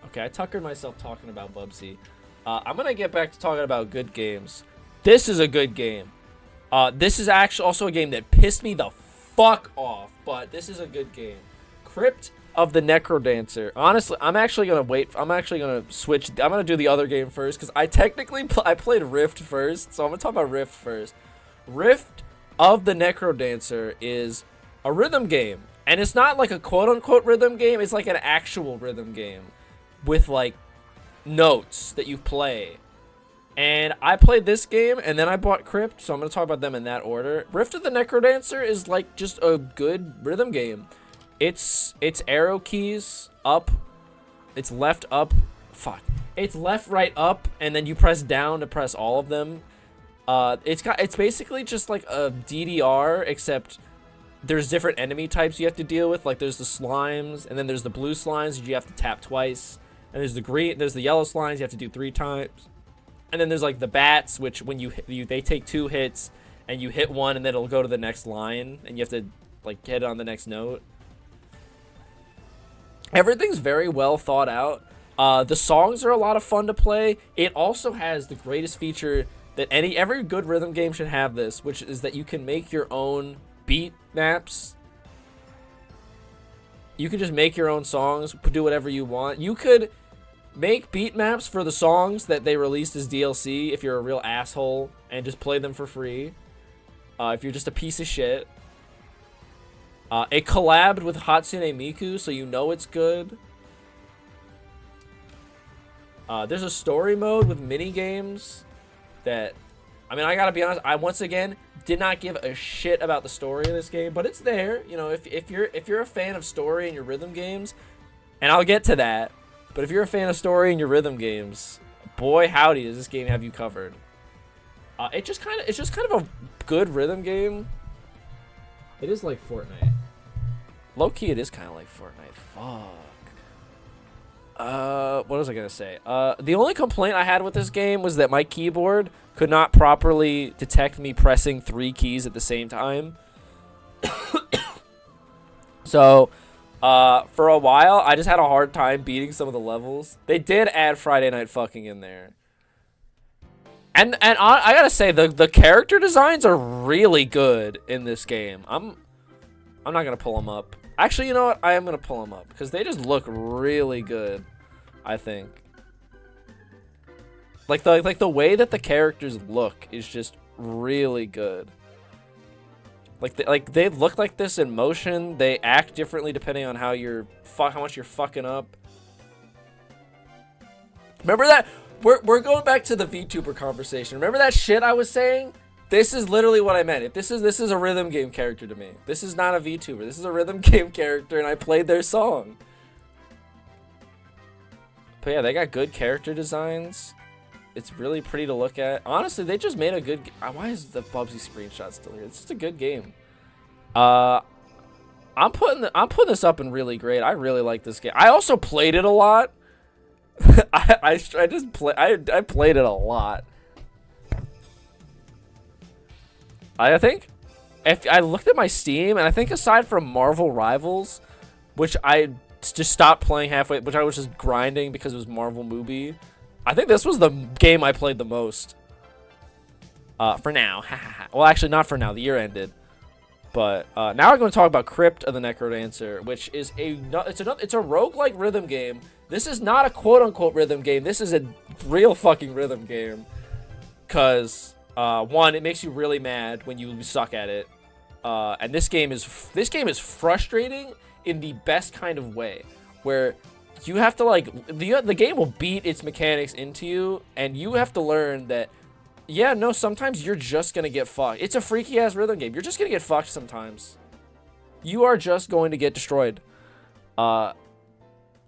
Okay, I tuckered myself talking about Bubsy. I'm going to get back to talking about good games. This is a good game. This is actually also a game that pissed me the fuck off. But this is a good game. Crypt of the Necrodancer. Honestly, I'm actually gonna wait. I'm actually gonna switch. I'm gonna do the other game first because I technically I played Rift first, so I'm gonna talk about Rift first. Rift of the Necrodancer is a rhythm game, and it's not like a quote-unquote rhythm game. It's like an actual rhythm game with like notes that you play. And I played this game, and then I bought Crypt, so I'm gonna talk about them in that order. Rift of the Necrodancer is like just a good rhythm game. It's arrow keys up, it's left up, fuck. It's left, right, up, and then you press down to press all of them. It's basically just like a DDR, except there's different enemy types you have to deal with. Like there's the slimes, and then there's the blue slimes you have to tap twice, and there's the yellow slimes you have to do 3 times, and then there's like the bats, which when they take 2 hits, and you hit one, and then it'll go to the next line, and you have to like get it on the next note. Everything's very well thought out. The songs are a lot of fun to play. It also has the greatest feature that every good rhythm game should have this, which is that you can make your own beat maps. You can just make your own songs, do whatever you want. You could make beat maps for the songs that they released as DLC if you're a real asshole and just play them for free. If you're just a piece of shit. It collabed with Hatsune Miku, so you know it's good. There's a story mode with mini games that, I mean, I gotta be honest, I once again did not give a shit about the story of this game, but it's there. You know, if you're a fan of story in your rhythm games, and I'll get to that, but if you're a fan of story in your rhythm games, boy howdy does this game have you covered. It's just kind of a good rhythm game. It is like Fortnite. Low key, it is kind of like Fortnite. Fuck. What was I gonna say? The only complaint I had with this game was that my keyboard could not properly detect me pressing 3 keys at the same time. So, for a while, I just had a hard time beating some of the levels. They did add Friday Night Fucking in there. And I gotta say, the character designs are really good in this game. I'm not gonna pull them up. Actually, you know what? I am gonna pull them up because they just look really good. I think. Like the way that the characters look is just really good. Like they look like this in motion. They act differently depending on how much you're fucking up. Remember that? We're going back to the VTuber conversation. Remember that shit I was saying? This is literally what I meant. If this is a rhythm game character to me. This is not a VTuber. This is a rhythm game character, and I played their song. But yeah, they got good character designs. It's really pretty to look at. Honestly, they just made a good. Why is the Bubsy screenshot still here? It's just a good game. I'm putting this up in really great. I really like this game. I also played it a lot. I played it a lot. I think if I looked at my Steam, and I think aside from Marvel Rivals, which I just stopped playing halfway, which I was just grinding because it was Marvel Movie, I think this was the game I played the most. For now. Well, actually, not for now. The year ended. But now we're going to talk about Crypt of the Necrodancer, which is it's a roguelike rhythm game. This is not a quote-unquote rhythm game. This is a real fucking rhythm game. Because, one, it makes you really mad when you suck at it. And this game is frustrating in the best kind of way. Where you have to, like, the game will beat its mechanics into you. And you have to learn that, yeah, no, sometimes you're just going to get fucked. It's a freaky-ass rhythm game. You're just going to get fucked sometimes. You are just going to get destroyed.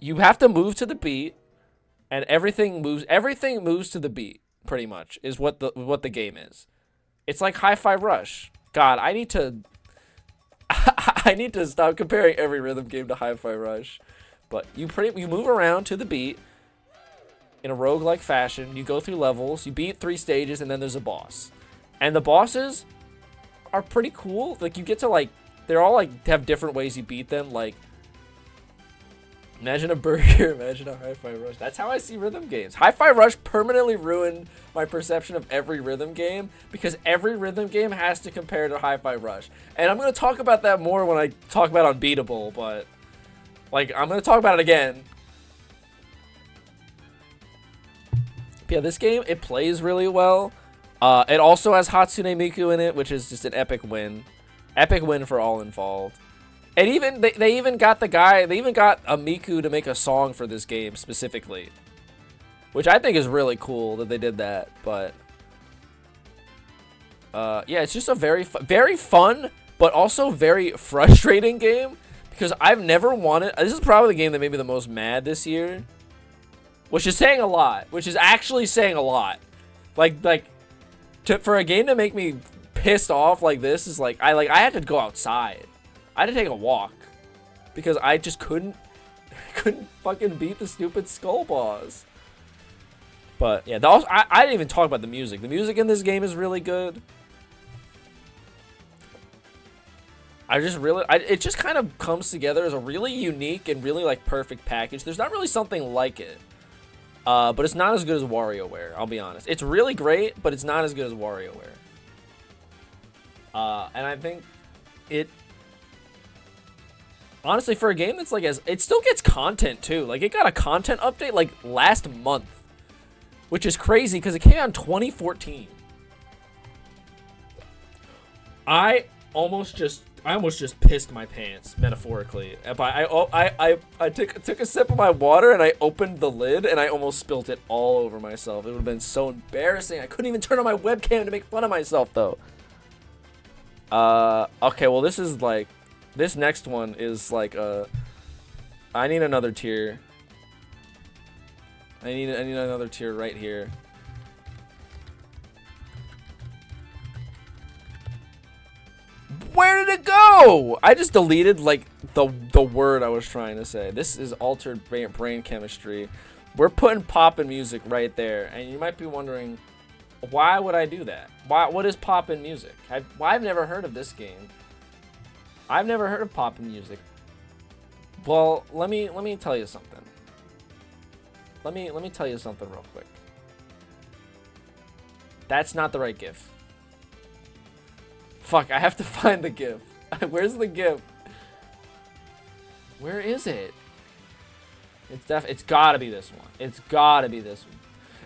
You have to move to the beat, and everything moves to the beat, pretty much, is what the game is. It's like Hi-Fi Rush. God, I need to stop comparing every rhythm game to Hi-Fi Rush. But you move around to the beat in a roguelike fashion. You go through levels, you beat 3 stages, and then there's a boss. And the bosses are pretty cool. Like, you get to, like, they're all, like, have different ways you beat them. Like, imagine a burger, imagine a Hi-Fi Rush. That's how I see rhythm games. Hi-Fi Rush permanently ruined my perception of every rhythm game because every rhythm game has to compare to Hi-Fi Rush. And I'm going to talk about that more when I talk about Unbeatable, but, like, I'm going to talk about it again. But yeah, this game, it plays really well. It also has Hatsune Miku in it, which is just an epic win. Epic win for all involved. And even they even got a Miku to make a song for this game specifically, which I think is really cool that they did that. But yeah, it's just a very fun, but also very frustrating game because I've never wanted. This is probably the game that made me the most mad this year, which is saying a lot. Which is actually saying a lot. For a game to make me pissed off like this is like I had to go outside. I had to take a walk because I just couldn't fucking beat the stupid skull boss. But yeah, I didn't even talk about the music. The music in this game is really good. It just kind of comes together as a really unique and really like perfect package. There's not really something like it. But it's not as good as WarioWare, I'll be honest. It's really great, but it's not as good as WarioWare. And I think it... Honestly, for a game that's like it still gets content too. Like it got a content update like last month, which is crazy because it came out in 2014. I almost just I almost just pissed my pants, metaphorically. But I took a sip of my water and I opened the lid and I almost spilt it all over myself. It would have been so embarrassing. I couldn't even turn on my webcam to make fun of myself, though. Okay, well, this is like... This next one is like I need another tier. I need another tier right here. Where did it go? I just deleted like the word I was trying to say. This is altered brain chemistry. We're putting pop in music right there, and you might be wondering, why would I do that? What is pop in music? I've never heard of this game. I've never heard of pop in music. Well, let me tell you something. Let me tell you something real quick. That's not the right GIF. Fuck, I have to find the GIF. Where's the GIF? Where is it? It's gotta be this one. It's gotta be this one.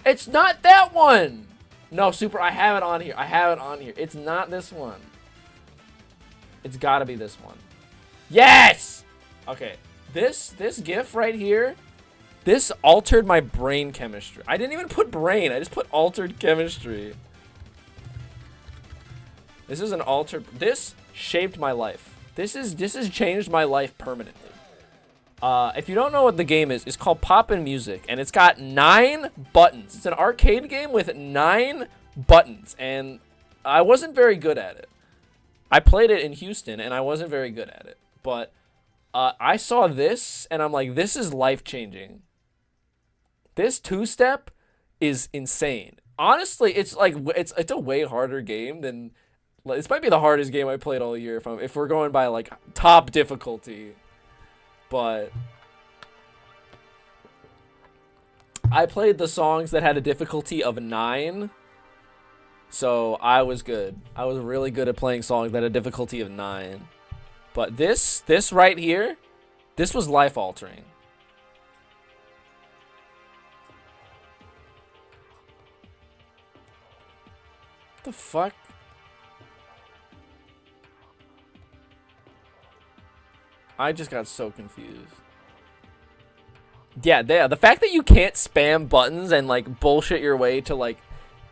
It's not that one! No, Super, I have it on here. I have it on here. It's not this one. It's gotta be this one. Yes! Okay, this GIF right here, this altered my brain chemistry. I didn't even put brain, I just put altered chemistry. This is an altered, this shaped my life. This has changed my life permanently. If you don't know what the game is, it's called Poppin' Music, and it's got 9 buttons. It's an arcade game with 9 buttons, and I wasn't very good at it. I played it in Houston, and I wasn't very good at it. But I saw this, and I'm like, this is life-changing. This two-step is insane. Honestly, it's like it's a way harder game than... This might be the hardest game I played all year if we're going by, like, top difficulty. But... I played the songs that had a difficulty of 9... So I was good. I was really good at playing songs that had a difficulty of 9. But this right here, this was life altering. What the fuck? I just got so confused. Yeah, the fact that you can't spam buttons and like bullshit your way to like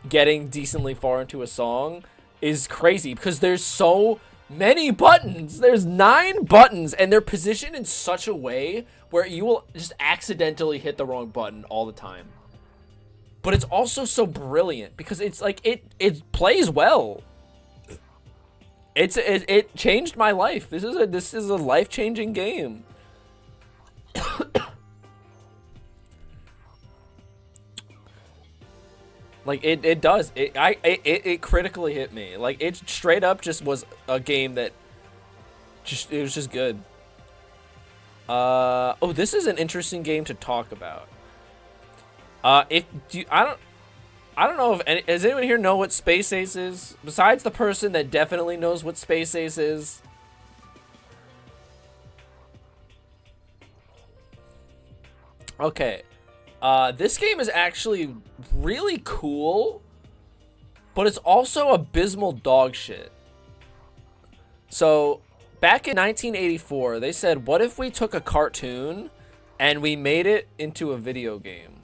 getting decently far into a song is crazy because there's so many buttons. There's 9 buttons and they're positioned in such a way where you will just accidentally hit the wrong button all the time. But it's also so brilliant because it's like it plays well. It changed my life. This is a life-changing game. Like it does. It critically hit me. Like it straight up just was a game that it was just good. Oh, this is an interesting game to talk about. I don't know if does anyone here know what Space Ace is? Besides the person that definitely knows what Space Ace is. Okay. This game is actually really cool, but it's also abysmal dog shit. So, back in 1984, they said, what if we took a cartoon and we made it into a video game?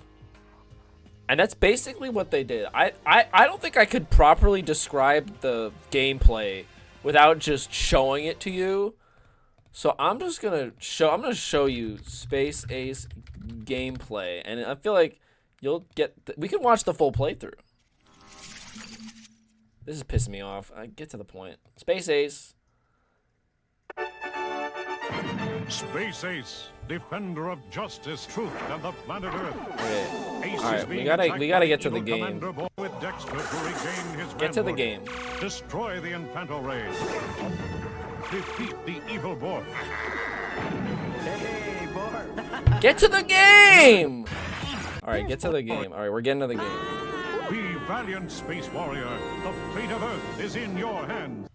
And that's basically what they did. I don't think I could properly describe the gameplay without just showing it to you. So I'm just gonna show you Space Ace gameplay, and I feel like you'll get we can watch the full playthrough. This is pissing me off. Get to the point. Space Ace. Space Ace, defender of justice, truth, and the planet Earth. Okay. Ace All right, is being we gotta get to the attacked by game. Commander Boy with Dexter to regain his Get to the manhood. game. Destroy the Infanto Rays. Defeat the evil Borg. Get to the game! Alright, get to the game. Alright, we're getting to the game. Be valiant, space warrior. The fate of Earth is in your hands.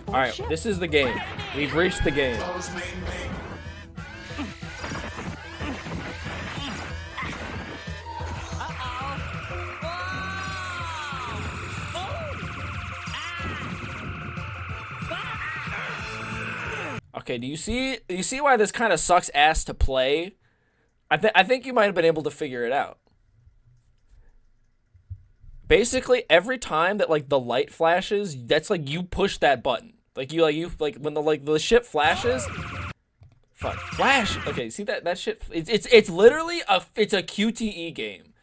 Alright, this is the game. We've reached the game. Okay, do you see why this kind of sucks ass to play? I think you might have been able to figure it out. Basically, every time that like the light flashes, that's like you push that button. Like you when the ship flashes. Fuck, flash. Okay, see that shit. It's literally a QTE game,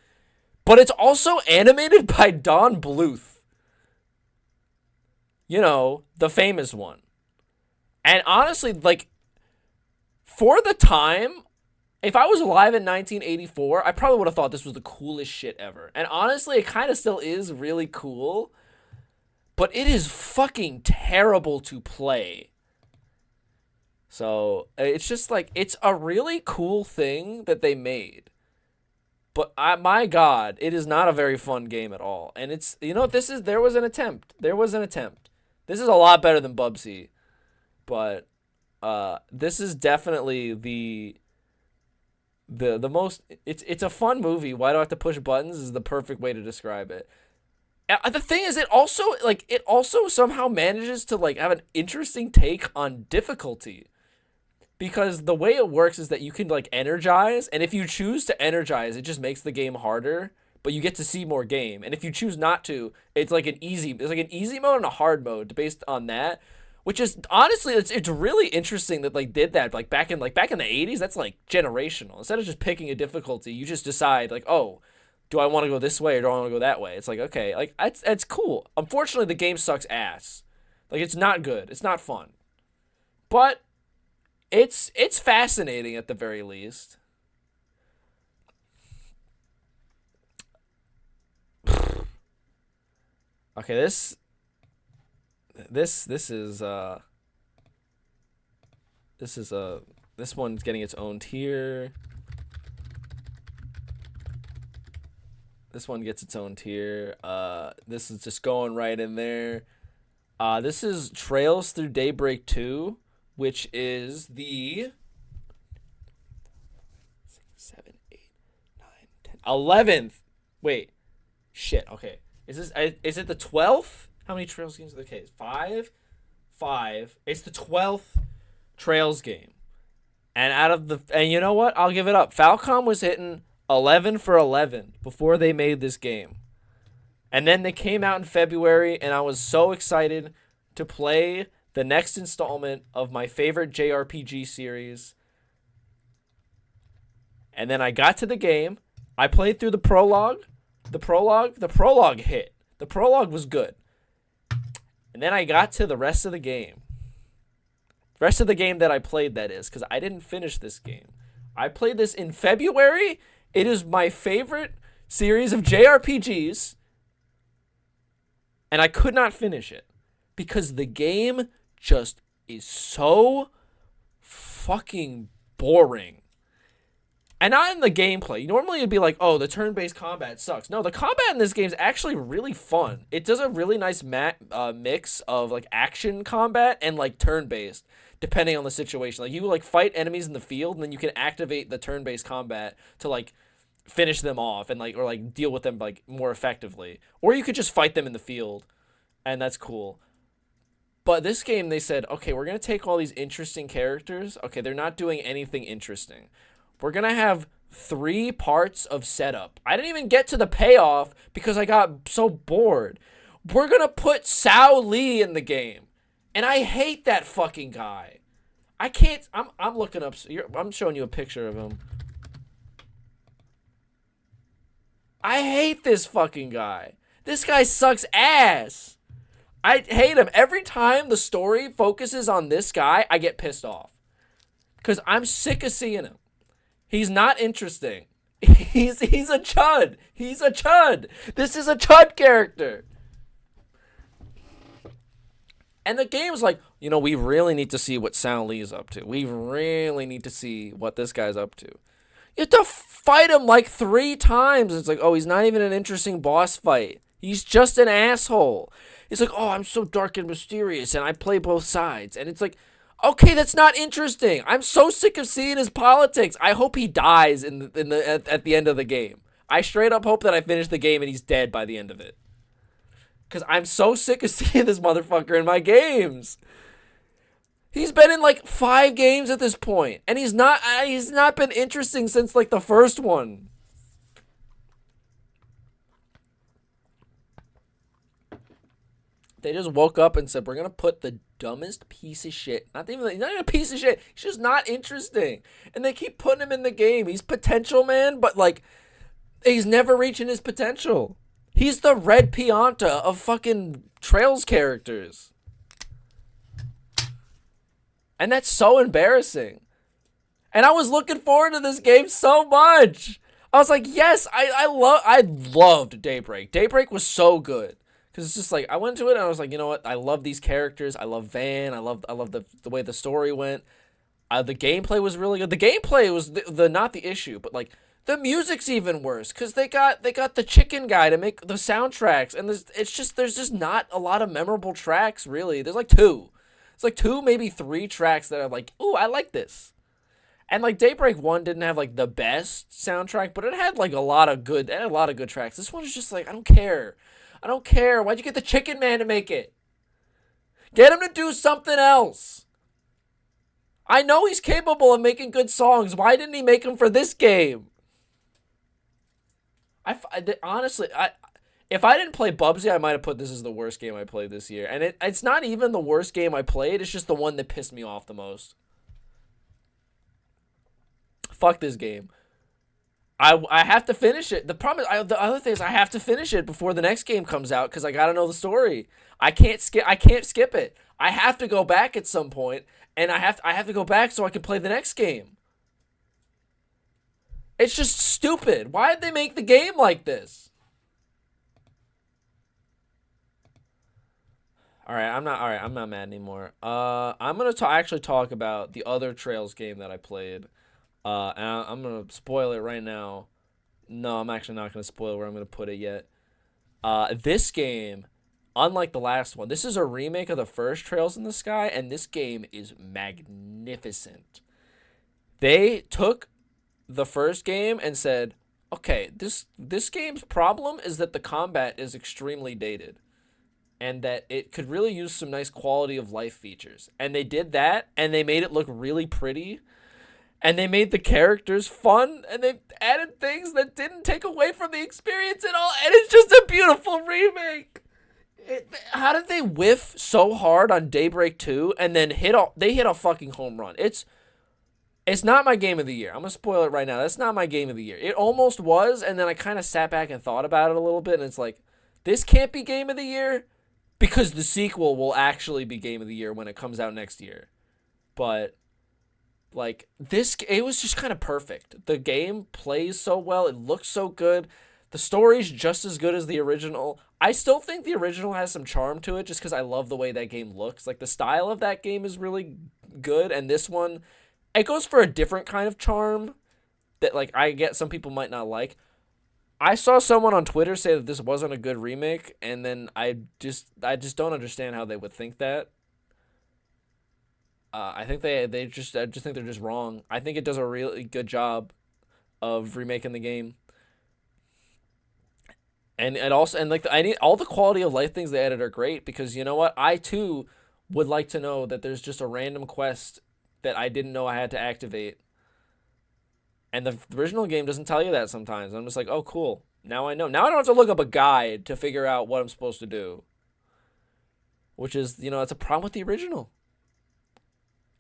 but it's also animated by Don Bluth. You know, the famous one. And honestly, like, for the time, if I was alive in 1984, I probably would have thought this was the coolest shit ever. And honestly, it kind of still is really cool, but it is fucking terrible to play. So, it's just like, it's a really cool thing that they made. But my God, it is not a very fun game at all. And it's, you know, there was an attempt. This is a lot better than Bubsy. But this is definitely the most, it's a fun movie. Why do I have to push buttons is the perfect way to describe it. The thing is, it also somehow manages to like have an interesting take on difficulty. Because the way it works is that you can like energize, and if you choose to energize, it just makes the game harder, but you get to see more game. And if you choose not to, it's like an easy mode and a hard mode based on that. Which is honestly, it's really interesting that like did that like back in the 80s. That's like generational. Instead of just picking a difficulty, you just decide like, oh, do I want to go this way or do I want to go that way? It's like, okay, like it's cool. Unfortunately, the game sucks ass. Like, it's not good. It's not fun. But it's fascinating at the very least. Okay, this one's getting its own tier. This one gets its own tier. This is just going right in there. This is Trails Through Daybreak 2, which is the 7, 8, 9, 10, 11th. Wait. Shit, okay. Is it the 12th? How many Trails games are there? Okay, 5. It's the 12th Trails game. And you know what? I'll give it up. Falcom was hitting 11 for 11 before they made this game. And then they came out in February, and I was so excited to play the next installment of my favorite JRPG series. And then I got to the game. I played through the prologue. The prologue hit. The prologue was good. And then I got to the rest of the game. The rest of the game that I played, that is, because I didn't finish this game. I played this in February. It is my favorite series of JRPGs. And I could not finish it. Because the game just is so fucking boring. And not in the gameplay. Normally it'd be like, oh, the turn-based combat sucks. No, the combat in this game is actually really fun. It does a really nice mix of like action combat and like turn-based, depending on the situation. Like you like fight enemies in the field, and then you can activate the turn-based combat to like finish them off and like or like deal with them like more effectively. Or you could just fight them in the field, and that's cool. But this game, they said, okay, we're gonna take all these interesting characters. Okay, they're not doing anything interesting. We're going to have 3 parts of setup. I didn't even get to the payoff because I got so bored. We're going to put Sao Lee in the game. And I hate that fucking guy. I can't... I'm looking up... I'm showing you a picture of him. I hate this fucking guy. This guy sucks ass. I hate him. Every time the story focuses on this guy, I get pissed off. Because I'm sick of seeing him. He's not interesting. He's a chud. He's a chud. This is a chud character. And the game's like, you know, we really need to see what Sao Lee's up to. We really need to see what this guy's up to. You have to fight him like 3 times. It's like, oh, he's not even an interesting boss fight. He's just an asshole. It's like, oh, I'm so dark and mysterious, and I play both sides. And it's like, okay, that's not interesting. I'm so sick of seeing his politics. I hope he dies at the end of the game. I straight up hope that I finish the game and he's dead by the end of it. Because I'm so sick of seeing this motherfucker in my games. He's been in like 5 games at this point, and he's not been interesting since like the first one. They just woke up and said, we're gonna put the dumbest piece of shit, not even a piece of shit, he's just not interesting, and they keep putting him in the game. He's potential, man, but like he's never reaching his potential. He's the Red Pianta of fucking Trails characters. And that's so embarrassing. And I was looking forward to this game so much. I was like, yes, I loved Daybreak. Daybreak was so good. Because it's just like, I went to it and I was like, you know what? I love these characters. I love Van. I love the way the story went. The gameplay was really good. The gameplay was the not the issue, but like the music's even worse because they got the chicken guy to make the soundtracks, and there's just not a lot of memorable tracks really. There's like 2. It's like 2, maybe 3 tracks that are like, ooh, I like this. And like Daybreak 1 didn't have like the best soundtrack, but it had like a lot of good tracks. This one is just like, I don't care. Why'd you get the Chicken Man to make it? Get him to do something else. I know he's capable of making good songs. Why didn't he make them for this game? Honestly, if I didn't play Bubsy, I might have put this as the worst game I played this year. And it's not even the worst game I played. It's just the one that pissed me off the most. Fuck this game. I have to finish it. The problem is, the other thing is I have to finish it before the next game comes out because I gotta know the story. I can't skip it. I have to go back at some point, and I have to go back so I can play the next game. It's just stupid. Why did they make the game like this? I'm not mad anymore. I'm gonna actually talk about the other Trails game that I played. And I'm gonna spoil it right now. No, I'm actually not gonna spoil where I'm gonna put it yet. This game, unlike the last one, this is a remake of the first Trails in the Sky, and this game is magnificent. They took the first game and said, okay, this game's problem is that the combat is extremely dated, and that it could really use some nice quality of life features. And they did that, and they made it look really pretty. And they made the characters fun, and they added things that didn't take away from the experience at all, and it's just a beautiful remake. How did they whiff so hard on Daybreak 2 and then hit a fucking home run? It's not my game of the year. I'm going to spoil it right now. That's not my game of the year. It almost was, and then I kind of sat back and thought about it a little bit, and it's like, this can't be game of the year because the sequel will actually be game of the year when it comes out next year. But like this, it was just kind of perfect. The game plays so well. It looks so good. The story's just as good as the original. I still think the original has some charm to it just because I love the way that game looks. Like the style of that game is really good. And this one, it goes for a different kind of charm that like I get some people might not like. I saw someone on Twitter say that this wasn't a good remake. And then I just don't understand how they would think that. I think I just think they're just wrong. I think it does a really good job of remaking the game, and I need all the quality of life things they added are great because you know what, I too would like to know that there's just a random quest that I didn't know I had to activate, and the original game doesn't tell you that sometimes. I'm just like, oh cool, now I know. Now I don't have to look up a guide to figure out what I'm supposed to do, which is that's a problem with the original.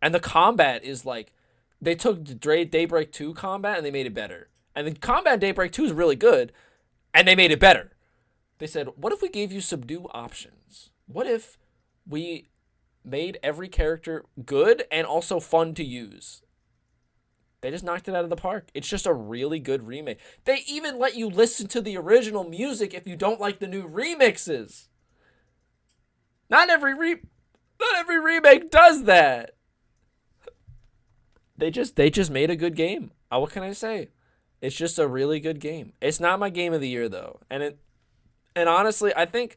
And the combat is like, they took Daybreak 2 combat and they made it better. And the combat in Daybreak 2 is really good, and they made it better. They said, what if we gave you some new options? What if we made every character good and also fun to use? They just knocked it out of the park. It's just a really good remake. They even let you listen to the original music if you don't like the new remixes. Not every remake does that. They just made a good game. What can I say? It's just a really good game. It's not my game of the year though, and honestly, I think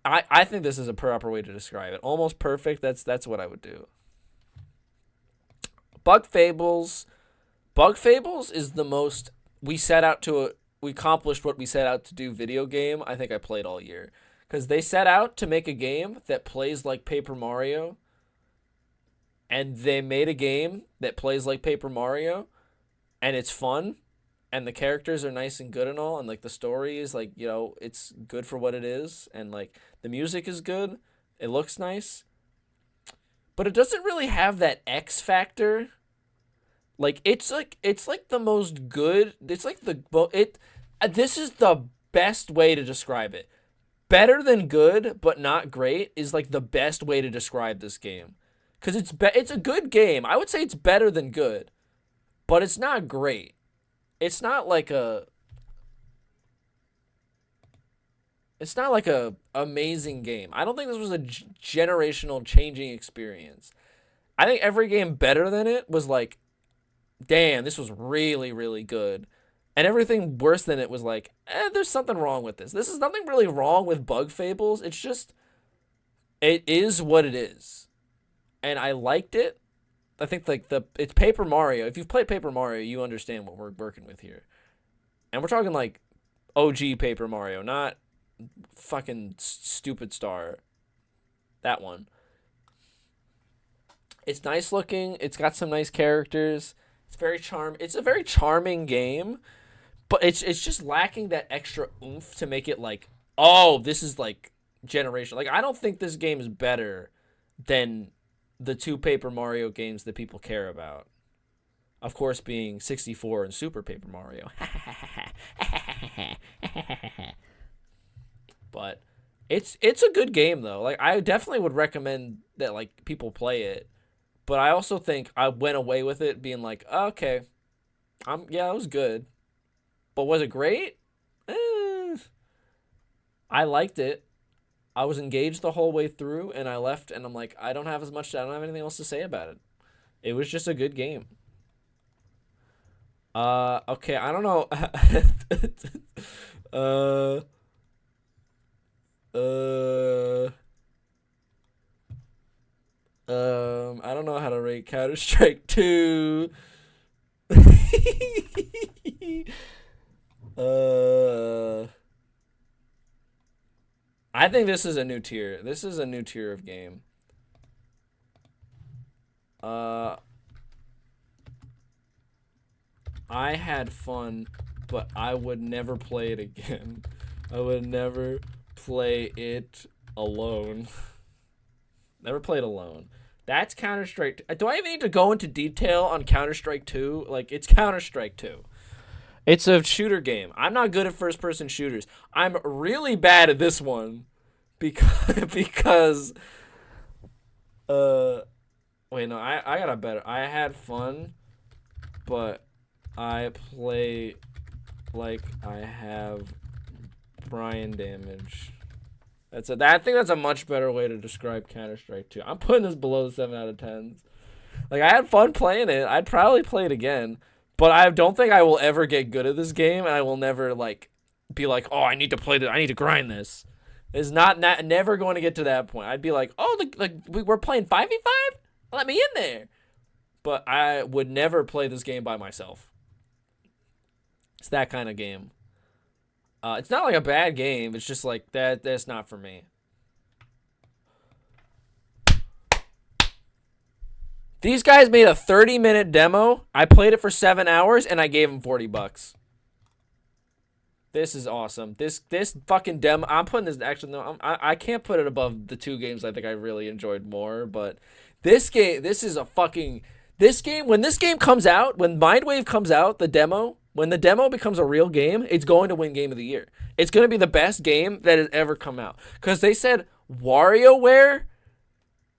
this is a proper way to describe it. Almost perfect. That's what I would do. Bug Fables is the most we accomplished what we set out to do video game I think I played all year, because they set out to make a game that plays like Paper Mario. and they made a game that plays like Paper Mario, and it's fun, and the characters are nice and good and all, and like the story is like, you know, it's good for what it is, and like the music is good, it looks nice, but it doesn't really have that X factor. Like it's like the most good. It's like this is the best way to describe it. Better than good, but not great is like the best way to describe this game. Cuz it's a good game. I would say it's better than good, but it's not great. It's not like a amazing game. I don't think this was a generational changing experience. I think every game better than it was like, damn, this was really, really good. And everything worse than it was like, there's something wrong with this. This is nothing really wrong with Bug Fables. It's just, it is what it is. And I liked it. I think like it's Paper Mario. If you've played Paper Mario, you understand what we're working with here. And we're talking like OG Paper Mario, not fucking Stupid Star. That one. It's nice looking. It's got some nice characters. It's a very charming game, but it's just lacking that extra oomph to make it like, oh, this is like generational. Like I don't think this game is better than the two Paper Mario games that people care about. Of course, being 64 and Super Paper Mario. But it's a good game though. Like I definitely would recommend that like people play it. But I also think I went away with it being like, oh, okay, it was good. But was it great? I liked it. I was engaged the whole way through, and I left, and I'm like, I don't have anything else to say about it. It was just a good game. Okay, I don't know. I don't know how to rate Counter-Strike 2. I think this is a new tier. This is a new tier of game. I had fun, but I would never play it again. I would never play it alone. Never played alone. That's Counter-Strike. Do I even need to go into detail on Counter-Strike 2? Like, it's Counter-Strike 2. It's a shooter game. I'm not good at first-person shooters. I'm really bad at this one because wait, no, I got a better. I had fun, but I play like I have Brian damage. I think that's a much better way to describe Counter-Strike 2. I'm putting this below 7 out of 10s. Like, I had fun playing it. I'd probably play it again. But I don't think I will ever get good at this game, and I will never, like, be like, oh, I need to play this. I need to grind this. It's never going to get to that point. I'd be like, oh, we're playing 5v5? Let me in there. But I would never play this game by myself. It's that kind of game. It's not like a bad game. It's just like that's not for me. These guys made a 30-minute demo. I played it for 7 hours and I gave them $40. This is awesome. This fucking demo. I'm putting this actually no. I can't put it above the two games I think I really enjoyed more. But this game. This is a fucking. This game. When this game comes out, when Mindwave comes out, the demo. When the demo becomes a real game, it's going to win Game of the Year. It's going to be the best game that has ever come out. Because they said, WarioWare?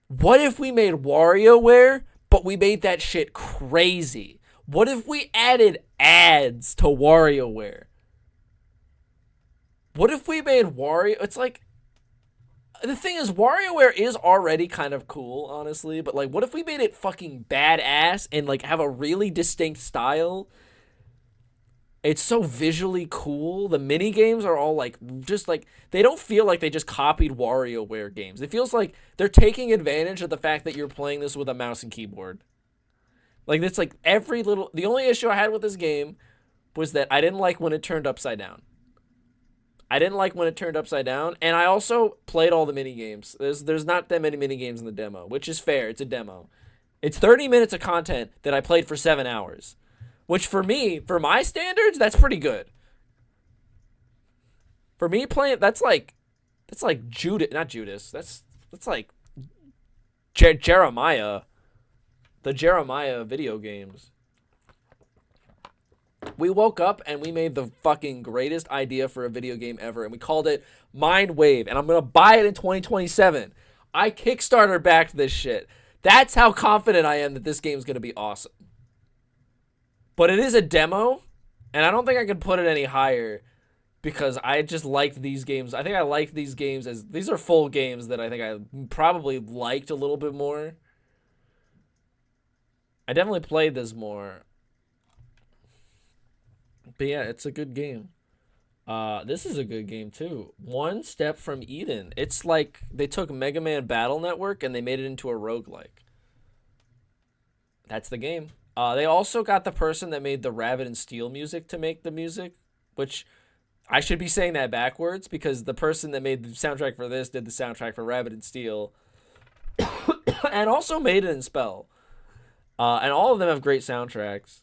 What if we made WarioWare, but we made that shit crazy? What if we added ads to WarioWare? What if we made Wario... It's like... The thing is, WarioWare is already kind of cool, honestly. But, like, what if we made it fucking badass and, like, have a really distinct style... It's so visually cool. The mini games are all like, just like, they don't feel like they just copied WarioWare games. It feels like they're taking advantage of the fact that you're playing this with a mouse and keyboard. Like, it's like every little, the only issue I had with this game was that I didn't like when it turned upside down. And I also played all the mini games. There's not that many mini games in the demo, which is fair. It's a demo. It's 30 minutes of content that I played for 7 hours, which for me, for my standards, that's pretty good. For me playing, that's like Judas, not Judas. That's like Jeremiah, the Jeremiah video games. We woke up and we made the fucking greatest idea for a video game ever, and we called it Mind Wave, and I'm gonna buy it in 2027. I Kickstarter backed this shit. That's how confident I am that this game's gonna be awesome. But it is a demo, and I don't think I could put it any higher because I just liked these games. I think I liked these games as these are full games that I think I probably liked a little bit more. I definitely played this more. But yeah, it's a good game. This is a good game too. One Step from Eden. It's like they took Mega Man Battle Network and they made it into a roguelike. That's the game. They also got the person that made the Rabbit and Steel music to make the music, which I should be saying that backwards because the person that made the soundtrack for this did the soundtrack for Rabbit and Steel and also made it in Spell. And all of them have great soundtracks.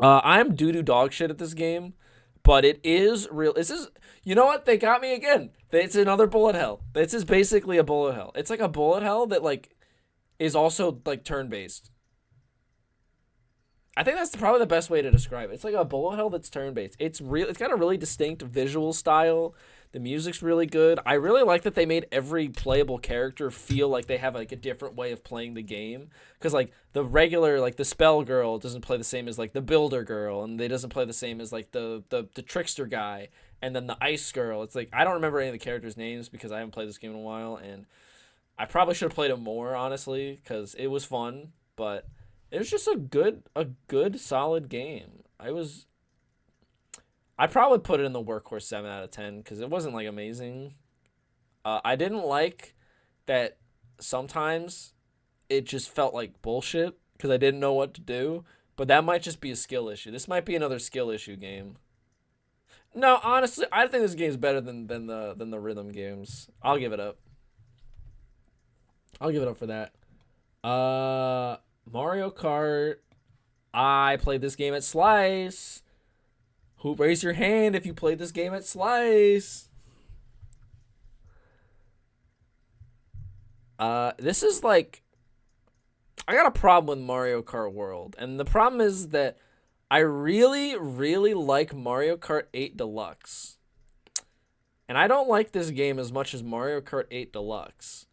I'm doo-doo dog shit at this game, but it is real. This is, you know what? They got me again. It's another bullet hell. This is basically a bullet hell. It's like a bullet hell that like is also like turn-based. I think that's probably the best way to describe it. It's like a bullet hell that's turn-based. It's real. It's got a really distinct visual style. The music's really good. I really like that they made every playable character feel like they have like a different way of playing the game. Because like the regular, like the spell girl doesn't play the same as like the builder girl, and they doesn't play the same as like the trickster guy, and then the ice girl. It's like I don't remember any of the characters' names because I haven't played this game in a while, and I probably should have played it more honestly because it was fun, but it was just a good solid game. I'd probably put it in the workhorse 7 out of 10 because it wasn't like amazing. I didn't like that sometimes it just felt like bullshit because I didn't know what to do. But that might just be a skill issue. This might be another skill issue game. No, honestly, I think this game's better than the rhythm games. I'll give it up. I'll give it up for that. Mario Kart. I played this game at Slice. Who raise your hand if you played this game at Slice? This is like I got a problem with Mario Kart World, and the problem is that I really, really like Mario Kart 8 Deluxe. And I don't like this game as much as Mario Kart 8 Deluxe.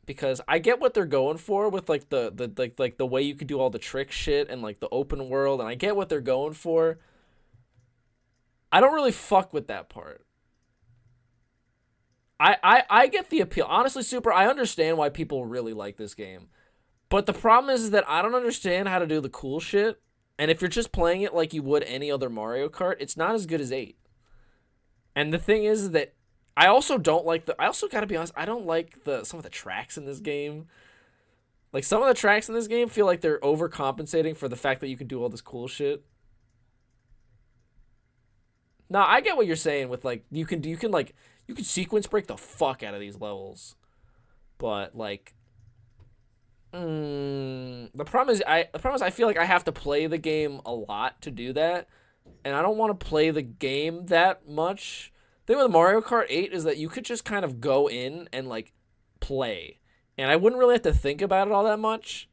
Because I get what they're going for with like the way you could do all the trick shit and like the open world, and I get what they're going for. I don't really fuck with that part. I get the appeal. Honestly, Super, I understand why people really like this game. But the problem is that I don't understand how to do the cool shit. And if you're just playing it like you would any other Mario Kart, it's not as good as 8. And the thing is that I also don't like I also gotta be honest, I don't like some of the tracks in this game. Like some of the tracks in this game feel like they're overcompensating for the fact that you can do all this cool shit. No, I get what you're saying with like you can sequence break the fuck out of these levels. But like the problem is I feel like I have to play the game a lot to do that, and I don't want to play the game that much. The thing with Mario Kart 8 is that you could just kind of go in and like play, and I wouldn't really have to think about it all that much.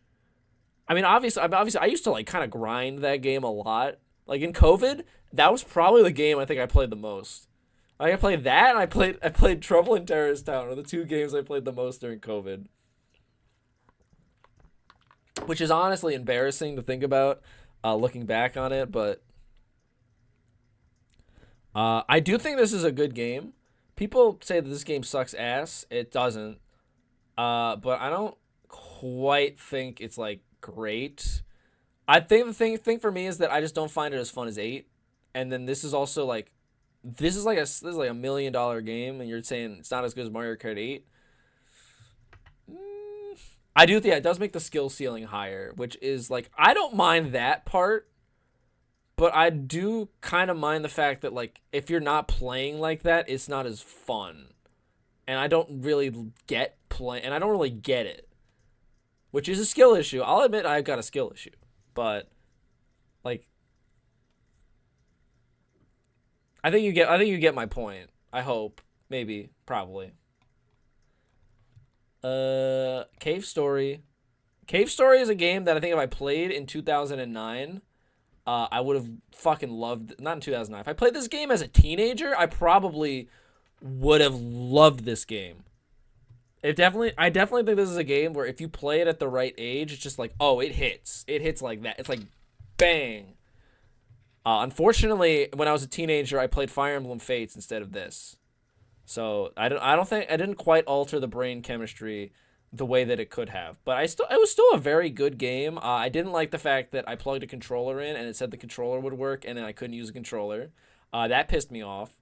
I mean, obviously I used to like kind of grind that game a lot. Like in COVID, that was probably the game I think I played the most. I played that, and I played Trouble in Terrorist Town, are the two games I played the most during COVID. Which is honestly embarrassing to think about, looking back on it, but I do think this is a good game. People say that this game sucks ass. It doesn't. But I don't quite think it's like great. I think the thing for me is that I just don't find it as fun as 8. And then this is also like this is like a $1 million game, and you're saying it's not as good as Mario Kart 8. I do think it does make the skill ceiling higher, which is like I don't mind that part, but I do kind of mind the fact that like if you're not playing like that, it's not as fun, and I don't really get it. which is a skill issue. I'll admit I've got a skill issue, but like, I think you get my point. I hope, maybe, probably. Cave Story. Cave Story is a game that I think if I played in 2009, I would have fucking loved. Not in 2009. If I played this game as a teenager, I probably would have loved this game. I definitely think this is a game where if you play it at the right age, it's just like, oh, it hits. It hits like that. It's like, bang. Unfortunately, when I was a teenager, I played Fire Emblem Fates instead of this. So I don't think I didn't quite alter the brain chemistry the way that it could have. But it was still a very good game. I didn't like the fact that I plugged a controller in and it said the controller would work and then I couldn't use a controller. That pissed me off.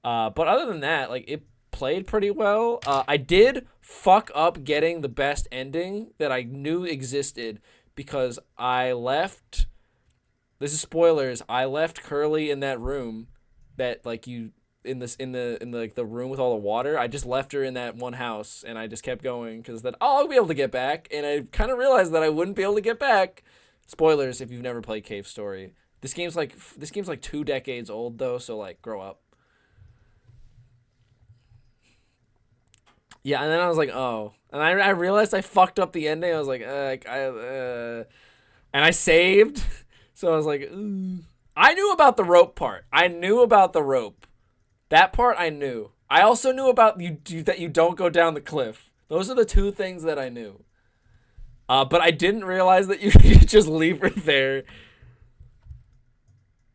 But other than that, like, it played pretty well. I did fuck up getting the best ending that I knew existed because I left. This is spoilers. I left Curly in that room that, like, you in the room with all the water. I just left her in that one house and I just kept going because then I'll be able to get back, and I kind of realized that I wouldn't be able to get back. Spoilers if you've never played Cave Story. This game's like 2 decades old though, so like grow up. Yeah, and then I was like, oh. And I realized I fucked up the ending. I was like, and I saved. So I was like, I knew about the rope part. I knew about the rope. That part I knew. I also knew about that you don't go down the cliff. Those are the 2 things that I knew. But I didn't realize that you could just leave her there.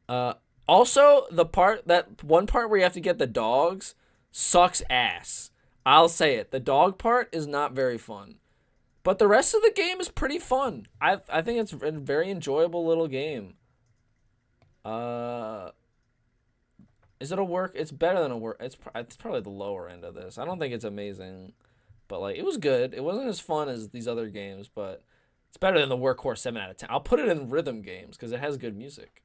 Also, that one part where you have to get the dogs sucks ass. I'll say it. The dog part is not very fun. But the rest of the game is pretty fun. I think it's a very enjoyable little game. Is it a work? It's better than a work. It's probably the lower end of this. I don't think it's amazing. But, like, it was good. It wasn't as fun as these other games, but it's better than the Workhorse 7 out of 10. I'll put it in rhythm games because it has good music.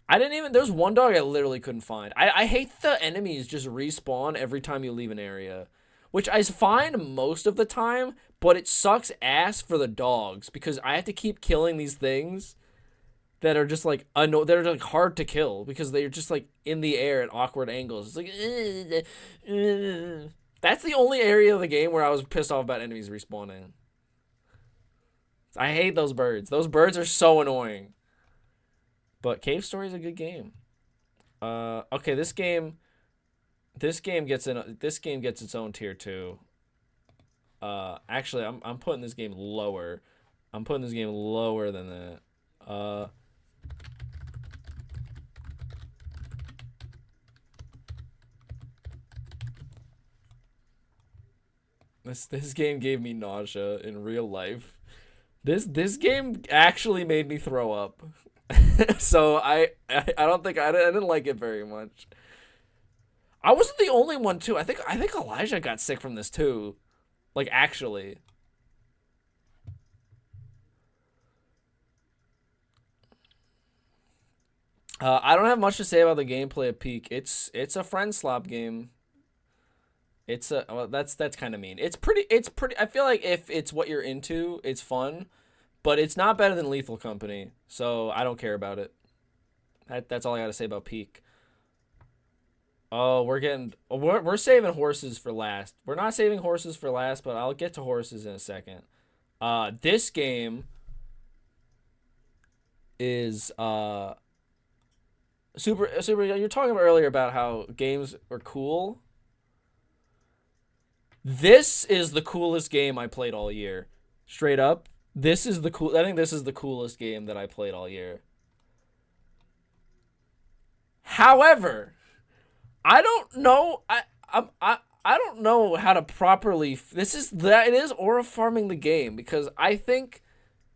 There's one dog I literally couldn't find. I hate the enemies just respawn every time you leave an area, which I find most of the time, but it sucks ass for the dogs because I have to keep killing these things that are just like, they're like hard to kill because they're just like in the air at awkward angles. It's like, that's the only area of the game where I was pissed off about enemies respawning. I hate those birds. Those birds are so annoying. But Cave Story is a good game. Okay, this game gets its own tier 2. Actually, I'm putting this game lower. I'm putting this game lower than that. This game gave me nausea in real life. This game actually made me throw up. So I didn't like it very much. I wasn't the only one too. I think Elijah got sick from this too. Like, actually. I don't have much to say about the gameplay of Peak. It's a friend slop game. That's kind of mean. It's pretty. I feel like if it's what you're into, it's fun, but it's not better than Lethal Company. So I don't care about it. That's all I got to say about Peak. Oh, we're saving horses for last. We're not saving horses for last, but I'll get to horses in a second. This game is super. You're talking about earlier about how games are cool. This is the coolest game I played all year. Straight up. I think this is the coolest game that I played all year. However, I don't know. I don't know how to properly. It is Aura farming the game because I think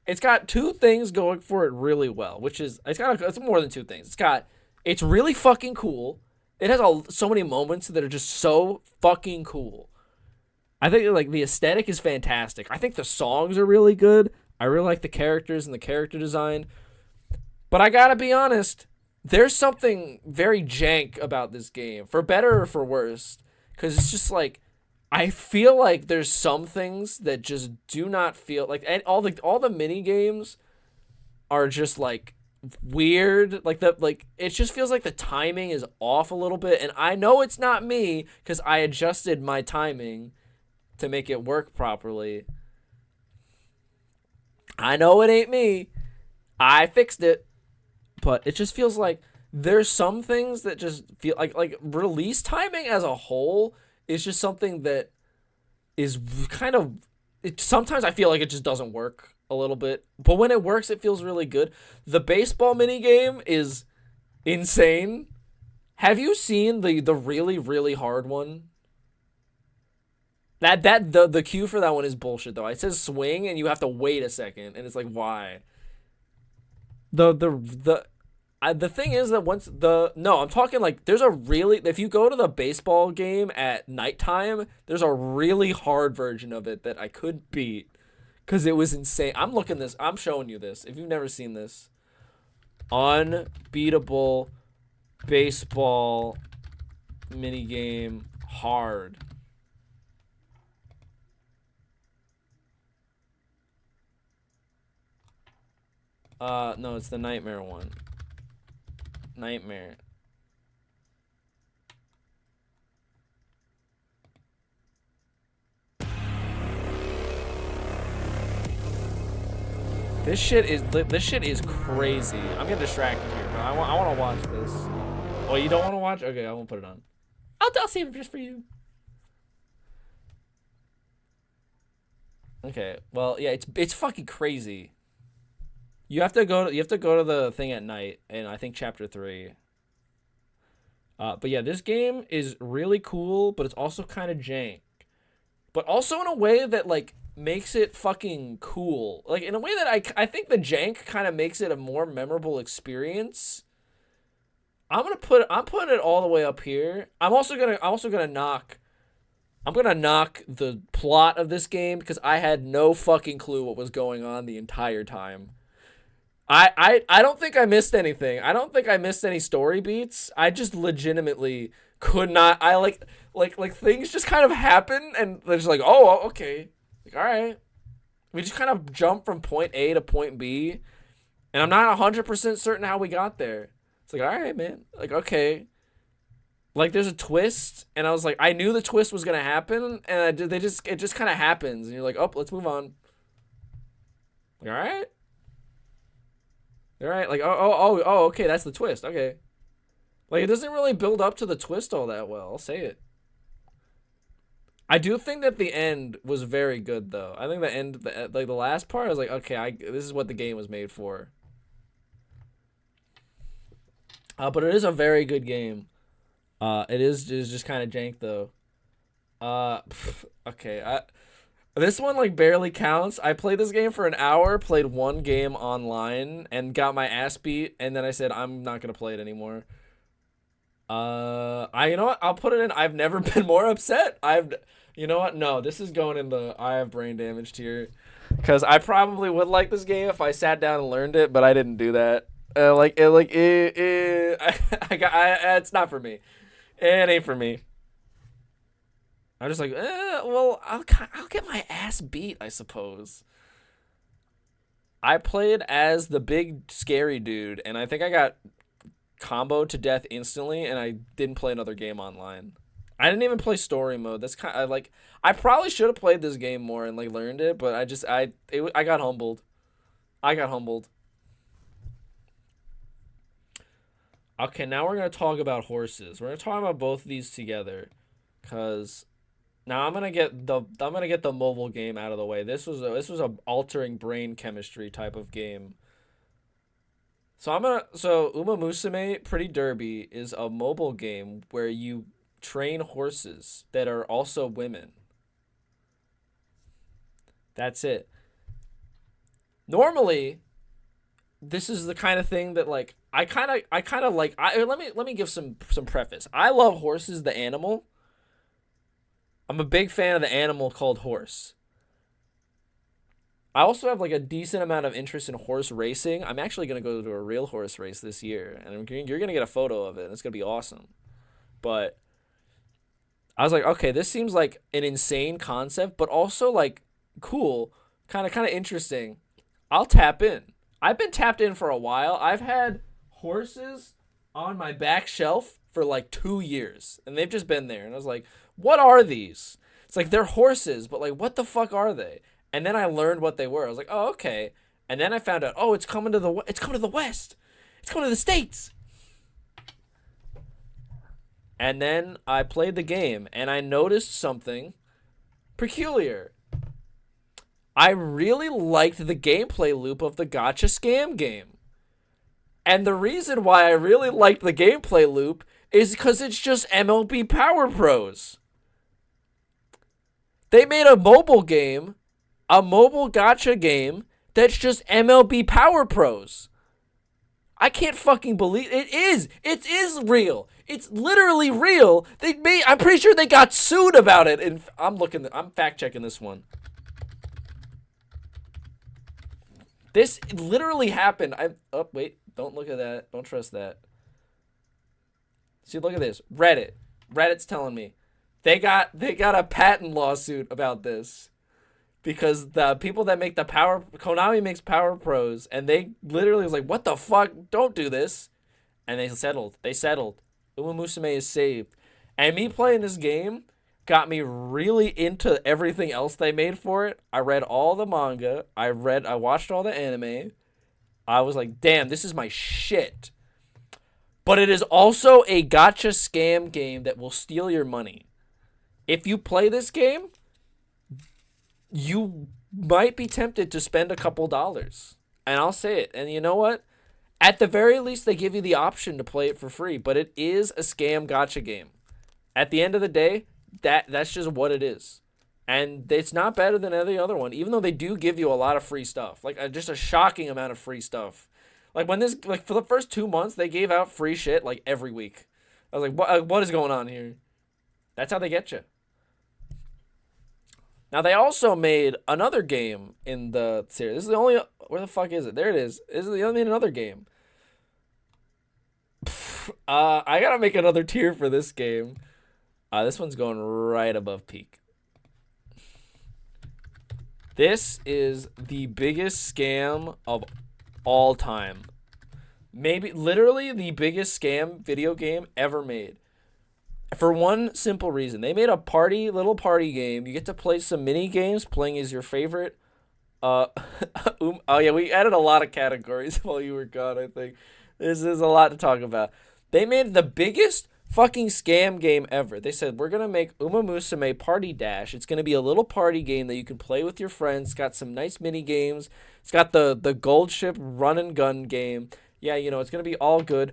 it's got 2 things going for it really well, which is it's more than 2 things. It's really fucking cool. It has so many moments that are just so fucking cool. I think like the aesthetic is fantastic. I think the songs are really good. I really like the characters and the character design. But I gotta be honest, there's something very jank about this game, for better or for worse. Because it's just like, I feel like there's some things that just do not feel like, and all the mini games are just like weird. Like it just feels like the timing is off a little bit, and I know it's not me because I adjusted my timing to make it work properly. I know it ain't me. I fixed it, but it just feels like there's some things that just feel like release timing as a whole is just something that is kind of sometimes I feel like it just doesn't work a little bit, but when it works it feels really good. The baseball mini game is insane. Have you seen the really really hard one? The cue for that one is bullshit though. It says swing and you have to wait a second and it's like, why? The thing is that I'm talking like there's a really, if you go to the baseball game at nighttime, there's a really hard version of it that I couldn't beat because it was insane. I'm showing you this if you've never seen this. Unbeatable baseball minigame hard. No, it's the nightmare one. Nightmare. This shit is crazy. I'm getting distracted here, but I want to watch this. Oh, you don't want to watch? Okay, I won't put it on. I'll save it just for you. Okay. Well, yeah, it's fucking crazy. You have to go to the thing at night, and I think chapter 3. But yeah, this game is really cool, but it's also kind of jank. But also in a way that like makes it fucking cool. Like in a way that I think the jank kind of makes it a more memorable experience. I'm putting it all the way up here. I'm gonna knock the plot of this game because I had no fucking clue what was going on the entire time. I don't think I missed anything. I don't think I missed any story beats. I just legitimately could not. I like things just kind of happen and they're just like, oh, okay. Like, all right. We just kind of jump from point A to point B. And I'm not 100% certain how we got there. It's like, all right, man. Like, okay. Like, there's a twist. And I was like, I knew the twist was going to happen. And it just kind of happens. And you're like, oh, let's move on. Like, all right. All right, like oh, okay, that's the twist. Okay, like it doesn't really build up to the twist all that well. I'll say it. I do think that the end was very good though. I think the last part, I was like, okay, this is what the game was made for. But it is a very good game. It is just kind of jank though. Okay, this one like barely counts. I played this game for an hour, played one game online, and got my ass beat. And then I said I'm not gonna play it anymore. You know what? I'll put it in. I've never been more upset. You know what? No, this is going in the I have brain damage tier, because I probably would like this game if I sat down and learned it, but I didn't do that. It's not for me. It ain't for me. I'm just like, well, I'll get my ass beat, I suppose. I played as the big scary dude, and I think I got comboed to death instantly, and I didn't play another game online. I didn't even play story mode. That's kind of like, I probably should have played this game more and like learned it, but I got humbled. I got humbled. Okay, now we're gonna talk about horses. We're gonna talk about both of these together, cause. Now I'm gonna get the mobile game out of the way. This was a altering brain chemistry type of game. So Uma Musume Pretty Derby is a mobile game where you train horses that are also women. That's it. Normally, this is the kind of thing that like I kind of like. Let me give some preface. I love horses, the animal. I'm a big fan of the animal called horse. I also have like a decent amount of interest in horse racing. I'm actually going to go to a real horse race this year, and you're going to get a photo of it, and it's going to be awesome. But I was like, okay, this seems like an insane concept, but also like cool, kind of interesting. I'll tap in. I've been tapped in for a while. I've had horses on my back shelf for like 2 years, and they've just been there. And I was like, what are these? It's like they're horses, but like, what the fuck are they? And then I learned what they were. I was like, oh, okay. And then I found out, oh, it's coming to the West. It's coming to the States. And then I played the game, and I noticed something peculiar. I really liked the gameplay loop of the Gotcha Scam game. And the reason why I really liked the gameplay loop is because it's just MLB Power Pros. They made a mobile game, a mobile gotcha game, that's just MLB Power Pros. I can't fucking believe it is. It is real. It's literally real. I'm pretty sure they got sued about it. And I'm fact checking this one. This literally happened. Wait, don't look at that. Don't trust that. See, look at this. Reddit. Reddit's telling me they got a patent lawsuit about this because the people that make Konami makes Power Pros, and they literally was like, "What the fuck? Don't do this," and they settled. Uma Musume is saved, and me playing this game got me really into everything else they made for it. I read all the manga. I watched all the anime. I was like, damn, this is my shit. But it is also a gotcha scam game that will steal your money. If you play this game, you might be tempted to spend a couple dollars. And I'll say it. And you know what? At the very least, they give you the option to play it for free. But it is a scam gotcha game. At the end of the day, that's just what it is. And it's not better than any other one, even though they do give you a lot of free stuff. Like, just a shocking amount of free stuff. Like, for the first 2 months, they gave out free shit, like, every week. I was like, what is going on here? That's how they get you. Now, they also made another game in the series. This is the only... Where the fuck is it? There it is. They made another game. I gotta make another tier for this game. This one's going right above peak. This is the biggest scam of all time. Maybe literally the biggest scam video game ever made. For one simple reason. They made a little party game. You get to play some mini games, playing as your favorite. Oh yeah, we added a lot of categories while you were gone, I think. This is a lot to talk about. They made the biggest fucking scam game ever. They said, we're going to make Uma Musume Party Dash. It's going to be a little party game that you can play with your friends. It's got some nice mini games. It's got the gold ship run and gun game. Yeah, it's going to be all good.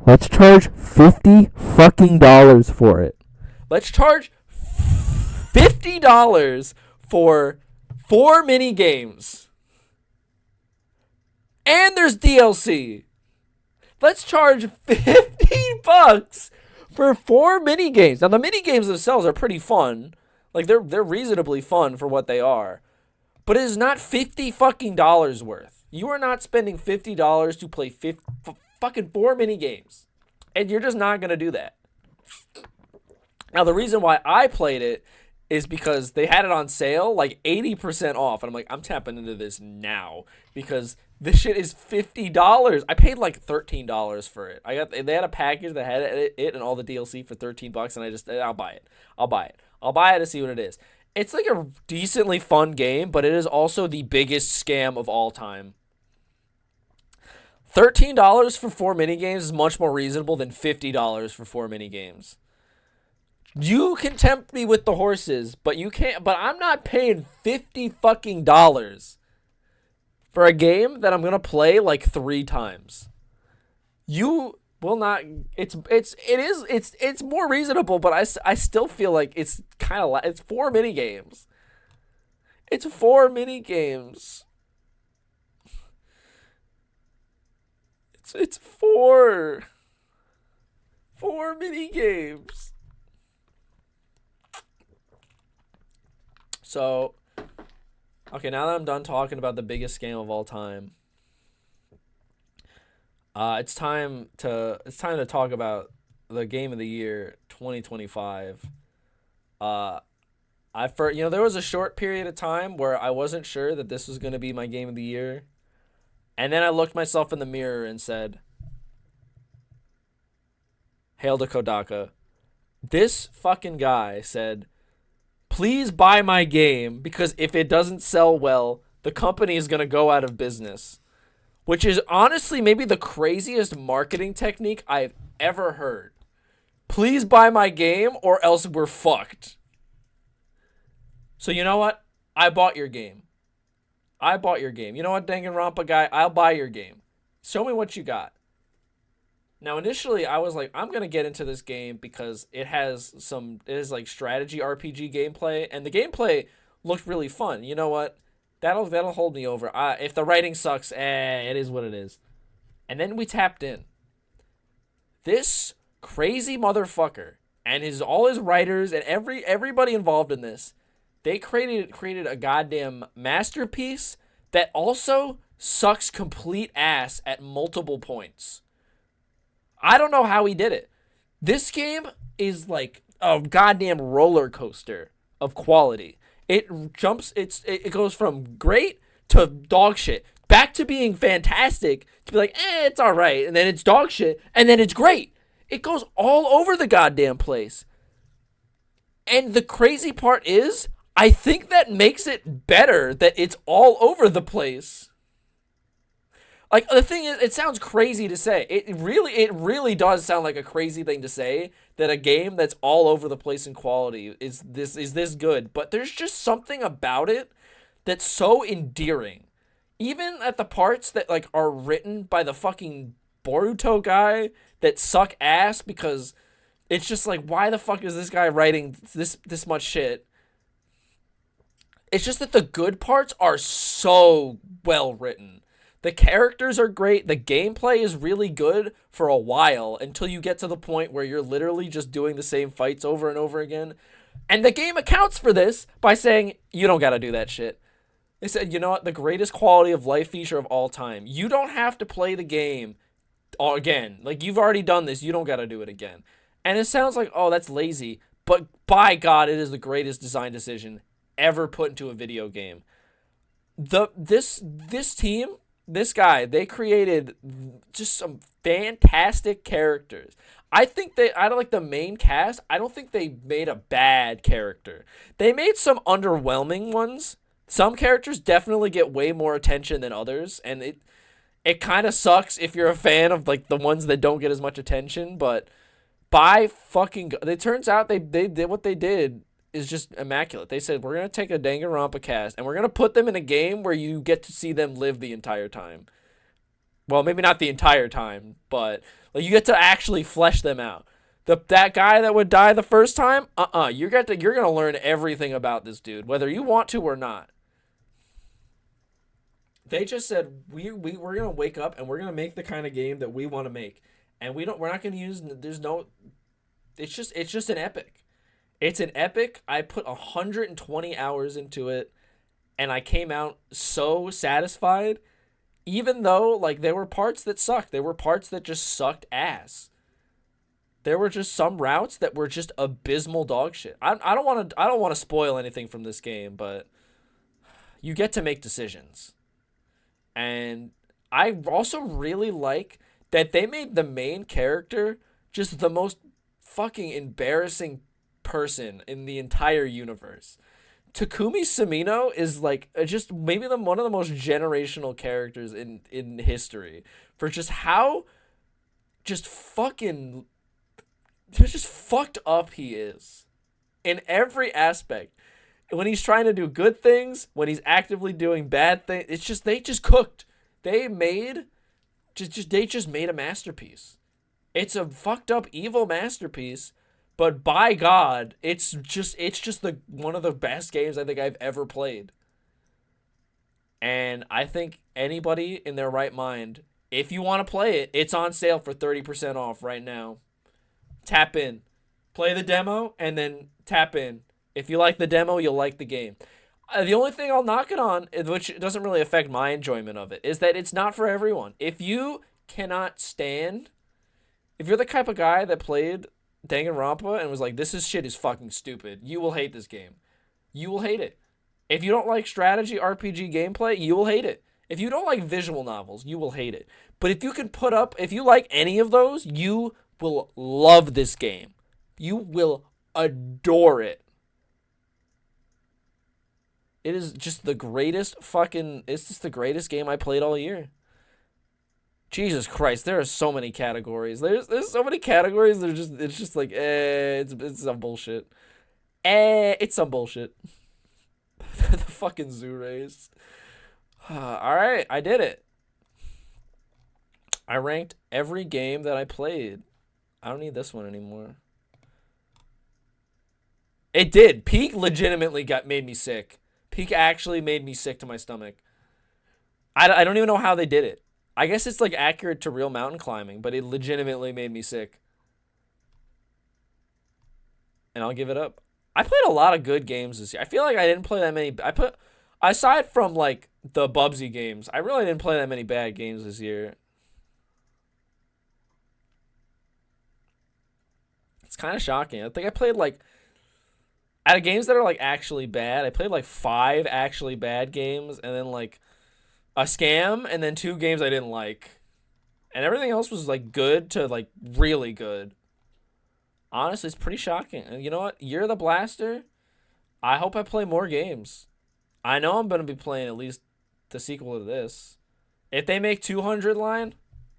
Let's charge $50 fucking dollars for it. Let's charge $50 for 4 mini games. And there's DLC. Let's charge $50 for 4 mini games. Now the mini games themselves are pretty fun. Like they're reasonably fun for what they are. But it is not $50 fucking dollars worth. You are not spending $50 to play fucking 4 mini games. And you're just not going to do that. Now the reason why I played it is because they had it on sale, like 80% off. And I'm like, I'm tapping into this now because this shit is $50. I paid like $13 for it. They had a package that had it and all the DLC for $13, and I'll buy it. I'll buy it to see what it is. It's like a decently fun game, but it is also the biggest scam of all time. $13 for 4 minigames is much more reasonable than $50 for 4 minigames. You can tempt me with the horses, but you can't. But I'm not paying $50 fucking dollars for a game that I'm gonna play like 3 times. You will not. It's more reasonable, but I still feel like it's kind of it's 4 mini games. It's 4 mini games. It's 4 mini games. So, okay, now that I'm done talking about the biggest scam of all time, it's time to talk about the game of the year 2025, there was a short period of time where I wasn't sure that this was going to be my game of the year. And then I looked myself in the mirror and said, Hail to Kodaka. This fucking guy said, please buy my game because if it doesn't sell well, the company is going to go out of business. Which is honestly maybe the craziest marketing technique I've ever heard. Please buy my game or else we're fucked. So you know what? I bought your game. You know what, Danganronpa guy? I'll buy your game. Show me what you got. Now, initially, I was like, I'm going to get into this game because it is like strategy RPG gameplay, and the gameplay looked really fun. You know what? That'll hold me over. If the writing sucks, it is what it is. And then we tapped in. This crazy motherfucker and all his writers and everybody involved in this, they created a goddamn masterpiece that also sucks complete ass at multiple points. I don't know how he did it. This game is like a goddamn roller coaster of quality. It goes from great to dog shit, back to being fantastic, to be like, it's all right, and then it's dog shit, and then it's great. It goes all over the goddamn place. And the crazy part is, I think that makes it better that it's all over the place. Like, the thing is, it sounds crazy to say. It really does sound like a crazy thing to say, that a game that's all over the place in quality is this good. But there's just something about it that's so endearing. Even at the parts that, like, are written by the fucking Boruto guy that suck ass, because it's just like, why the fuck is this guy writing this much shit? It's just that the good parts are so well written. The characters are great. The gameplay is really good for a while until you get to the point where you're literally just doing the same fights over and over again. And the game accounts for this by saying, you don't gotta do that shit. They said, you know what? The greatest quality of life feature of all time. You don't have to play the game again. Like, you've already done this. You don't gotta do it again. And it sounds like, oh, that's lazy. But by God, it is the greatest design decision ever put into a video game. This team... This guy, they created just some fantastic characters. I think out of like the main cast, I don't think they made a bad character. They made some underwhelming ones. Some characters definitely get way more attention than others, and it kind of sucks if you're a fan of like the ones that don't get as much attention. But by fucking, it turns out they did what they did is just immaculate. They said, we're going to take a Danganronpa cast and we're going to put them in a game where you get to see them live the entire time. Well, maybe not the entire time, but like you get to actually flesh them out. That guy that would die the first time, you're going to learn everything about this dude, whether you want to or not. They just said, we're going to wake up and we're going to make the kind of game that we want to make. And we're not going to use, it's just an epic. It's an epic. I put 120 hours into it, and I came out so satisfied, even though, like, there were parts that sucked. There were parts that just sucked ass. There were just some routes that were just abysmal dog shit. I don't want to spoil anything from this game, but you get to make decisions. And I also really like that they made the main character just the most fucking embarrassing person in the entire universe. Takumi Samino is like just maybe one of the most generational characters in history for just how just fucking just fucked up he is in every aspect. When he's trying to do good things, when he's actively doing bad things, it's just they just cooked. They just made a masterpiece. It's a fucked up evil masterpiece. But by God, it's just one of the best games I think I've ever played. And I think anybody in their right mind, if you want to play it, it's on sale for 30% off right now. Tap in. Play the demo and then tap in. If you like the demo, you'll like the game. The only thing I'll knock it on, which doesn't really affect my enjoyment of it, is that it's not for everyone. If you cannot stand If you're the type of guy that played Danganronpa and was like, this shit is fucking stupid, you will hate this game. You will hate it. If you don't like strategy RPG gameplay, you will hate it. If you don't like visual novels, you will hate it. But if you like any of those, you will love this game. You will adore it. It's just the greatest game I played all year. Jesus Christ, there are so many categories. There's so many categories that it's just like, it's some bullshit. It's some bullshit. The fucking zoo race. Alright, I did it. I ranked every game that I played. I don't need this one anymore. It did. Peak legitimately made me sick. Peak actually made me sick to my stomach. I don't even know how they did it. I guess it's like accurate to real mountain climbing, but it legitimately made me sick. And I'll give it up. I played a lot of good games this year. I feel like I didn't play that many. Aside from like the Bubsy games, I really didn't play that many bad games this year. It's kind of shocking. I think I played like, out of games that are like actually bad, I played like 5 actually bad games, and then like a scam, and then 2 games I didn't like. And everything else was like good to like really good. Honestly, it's pretty shocking. And you know what? Year of the Blaster, I hope I play more games. I know I'm going to be playing at least the sequel to this. If they make 200 line,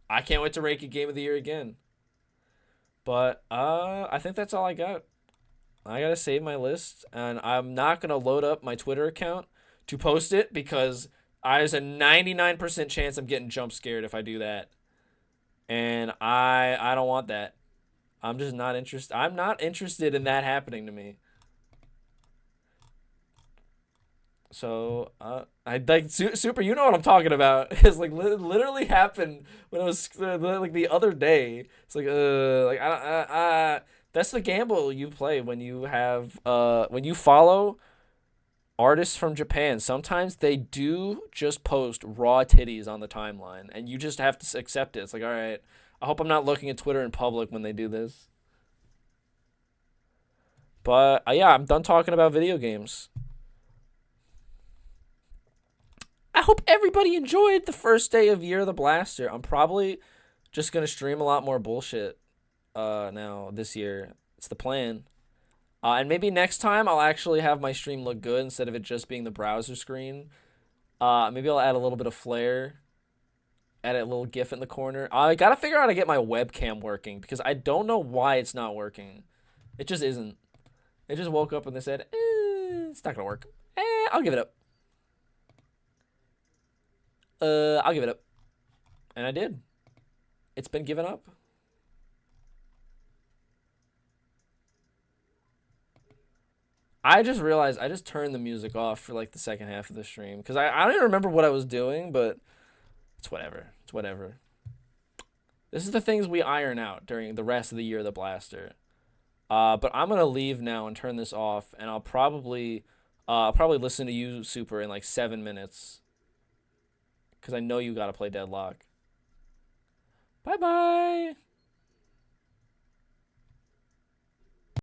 I can't wait to rank it Game of the Year again. But I think that's all I got. I got to save my list, and I'm not going to load up my Twitter account to post it because there's a 99% chance I'm getting jump scared if I do that. And I don't want that. I'm just not interested. I'm not interested in that happening to me. So, I like Super. You know what I'm talking about? It's like literally happened when it was like the other day. It's like that's the gamble you play when you have when you follow artists from Japan. Sometimes they do just post raw titties on the timeline, and you just have to accept it. It's like, all right, I hope I'm not looking at Twitter in public when they do this. But yeah, I'm done talking about video games. I hope everybody enjoyed the first day of Year of the Blaster. I'm probably just going to stream a lot more bullshit now this year. It's the plan. And maybe next time I'll actually have my stream look good instead of it just being the browser screen. Maybe I'll add a little bit of flair. Add a little GIF in the corner. I got to figure out how to get my webcam working because I don't know why it's not working. It just isn't. It just woke up and they said, it's not going to work. I'll give it up. I'll give it up. And I did. It's been given up. I just realized I just turned the music off for like the second half of the stream because I don't even remember what I was doing, but it's whatever. It's whatever. This is the things we iron out during the rest of the Year of the Blaster. But I'm gonna leave now and turn this off, and I'll probably listen to you, Super, in like 7 minutes. Because I know you gotta play Deadlock. Bye-bye!